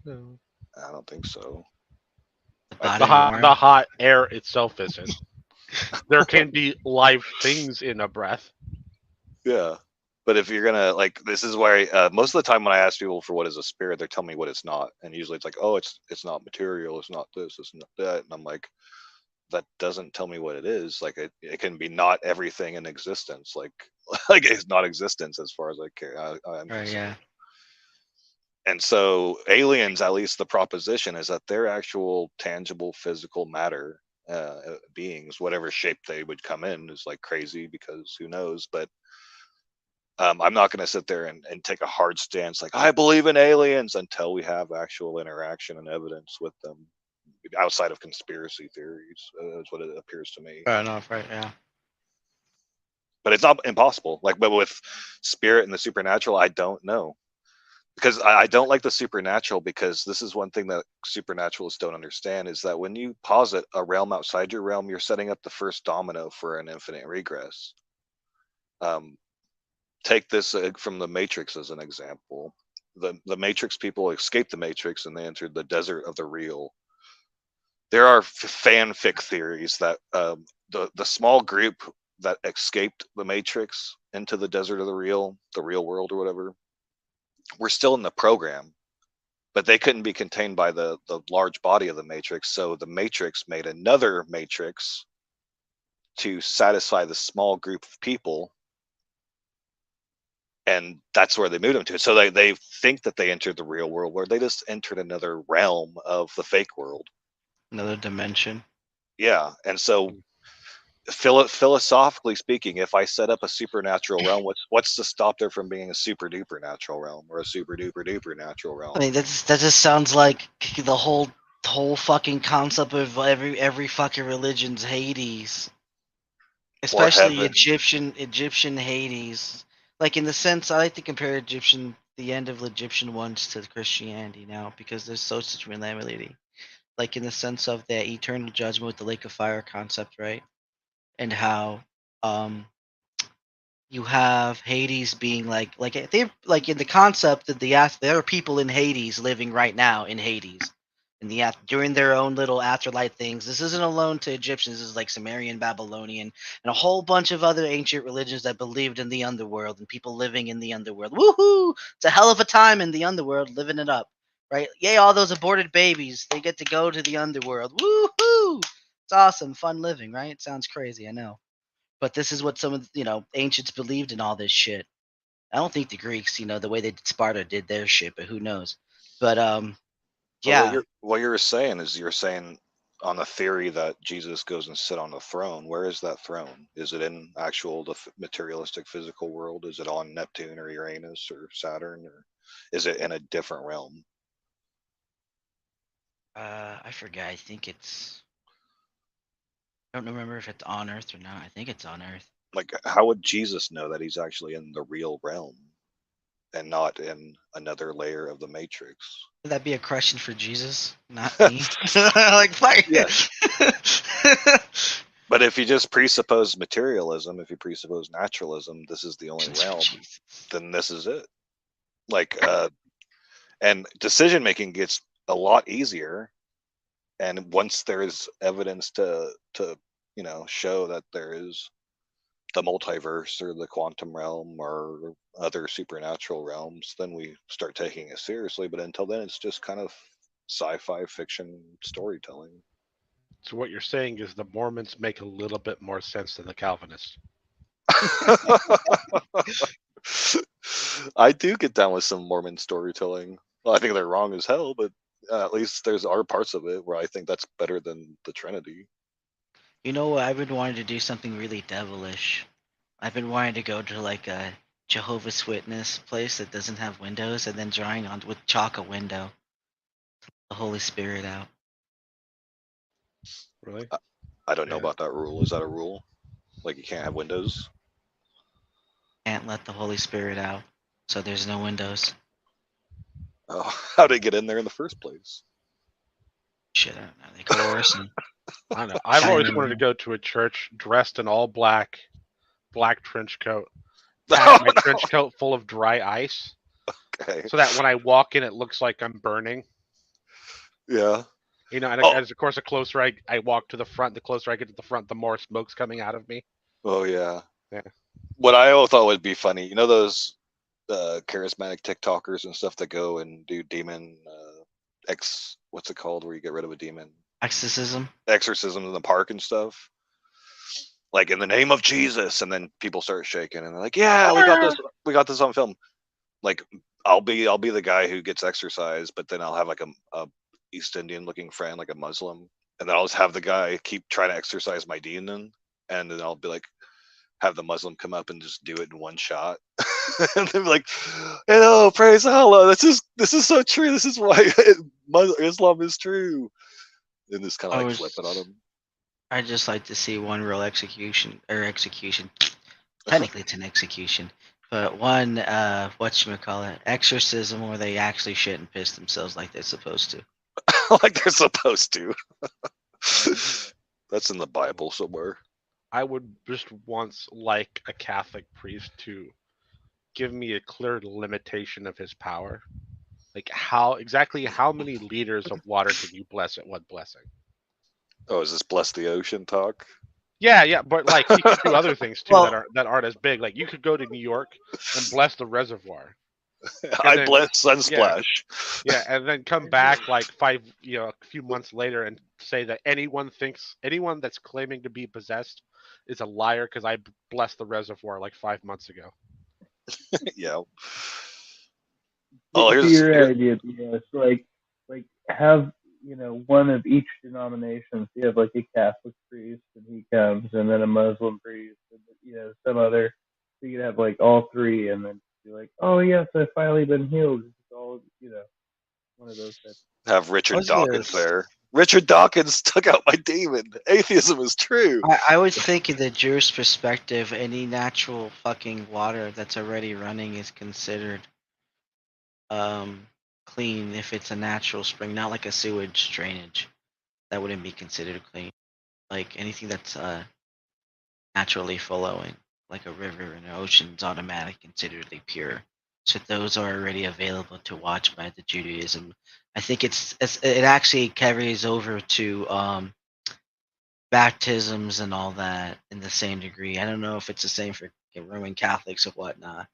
No. I don't think so. The I body think warm. The hot air itself isn't. There can be live things in a breath. yeah. But if you're gonna like, this is where most of the time when I ask people for what is a spirit, they're telling me what it's not, and usually it's like, oh, it's not material, it's not this, it's not that, and I'm like, that doesn't tell me what it is. Like it can be not everything in existence. Like like it's not existence as far as I care. I'm Right, concerned. yeah. And so aliens, at least the proposition is that they're actual tangible physical matter beings, whatever shape they would come in is like crazy because who knows, but I'm not going to sit there and take a hard stance like I believe in aliens until we have actual interaction and evidence with them outside of conspiracy theories is what it appears to me. Fair enough, right? Yeah. But it's not impossible. Like, but with spirit and the supernatural, I don't know. Because I don't like the supernatural, because this is one thing that supernaturalists don't understand, is that when you posit a realm outside your realm, you're setting up the first domino for an infinite regress. Take this from the Matrix as an example. The Matrix people escaped the Matrix and they entered the desert of the real. There are fanfic theories that the small group that escaped the Matrix into the desert of the real world or whatever, were still in the program, but they couldn't be contained by the large body of the Matrix. So the Matrix made another Matrix to satisfy the small group of people, and that's where they moved them to. So they think that they entered the real world, where they just entered another realm of the fake world, Another dimension. Yeah, and so philosophically speaking, if I set up a supernatural realm, what's to stop there from being a super duper natural realm or a super duper duper natural realm? I mean, that just sounds like the whole fucking concept of every fucking religion's Hades, especially heaven. Egyptian Hades. Like, in the sense, I like to compare the end of Egyptian ones to Christianity now, because there's such similarity. Like, in the sense of the eternal judgment with the lake of fire concept, right? And how you have Hades being like they like in the concept that there are people in Hades living right now in Hades, in the during their own little afterlife things. This isn't alone to Egyptians. This is like Sumerian, Babylonian, and a whole bunch of other ancient religions that believed in the underworld and people living in the underworld. Woohoo! It's a hell of a time in the underworld, living it up, right? Yay! All those aborted babies, they get to go to the underworld. Woohoo! It's awesome, fun living, right? It sounds crazy, I know. But this is what some of ancients believed in, all this shit. I don't think the Greeks, the way they did Sparta did their shit, but who knows? But yeah. What you're saying is you're saying on the theory that Jesus goes and sit on the throne. Where is that throne? Is it in the materialistic physical world? Is it on Neptune or Uranus or Saturn, or is it in a different realm? I forget. I think it's. I don't remember if it's on Earth or not. I think it's on Earth. Like, how would Jesus know that he's actually in the real realm and not in another layer of the Matrix? Would that be a question for Jesus, not me? Like, fuck. Yeah. But if you just presuppose materialism, if you presuppose naturalism, this is the only realm, then this is it. Like, and decision making gets a lot easier. And once there is evidence to show that there is the multiverse or the quantum realm or other supernatural realms, then we start taking it seriously. But until then, it's just kind of sci-fi fiction storytelling. So what you're saying is the Mormons make a little bit more sense than the Calvinists. I do get down with some Mormon storytelling. Well, I think they're wrong as hell, but at least there are parts of it where I think that's better than the Trinity. I've been wanting to do something really devilish. I've been wanting to go to like a Jehovah's Witness place that doesn't have windows, and then drawing on with chalk a window. The Holy Spirit out. Really? I don't know about that rule. Is that a rule? Like, you can't have windows? Can't let the Holy Spirit out, so there's no windows. Oh, how did they get in there in the first place? Shit, I don't know. They coercing. I don't know. I've always wanted to go to a church dressed in all black trench coat. Have my trench coat full of dry ice. Okay. So that when I walk in, it looks like I'm burning. Yeah. And as of course, the closer I walk to the front, the closer I get to the front, the more smoke's coming out of me. Oh yeah. Yeah. What I always thought would be funny, you know, those charismatic TikTokers and stuff that go and do demon what's it called, where you get rid of a demon Exorcism. exorcism in the park and stuff, like in the name of Jesus, and then people start shaking and they're like, "Yeah, we got this on film." Like, I'll be the guy who gets exorcised, but then I'll have like a East Indian looking friend, like a Muslim, and then I'll just have the guy keep trying to exorcise my demon, and then I'll be like, have the Muslim come up and just do it in one shot. And they're like, "Hello, praise Allah. This is so true. This is why Islam is true." And just kind of like flip it on them. I just like to see one real execution. Technically, it's an execution, but one whatchamacallit, exorcism where they actually shit and piss themselves like they're supposed to. Like they're supposed to. That's in the Bible somewhere. I would just once like a Catholic priest to give me a clear limitation of his power. Like how many liters of water can you bless at one blessing? Oh, is this bless the ocean talk? Yeah, but like he could do other things too Well- that aren't as big. Like you could go to New York and bless the reservoir. I then- bless Sunsplash. Yeah, and then come back like a few months later and say that anyone that's claiming to be possessed is a liar because I blessed the reservoir like 5 months ago. Yeah. To here's your idea, yes, like have one of each denomination. So you have like a Catholic priest, and he comes, and then a Muslim priest, and some other. So you could have like all three, and then be like, "Oh yes, I've finally been healed." It's all one of those types. have Richard What's this? Dawkins there. Richard Dawkins took out my demon. Atheism is true. I would think in the Jewish perspective, any natural fucking water that's already running is considered clean if it's a natural spring, not like a sewage drainage. That wouldn't be considered clean. Like anything that's naturally flowing, like a river and an ocean, is automatically considered pure. So those are already available to watch by the Judaism. I think it actually carries over to baptisms and all that in the same degree. I don't know if it's the same for Roman Catholics or whatnot.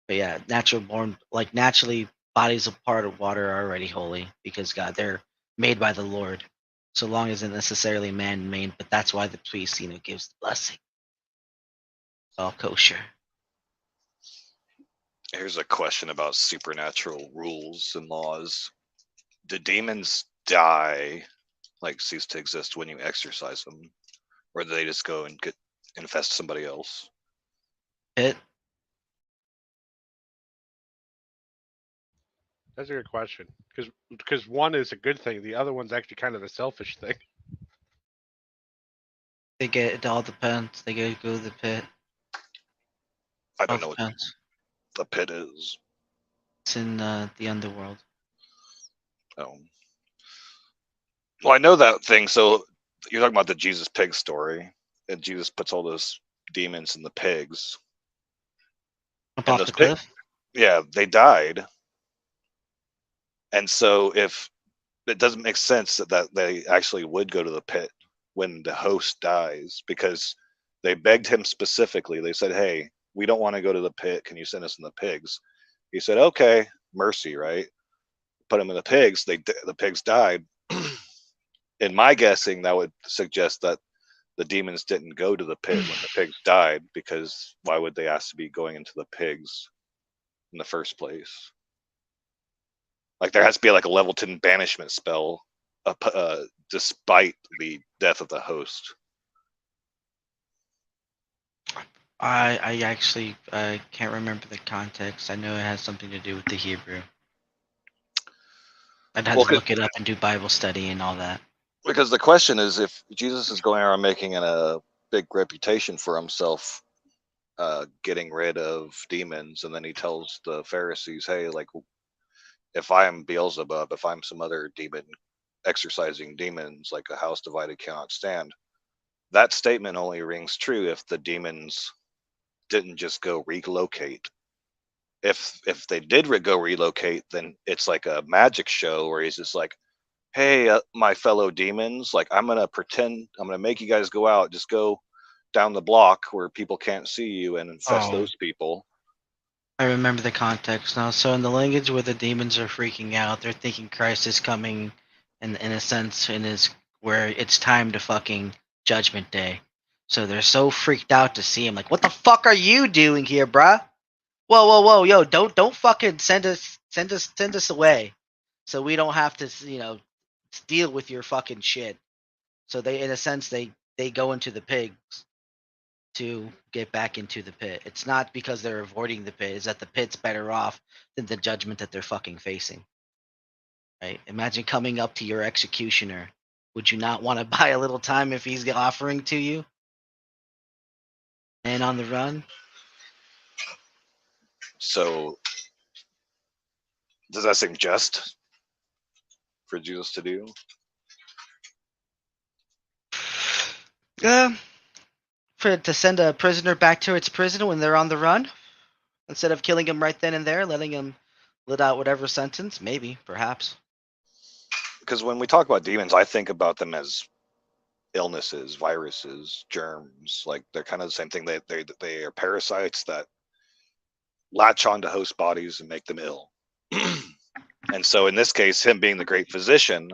But yeah, naturally bodies of part of water are already holy because God, they're made by the Lord. So long as it's necessarily man-made, but that's why the priest, gives the blessing. It's all kosher. Here's a question about supernatural rules and laws. Do demons die, like cease to exist when you exorcise them? Or do they just go and infest somebody else? Pit. That's a good question because one is a good thing, the other one's actually kind of a selfish thing. It all depends. They go to the pit. I All don't know what depends. the pit is. It's in the underworld. Oh. Well, I know that thing. So you're talking about the Jesus pig story, and Jesus puts all those demons in the pigs. Up off those the cliff. Yeah, they died. And so if it doesn't make sense that they actually would go to the pit when the host dies, because they begged him specifically. They said, "Hey, we don't want to go to the pit. Can you send us in the pigs?" He said, "Okay, mercy, right?" Put them in the pigs. The pigs died. In my guessing, that would suggest that the demons didn't go to the pit when the pigs died, because why would they ask to be going into the pigs in the first place? Like there has to be like a level 10 banishment spell, despite the death of the host. I actually can't remember the context. I know it has something to do with the Hebrew. I'd have to look it up and do Bible study and all that. Because the question is, if Jesus is going around making a big reputation for himself, getting rid of demons, and then he tells the Pharisees, "Hey, like, if I'm Beelzebub, if I'm some other demon exorcising demons, like a house divided cannot stand," that statement only rings true if the demons didn't just go relocate. If they did go relocate, then it's like a magic show where he's just like, "Hey, my fellow demons, like I'm gonna make you guys go out. Just go down the block where people can't see you and infest Oh. those people. I remember the context now. So in the language where the demons are freaking out, they're thinking Christ is coming, in a sense, where it's time to fucking Judgment Day. So they're so freaked out to see him. Like, what the fuck are you doing here, bruh? Whoa, yo! Don't fucking send us away, so we don't have to deal with your fucking shit. So they, in a sense, they go into the pigs to get back into the pit. It's not because they're avoiding the pit, it's that the pit's better off than the judgment that they're fucking facing. Right? Imagine coming up to your executioner. Would you not want to buy a little time if he's offering to you? And on the run? So, does that seem just for Jesus to do? To send a prisoner back to its prison when they're on the run? Instead of killing him right then and there, letting him let out whatever sentence? Maybe, perhaps. Because when we talk about demons, I think about them as illnesses, viruses, germs. Like they're kind of the same thing. They are parasites that latch onto host bodies and make them ill. And so in this case, him being the great physician,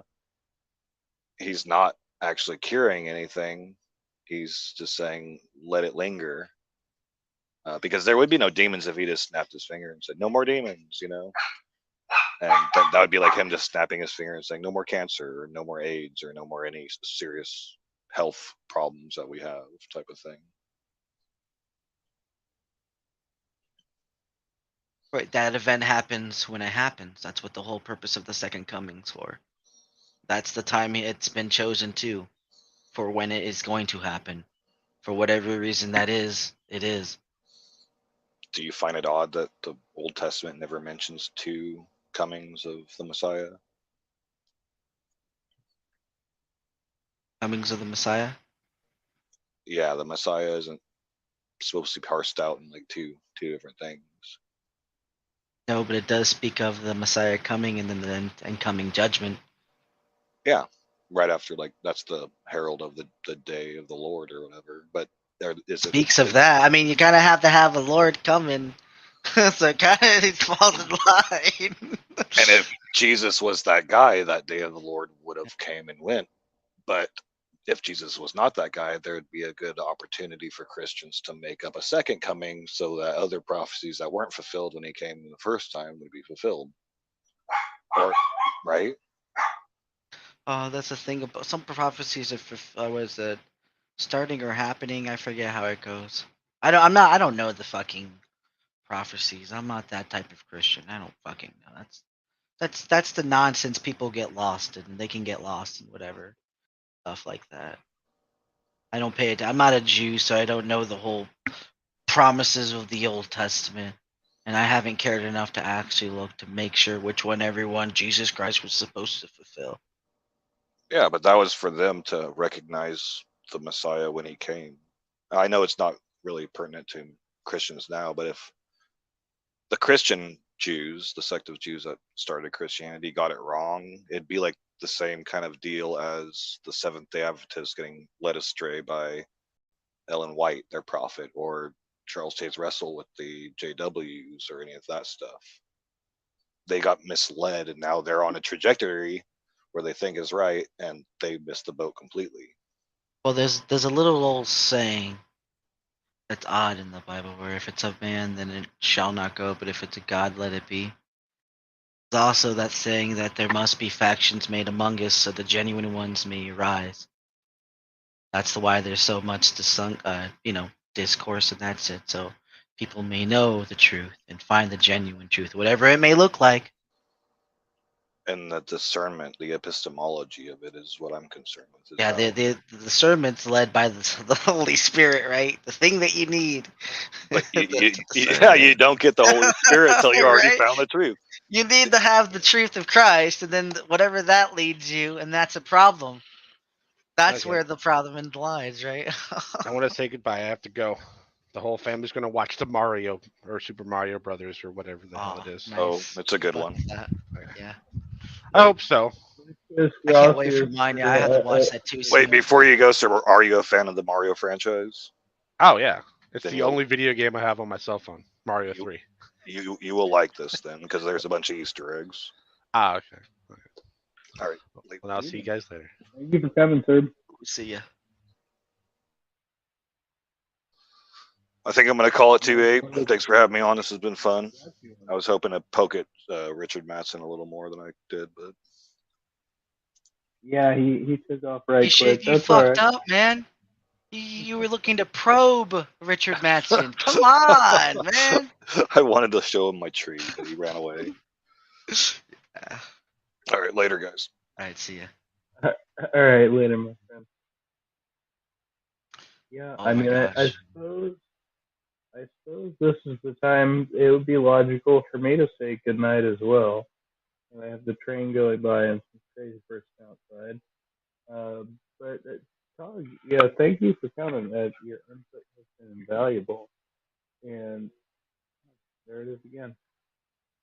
he's not actually curing anything. He's just saying, let it linger. Because there would be no demons if he just snapped his finger and said, no more demons, And that would be like him just snapping his finger and saying, no more cancer, or no more AIDS, or no more any serious health problems that we have, type of thing. Right, that event happens when it happens. That's what the whole purpose of the second coming's for. That's the time it's been chosen to, for when it is going to happen. For whatever reason that is, it is. Do you find it odd that the Old Testament never mentions two comings of the Messiah? Comings of the Messiah? Yeah, the Messiah isn't supposed to be parsed out in like two different things. No, but it does speak of the Messiah coming and then the incoming judgment. Yeah, right after, like, that's the herald of the day of the Lord or whatever. But there is Speaks of that. I mean, you kind of have to have the Lord coming. So it kind of falls in line. And if Jesus was that guy, that day of the Lord would have came and went. But if Jesus was not that guy, there would be a good opportunity for Christians to make up a second coming so that other prophecies that weren't fulfilled when he came the first time would be fulfilled. Or, right? That's the thing about some prophecies. Was starting or happening? I forget how it goes. I don't know the fucking prophecies. I'm not that type of Christian. I don't fucking know. That's the nonsense people get lost in. They can get lost in whatever stuff like that. I don't pay it. I'm not a Jew, so I don't know the whole promises of the Old Testament, and I haven't cared enough to actually look to make sure which one Jesus Christ was supposed to fulfill. Yeah, but that was for them to recognize the Messiah when he came. I know it's not really pertinent to Christians now, but if the Christian Jews, the sect of Jews that started Christianity, got it wrong, it'd be like the same kind of deal as the Seventh-day Adventists getting led astray by Ellen White, their prophet, or Charles Taze Russell with the JWs or any of that stuff. They got misled, and now they're on a trajectory where they think is right, and they missed the boat completely. Well, there's a little old saying that's odd in the Bible, where if it's of man, then it shall not go, but if it's of God, let it be. There's also that saying that there must be factions made among us, so the genuine ones may arise. That's why there's so much discourse, and that's it. So people may know the truth and find the genuine truth, whatever it may look like. And the discernment, the epistemology of it is what I'm concerned with. Yeah, the discernment's led by the Holy Spirit, right? The thing that you need. But you don't get the Holy Spirit until you already Right? found the truth. You need to have the truth of Christ, and then whatever that leads you, and that's a problem. That's Okay. where the problem lies, right? I want to say goodbye. I have to go. The whole family's going to watch the Mario or Super Mario Brothers or whatever the hell it is. Nice. Oh, it's a good Love one. that. Yeah. I hope so. This I can't Ross wait for is, mine. Yeah, I have to watch that too. Wait, soon. before you go, sir, are you a fan of the Mario franchise? Oh yeah, it's Then the you'll- only video game I have on my cell phone. Mario You- 3. You will like this then because there's a bunch of Easter eggs. Ah, okay. All right. Well, I'll see you guys later. Thank you for coming, sir. See ya. I think I'm going to call it 2-8. Thanks for having me on. This has been fun. I was hoping to poke at Richard Mattson a little more than I did, but Yeah, he took off right You quick. shit, you That's all fucked right. up, man. You were looking to probe Richard Mattson. Come on, man. I wanted to show him my tree, but he ran away. All All right, later, guys. right, see ya. All right, later, my friend. Yeah, Oh I my mean, I gosh. suppose this is the time it would be logical for me to say goodnight as well. And I have the train going by and some crazy person outside. But Todd, yeah, thank you for coming. Your input has been invaluable. And there it is again.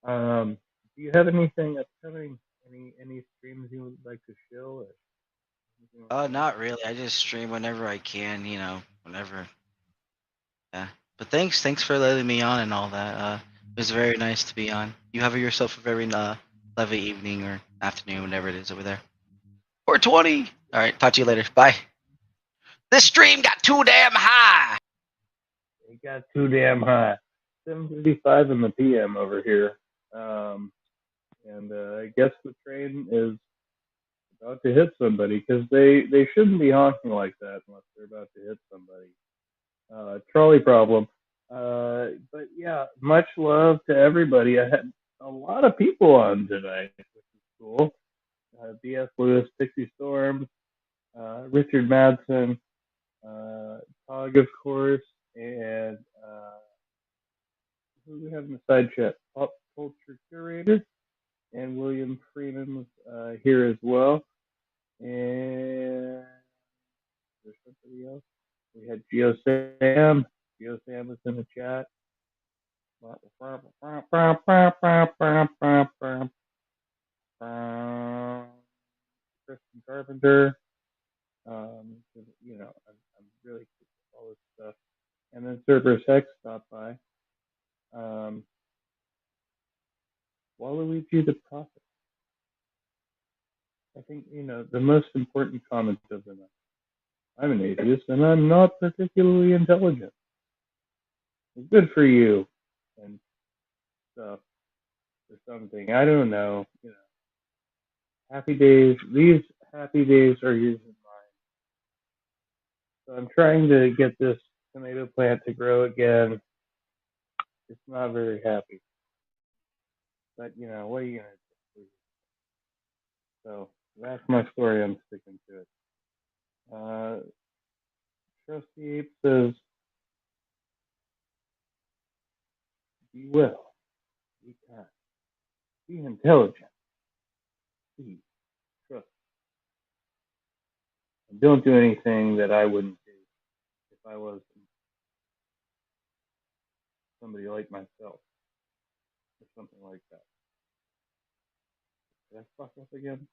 Do you have anything upcoming? Any streams you would like to show? Or anything like that? Not really. I just stream whenever I can, whenever. Yeah. But thanks for letting me on and all that. It was very nice to be on. You have yourself a very lovely evening or afternoon, whatever it is over there. 420. All right, talk to you later. Bye. This stream got too damn high. It got too damn high. 7:55 in the PM over here. And I guess the train is about to hit somebody because they shouldn't be honking like that unless they're about to hit somebody. Trolley problem. But yeah, much love to everybody. I had a lot of people on tonight, which is cool. B.S. Lewis, Dixie Storm, Richard Madsen, Tog, of course, and who do we have in the side chat? Pop Culture Curator, and William Freeman was here as well. And there's somebody else. We had Geo Sam. Geo Sam was in the chat. Kristen Carpenter. I'm really cool with all this stuff. And then Cerberus X stopped by. Waluigi the Prophet. I think, the most important comment of the night. I'm an atheist and I'm not particularly intelligent. It's good for you and stuff or something. I don't know. Happy days. These happy days are usually mine. So I'm trying to get this tomato plant to grow again. It's not very happy. But, what are you going to do? So that's my story. I'm sticking to it. Trusty Ape says, be well, be kind, be intelligent, be trust, and don't do anything that I wouldn't do if I was somebody like myself or something like that. Did I fuck up again?